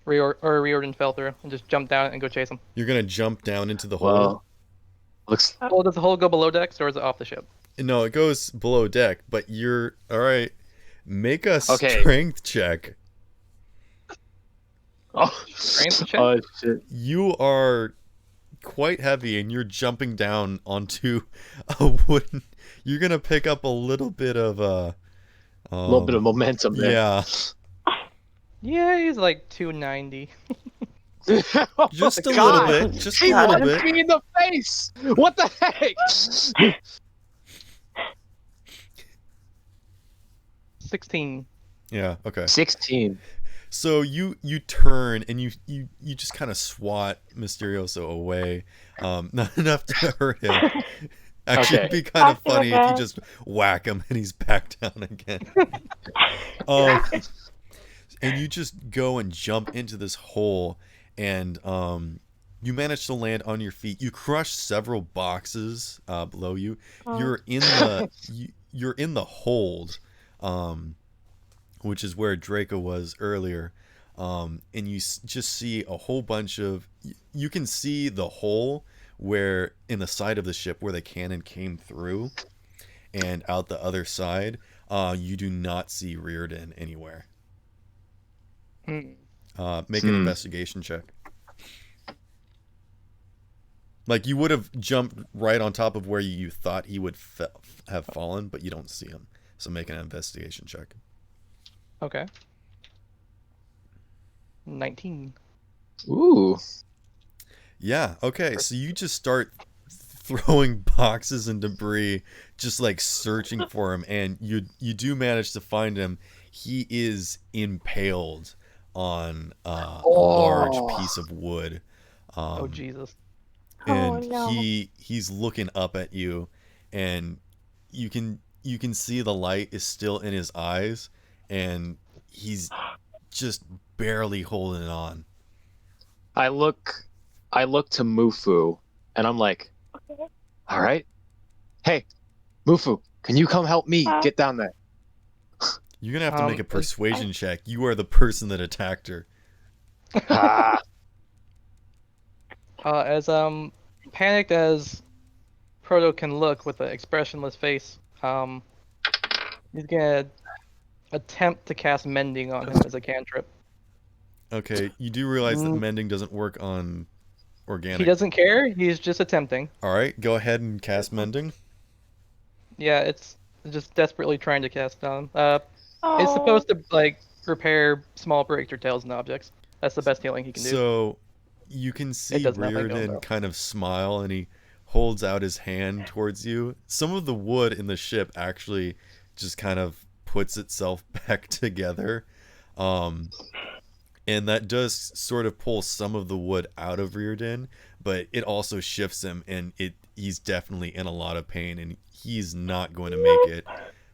Riordan fell through and just jump down and go chase him. You're gonna jump down into the hole? Well, does the hole go below decks or is it off the ship? No, it goes below deck, but you're all right. Make a strength check. Strength check? Oh shit. You are quite heavy and you're jumping down onto a wooden. You're gonna pick up a little bit of momentum there. Yeah. Yeah, he's like 290. Just a little bit. Just a little bit. Me in the face. What the heck? 16. Yeah. Okay. 16. So you turn and you just kind of swat Mysterioso away, not enough to hurt him. Actually, it'd be kind of funny if you just whack him and he's back down again. And you just go and jump into this hole, and you manage to land on your feet. You crush several boxes below you. You're in the hold, which is where Draco was earlier, and you just see a whole bunch of. You can see the hole where in the side of the ship where the cannon came through, and out the other side, you do not see Reardon anywhere. Make an investigation check. Like you would have jumped right on top of where you thought he would have fallen, but you don't see him. So make an investigation check. Okay. 19. Ooh. Yeah, okay. So you just start throwing boxes and debris, just like searching for him, and you do manage to find him. He is impaled on a large piece of wood. Oh Jesus. And he's looking up at you, and you can see the light is still in his eyes, and he's just barely holding on. I look to Mufu, and I'm like, all right, hey, Mufu, can you come help me get down there? You're gonna have to make a persuasion check. You are the person that attacked her. As panicked as Proto can look with an expressionless face, he's gonna attempt to cast Mending on him as a cantrip. Okay, you do realize that Mending doesn't work on organic. He doesn't care. He's just attempting. All right, go ahead and cast Mending. Yeah, it's just desperately trying to cast down. It's Oh. supposed to like repair small breaks or tails and objects. That's the best healing he can do. So you can see does nothing, Reardon though. kind of smile, and he holds out his hand towards you. Some of the wood in the ship actually just kind of puts itself back together. And that does sort of pull some of the wood out of Reardon, but it also shifts him, and he's definitely in a lot of pain, and he's not going to make it.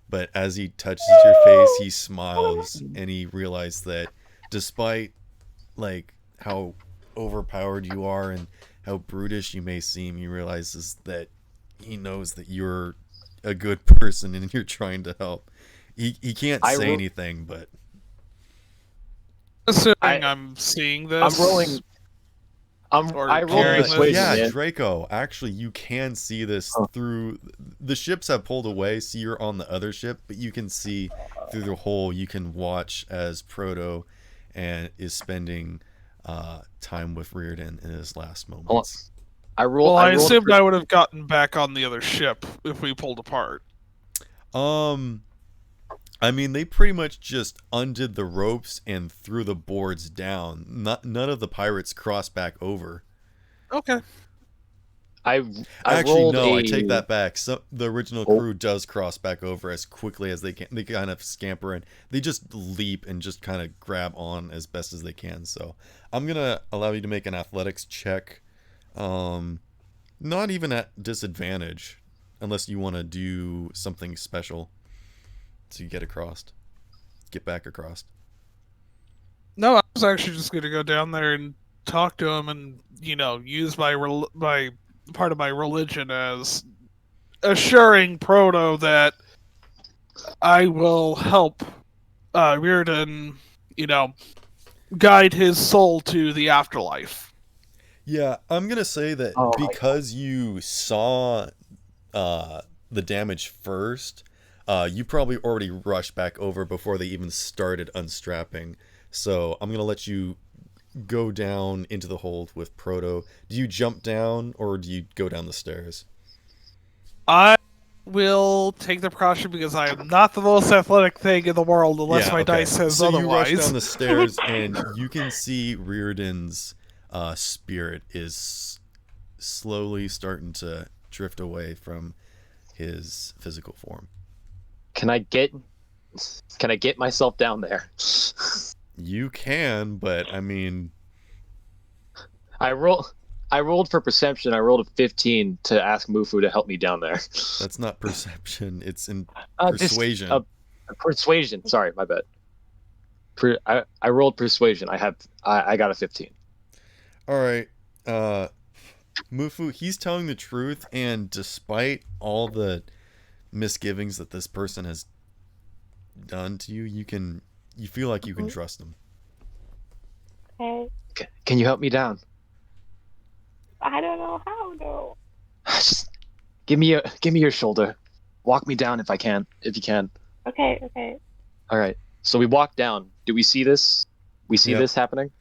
But as he touches your face, he smiles, and he realizes that despite like how overpowered you are and how brutish you may seem, he realizes that he knows that you're a good person and you're trying to help. He can't say anything, but Assuming I'm seeing this. I'm rolling. I rolled persuasion. Yeah, man. Draco. Actually, you can see this through. The ships have pulled away, so you're on the other ship, but you can see through the hole. You can watch as Proto and is spending time with Reardon in his last moments. I rolled. Well, I assumed I would have gotten back on the other ship if we pulled apart. I mean, they pretty much just undid the ropes and threw the boards down. None of the pirates crossed back over. Okay. I take that back. So the original crew does cross back over as quickly as they can. They kind of scamper in. They just leap and just kind of grab on as best as they can. So I'm gonna allow you to make an athletics check. Not even at disadvantage, unless you want to do something special to get back across. No, I was actually just gonna go down there and talk to him, and use my part of my religion as assuring Proto that I will help Reardon, guide his soul to the afterlife. Yeah, I'm gonna say that because you saw the damage first, you probably already rushed back over before they even started unstrapping. So I'm gonna let you go down into the hold with Proto. Do you jump down or do you go down the stairs? I will take the precaution because I am not the most athletic thing in the world unless my dice says otherwise. So you rush down the stairs and you can see Reardon's spirit is slowly starting to drift away from his physical form. Can I get myself down there? You can, but I mean, I rolled for perception. I rolled a 15 to ask Mufu to help me down there. That's not perception. It's in persuasion. Persuasion. Sorry, my bad. I rolled persuasion. I got a 15. All right. Mufu, he's telling the truth, and despite all the misgivings that this person has done to you, you feel like you can trust him. Okay. Can you help me down? I don't know how though. Just give me your shoulder. Walk me down if you can. Okay. All right. So we walk down. Do we see this? We see this happening?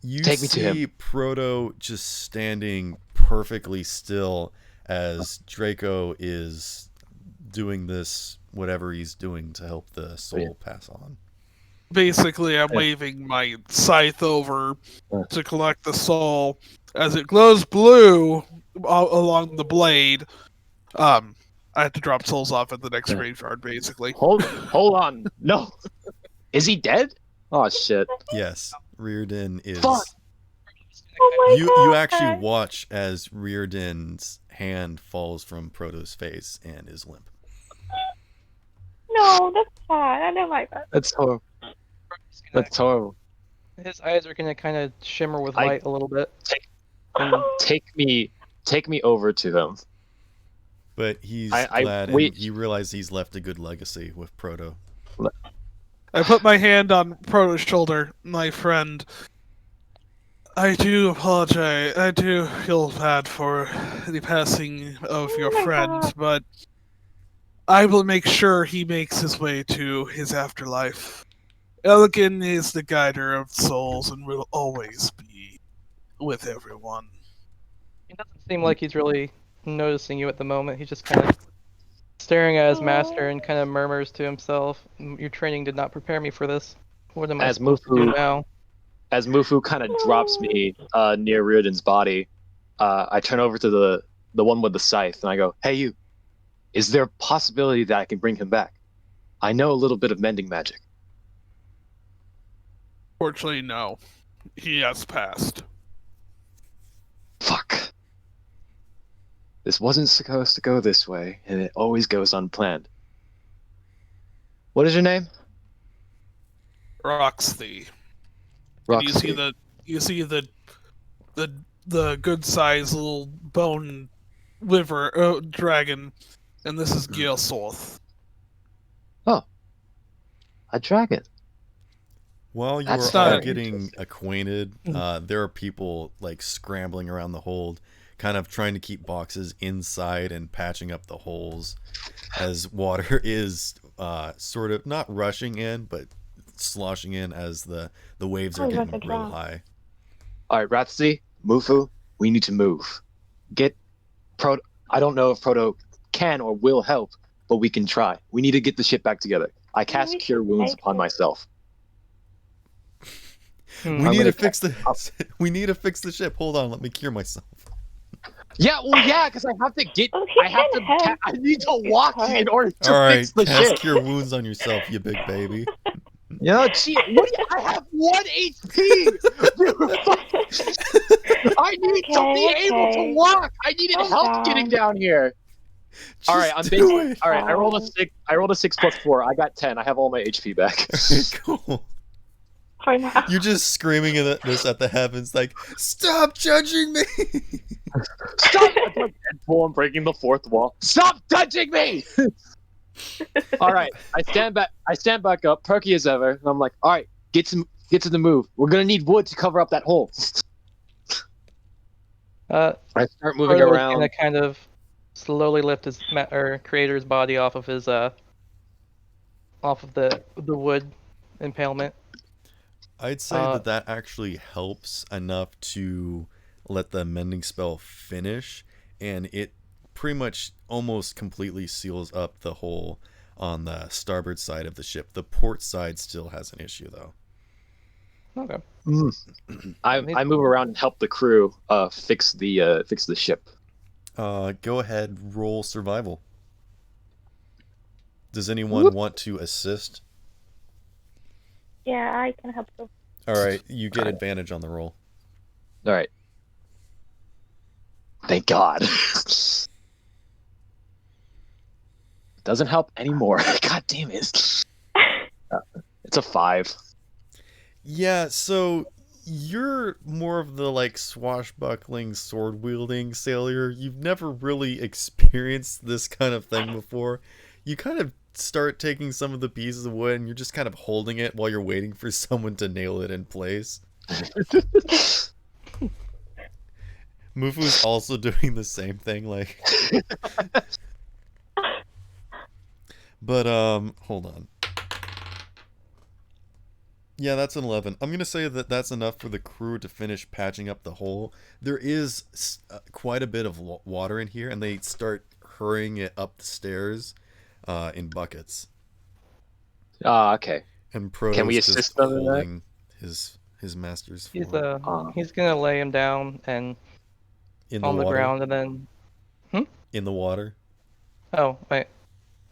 You Take me to him. see Proto just standing perfectly still as Draco is doing this, whatever he's doing to help the soul pass on. Basically, I'm waving my scythe over to collect the soul. As it glows blue along the blade, I have to drop souls off at the next graveyard, basically. Hold on. No. Is he dead? Oh, shit. Yes, Reardon is... Fuck. Oh my God. You actually watch as Reardon's hand falls from Proto's face and is limp. No, that's sad. I don't like that. That's horrible. That's horrible. His eyes are gonna kind of shimmer with light a little bit. Take me over to them. But he's glad, and he realized he's left a good legacy with Proto. I put my hand on Proto's shoulder, my friend. I do apologize. I do feel bad for the passing of your friend, but I will make sure he makes his way to his afterlife. Elegant is the guider of souls and will always be with everyone. It doesn't seem like he's really noticing you at the moment. He's just kind of staring at his master and kind of murmurs to himself, "Your training did not prepare me for this. What am I supposed to do now?" As Mufu kind of drops me near Riordan's body, I turn over to the one with the scythe and I go, "Hey, you! Is there a possibility that I can bring him back? I know a little bit of mending magic." Fortunately, no. He has passed. Fuck. This wasn't supposed to go this way, and it always goes unplanned. What is your name? Roxy. Roxy. And you see the good sized little bone liver dragon, and this is Gilsorth. Oh, a dragon. While you're That's all not getting acquainted, there are people like scrambling around the hold, kind of trying to keep boxes inside and patching up the holes, as water is sort of not rushing in, but sloshing in as the waves are getting real high. All right, Ratsy, Mufu, we need to move. I don't know if Proto can or will help, but we can try. We need to get the ship back together. I cast Cure Wounds upon myself. We need to fix the ship. Hold on, let me cure myself. Yeah, well, yeah, because I have to get. I need to walk in order to fix the cast ship. Cure Wounds on yourself, you big baby. Yeah, gee, I have 1 HP. I need to be able to walk. I needed help getting down here. All right, I'm basically. All right, I rolled a 6. I rolled a 6 plus 4. I got 10. I have all my HP back. Cool. You're just screaming at this at the heavens, like, "Stop judging me!" Stop! It's like Deadpool. I'm breaking the fourth wall. Stop touching me! All right, I stand back up, perky as ever, and I'm like, all right, get to the move. We're gonna need wood to cover up that hole. I start moving Frodo around. Gonna kind of slowly lift his creator's body off of his off of the wood impalement. I'd say that actually helps enough to let the mending spell finish, and it pretty much almost completely seals up the hole on the starboard side of the ship. The port side still has an issue, though. Okay. I move around and help the crew fix the ship. Go ahead, roll survival. Does anyone want to assist? Yeah, I can help too. All right, you get advantage on the roll. All right. Thank God. Doesn't help anymore. God damn it. It's a 5. Yeah, so you're more of the like swashbuckling, sword-wielding sailor. You've never really experienced this kind of thing before. You kind of start taking some of the pieces of wood and you're just kind of holding it while you're waiting for someone to nail it in place. Mufu's also doing the same thing, like. But hold on. Yeah, that's an 11. I'm gonna say that that's enough for the crew to finish patching up the hole. There is quite a bit of water in here, and they start hurrying it up the stairs in buckets. Okay. And Proto's Can we just assist them in that? holding his master's form. He's gonna lay him down and in on the water? ground, and then In the water. Oh wait,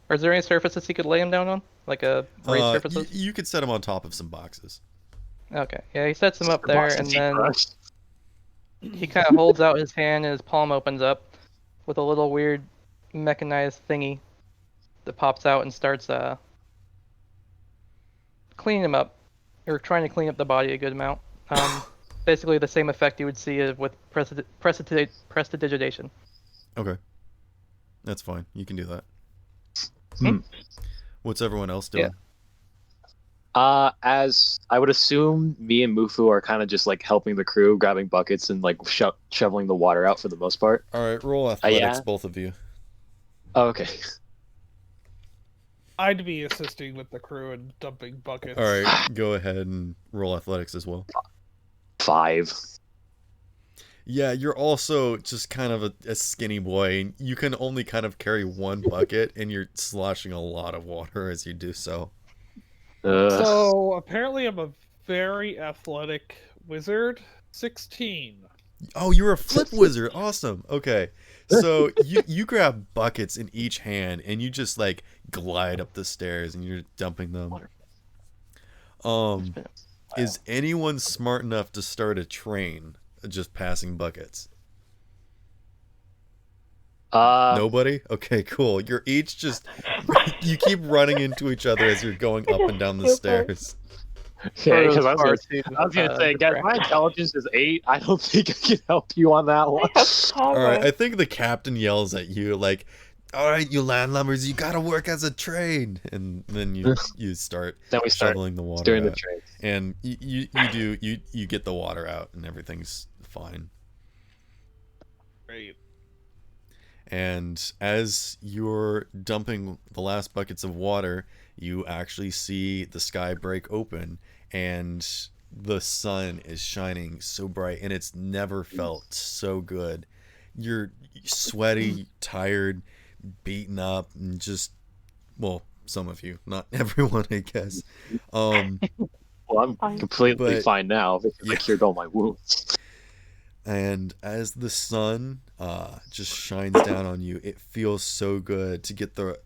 are there any surfaces he could lay him down on, like a raised surfaces? You could set him on top of some boxes. Okay, yeah, he sets him up there, and then he kind of holds out his hand, and his palm opens up with a little weird mechanized thingy that pops out and starts cleaning him up, or trying to clean up the body a good amount. Basically the same effect you would see with prestidigitation. Okay. That's fine. You can do that. Hmm. What's everyone else doing? As I would assume, me and Mufu are kind of just like helping the crew, grabbing buckets and like shoveling the water out for the most part. All right, roll athletics, both of you. Oh, okay. I'd be assisting with the crew and dumping buckets. All right, go ahead and roll athletics as well. 5. Yeah, you're also just kind of a skinny boy. And you can only kind of carry one bucket, and you're sloshing a lot of water as you do so. So apparently I'm a very athletic wizard. 16. Oh, you're a flip wizard. Awesome. Okay. So you grab buckets in each hand, and you just like glide up the stairs, and you're dumping them. Is anyone smart enough to start a train just passing buckets? Nobody? Okay, cool. You're each just you keep running into each other as you're going up and down the stairs. Okay, because I was Far gonna too, say, guys, my distracted. intelligence is 8. I don't think I can help you on that one. All right, I think the captain yells at you like, "All right, you landlubbers, you gotta work as a train," and then you start Then we start shoveling the water doing out. the train. And you get the water out, and everything's fine. Great. And as you're dumping the last buckets of water, you actually see the sky break open, and the sun is shining so bright, and it's never felt so good. You're sweaty, tired, beaten up, and just, well, some of you, not everyone, I guess. Well, I'm completely fine now because I cured all my wounds. And as the sun just shines down on you, it feels so good to get the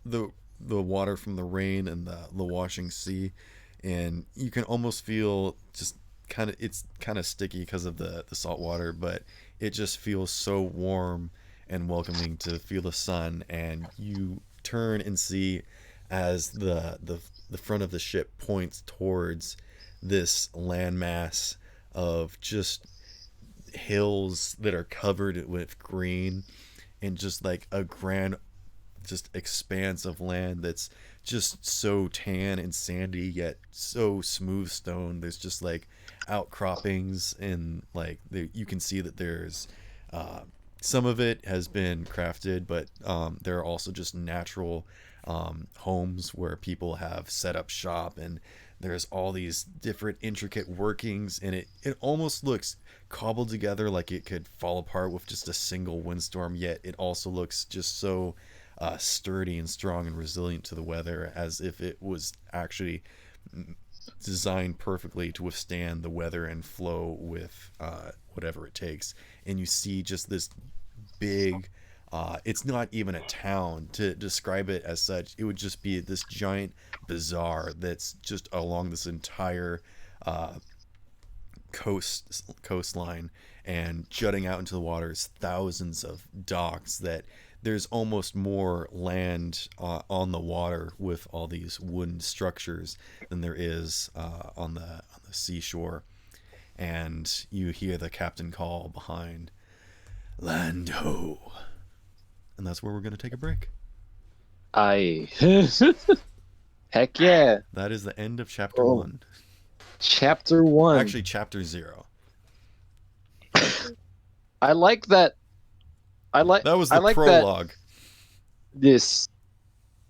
water from the rain and the washing sea, and you can almost feel just it's kind of sticky because of the salt water, but it just feels so warm and welcoming to feel the sun. And you turn and see as the front of the ship points towards this landmass of just hills that are covered with green, and just like a grand just expanse of land that's just so tan and sandy yet so smooth stone. There's just like outcroppings, and like you can see that there's some of it has been crafted, but there are also just natural homes where people have set up shop, and there's all these different intricate workings, and it almost looks cobbled together like it could fall apart with just a single windstorm, yet it also looks just so sturdy and strong and resilient to the weather, as if it was actually designed perfectly to withstand the weather and flow with whatever it takes. And you see just this big it's not even a town to describe it as such. It would just be this giant bazaar that's just along this entire coastline, and jutting out into the waters thousands of docks that there's almost more land on the water with all these wooden structures than there is on the seashore. And you hear the captain call behind, "Land ho!" And that's where we're going to take a break. Heck yeah. That is the end of chapter 1. Chapter 1. Actually, chapter 0. I like that. That was the prologue.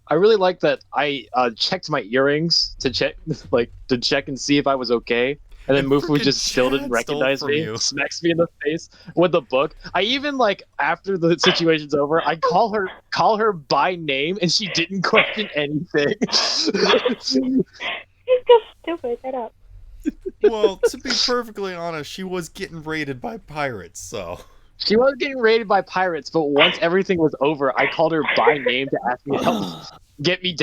I really like that I checked my earrings to check and see if I was okay. And then Mufu just still didn't recognize me, smacks me in the face with the book. I even, after the situation's over, I call her by name, and she didn't question anything. He's just stupid. Shut up. Well, to be perfectly honest, she was getting raided by pirates, so... She was getting raided by pirates, but once everything was over, I called her by name to ask me to help. Get me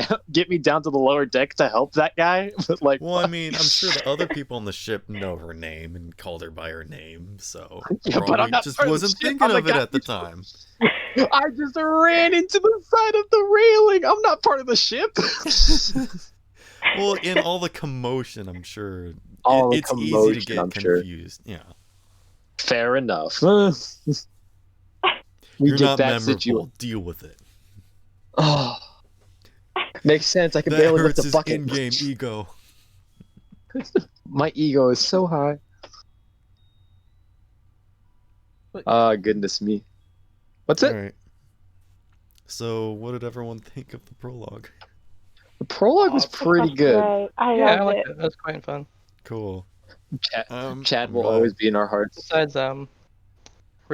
down to the lower deck to help that guy. But well, I mean, I'm sure the other people on the ship know her name and called her by her name, so yeah, but I'm not just wasn't thinking of it at the time. I just ran into the side of the railing. I'm not part of the ship. Well, in all the commotion, I'm sure it's easy to get confused. Sure. Yeah. Fair enough. You're not memorable. Deal with it. Oh. Makes sense. I can barely lift the bucket. In-game ego. My ego is so high. Goodness me. What's it? Right. So, what did everyone think of the prologue? The prologue was pretty good. Right. I liked it. That was quite fun. Cool. Chad will always be in our hearts. Besides,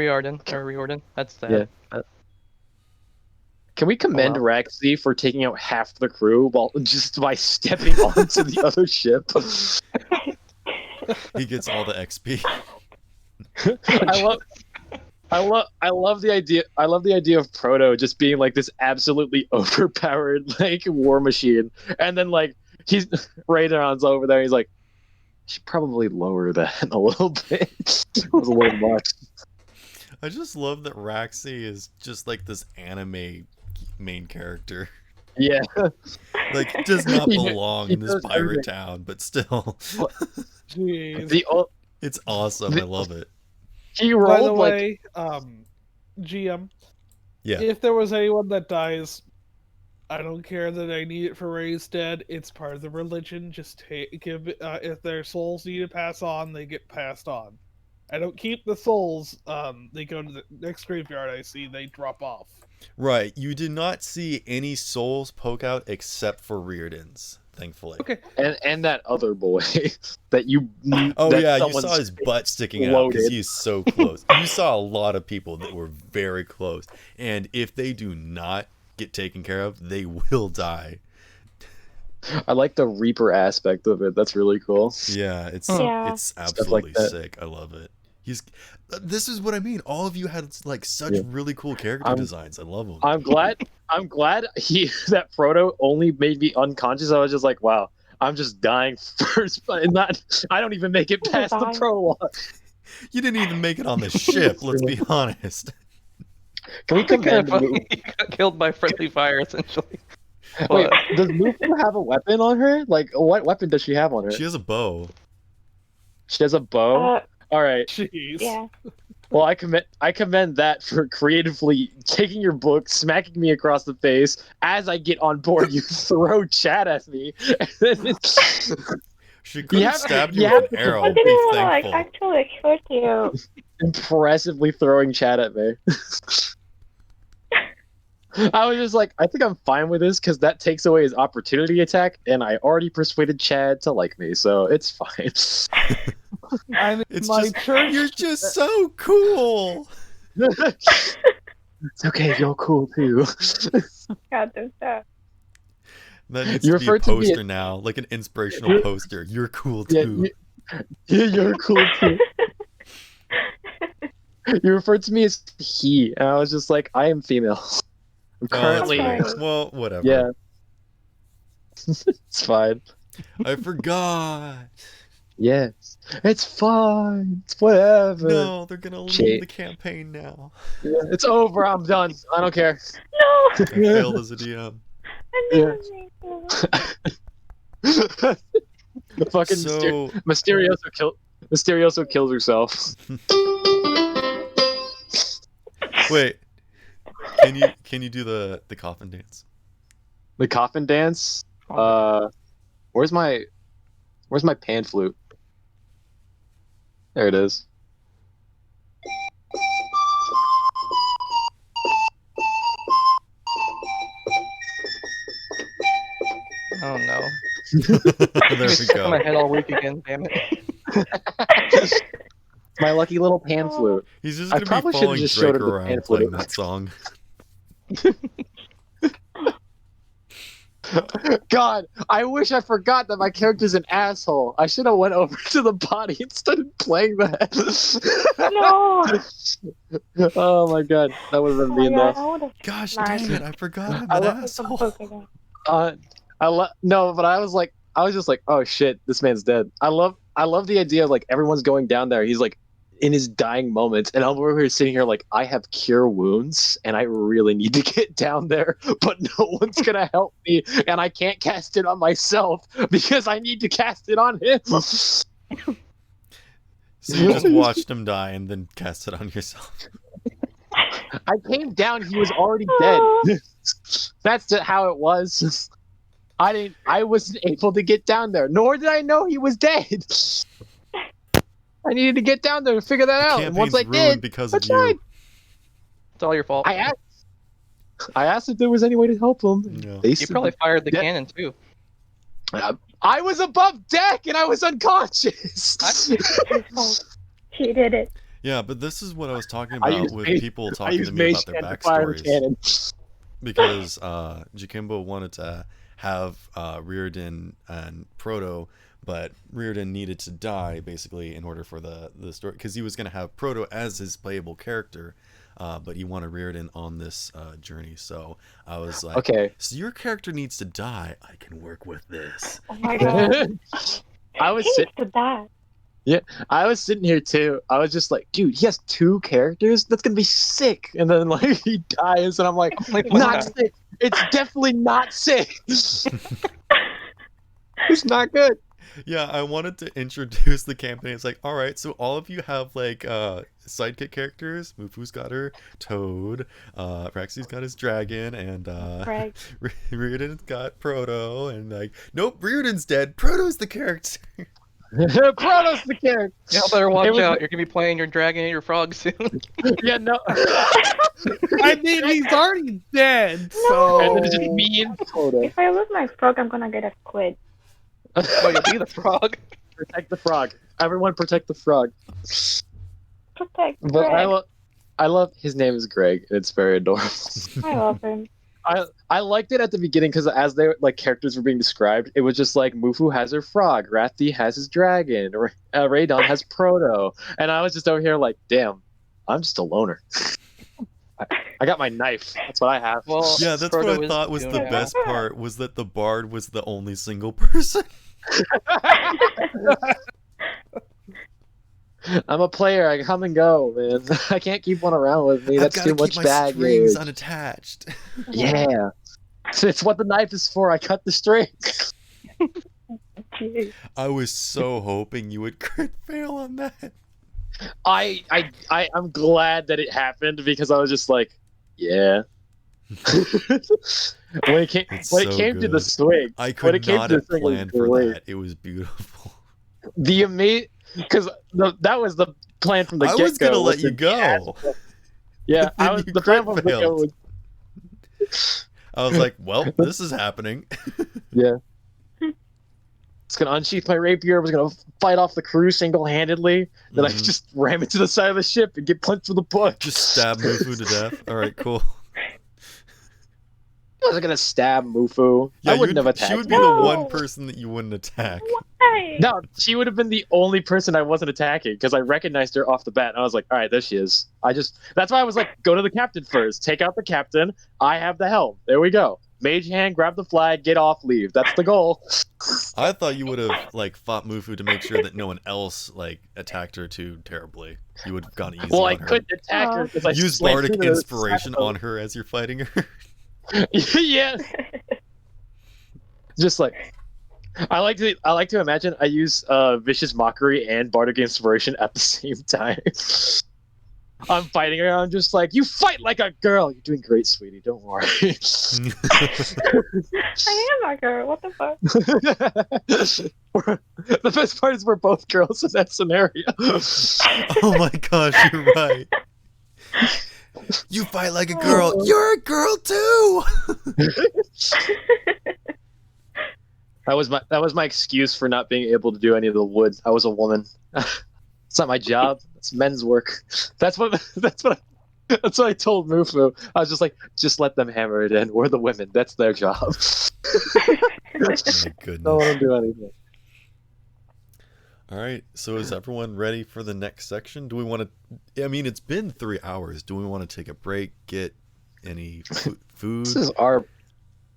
Riordan. That's the Yeah. head. Can we commend wow. Raxi for taking out half the crew while just by stepping onto the other ship? He gets all the XP. I love the idea. I love the idea of Proto just being like this absolutely overpowered like war machine, and then like he's Radon's over there. He's like, should probably lower that a little bit. It was a little much. I just love that Raxi is just like this anime main character. Yeah, Like, does not He belong in this does pirate everything. town, but still, Jeez. it's awesome. I love it. He By the rolled like way, GM, Yeah. if there was anyone that dies, I don't care that I need it for Ray's dead. It's part of the religion. Just give if their souls need to pass on, they get passed on. I don't keep the souls. They go to the next graveyard I see. They drop off. Right. You did not see any souls poke out except for Riordan's, thankfully. Okay. and that other boy that you. Oh that yeah, you someone's saw his butt sticking out because loaded. he's so close. You saw a lot of people that were very close, and if they do not get taken care of, they will die. I like the Reaper aspect of it. That's really cool. Yeah, it's Yeah. it's like absolutely that. sick. I love it. This is what I mean. All of you had like such Yeah. really cool character I'm- designs. I love them. I'm glad that Frodo only made me unconscious. I was just like, wow, I'm just dying first, but I don't even make it past the Dying. prologue. You didn't even make it on the ship. Let's be honest. Can we commend Mu? He got killed by friendly fire, essentially. Wait, does Mufu have a weapon on her? Like, what weapon does she have on her? She has a bow. She has a bow. All right. Jeez. Yeah. Well, I commend that for creatively taking your book, smacking me across the face. As I get on board, you throw chat at me. And then it's- She could have stabbed you you with have an to- arrow. I Be didn't want to like thankful. actually hurt you. impressively throwing chat at me. I was just like, I think I'm fine with this because that takes away his opportunity attack, and I already persuaded Chad to like me, so it's fine. I'm in It's my just church. you're just so cool. It's okay, you're cool too. God, there's that. That needs You to be a referred to me poster now, like an inspirational poster. You're cool Yeah, too. you're cool too. You referred to me as he, and I was just like, I am female. I'm Oh, that's currently, Okay. right. Well, whatever. yeah. It's fine. I forgot. Yes, it's fine. It's whatever. No, they're gonna leave Shit. the campaign now. Yeah, it's over. I'm done. I don't care. No, I failed as a DM. I didn't mean to. The fucking So Mysterioso kills herself. wait, can you do the coffin dance? The coffin dance. Where's my pan flute? There it is. Oh no. There we Stuck in my go. head all week again, damn it. My lucky little pan flute. He's just I gonna be probably should've following just showed Drake her the around pan playing flute. that song. God, I wish I forgot that my character's an asshole. I should have went over to the body and started playing that. No. Oh my god, that would have Oh been my me God, enough. I would have. Gosh Nice. dang it! I forgot I'm I an love- asshole. No, but I was just like, oh shit, this man's dead. I love the idea of like everyone's going down there. He's like in his dying moments, and I'm over here sitting here like I have cure wounds, and I really need to get down there, but no one's gonna help me, and I can't cast it on myself because I need to cast it on him. So you just watched him die and then cast it on yourself. I came down, he was already dead. That's how it was. I wasn't able to get down there, nor did I know he was dead. I needed to get down there and figure that out. And once I Campaign's ruined did, because that's of you. fine. It's all your fault. I asked if there was any way to help him. Yeah. They You said- probably fired the Yeah. cannon too. I was above deck and I was unconscious. Oh, she did it. Yeah, but this is what I was talking I about use with mage- people I talking use to me mage about their hand to fire the backstories. cannon. Because Jakimbo wanted to have Reardon and Proto, but Reardon needed to die basically in order for the story, because he was going to have Proto as his playable character, but he wanted Reardon on this journey. So I was like, Okay. so your character needs to die. I can work with this. Oh my god. I was He sitting. needs to die. I was sitting here too. I was just like, dude, he has 2 characters. That's gonna be sick. And then like he dies, and I'm like, Only one not guy. sick. It's definitely not sick. It's not good. Yeah, I wanted to introduce the campaign. It's like, all right, so all of you have like sidekick characters. Mufu's got her Toad, Rexy's got his dragon, and Right. Reardon's got Proto, and like, nope, Reardon's dead. Proto's the character. Proto's the character. Y'all better watch It was- out. You're gonna be playing your dragon and your frog soon. Yeah, no. I mean, he's already dead, No. so. And then it's just me and Proto. If I lose my frog, I'm gonna get a squid. Oh, you'll be the frog. Protect the frog. Everyone protect the frog. Protect But Greg. I love his name is Greg. And it's very adorable. I love him. I liked it at the beginning because as they like characters were being described, it was just like Mufu has her frog, Rathi has his dragon, Raydon has Proto, and I was just over here like, damn, I'm just a loner. I got my knife. That's what I have. Well, Yeah, that's Proto what I is thought was doing the it. best part, was that the bard was the only single person. I'm a player. I come and go, man. I can't keep one around with me. That's I've too got to much keep my baggage. strings unattached. Yeah, it's what the knife is for. I cut the string. Jeez. I was so hoping you would crit fail on that. I'm glad that it happened because I was just like, yeah. when it came It's when it so came to the good. swing, I when could it came not to the have swing, it was planned for great. that. It was beautiful. The amazing because that was the plan from the I get-go. was gonna let was you to go. Yeah, Then I was you the plan crit from the get-go failed. was I was like, well, this is happening. it's gonna unsheath my rapier. I was gonna fight off the crew single-handedly. Then I Mhm. just ram into the side of the ship and get punched with a punch. Just stab Mufu to death. All right, cool. I wasn't gonna stab Mufu. Yeah, I wouldn't have attacked. she would be her. the No. one person that you wouldn't attack. Why? No, she would have been the only person I wasn't attacking because I recognized her off the bat. And I was like, all right, there she is. That's why I was like, go to the captain first. Take out the captain. I have the helm. There we go. Mage hand, grab the flag, get off, leave. That's the goal. I thought you would have like fought Mufu to make sure that no one else like attacked her too terribly. You would have gone easy Well, I on her. couldn't attack her because I Use slammed bardic through the inspiration side of on her as you're fighting her. yeah. Just like I like to imagine I use vicious mockery and bardic inspiration at the same time. I'm fighting her. I'm just like, you fight like a girl. You're doing great, sweetie. Don't worry. I am a girl. What the fuck? The best part is we're both girls in that scenario. Oh my gosh, you're right. You fight like a girl. You're a girl too. That was my excuse for not being able to do any of the wood. I was a woman. It's not my job. It's men's work. That's what I told Mufu. I was just like, just let them hammer it in. We're the women. That's their job. My Don't goodness. let them do anything. All right, so is everyone ready for the next section? Do we want to? I mean, it's been 3 hours. Do we want to take a break? Get any food? This is our.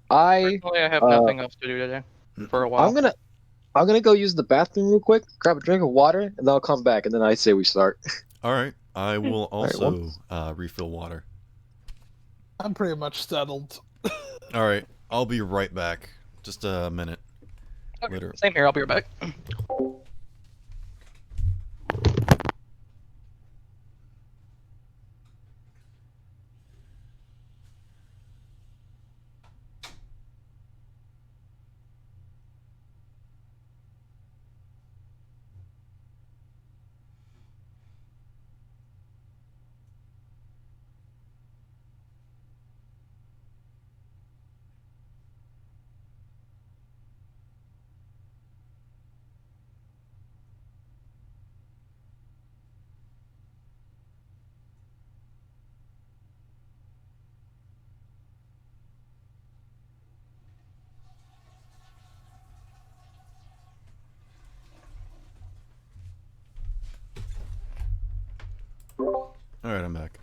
Personally, I have nothing else to do today for a while. I'm gonna go use the bathroom real quick, grab a drink of water, and then I'll come back. And then I say we start. All right, I will right, also refill water. I'm pretty much settled. All right, I'll be right back. Just a minute. Okay, Later. same here. I'll be right back. All right, I'm back.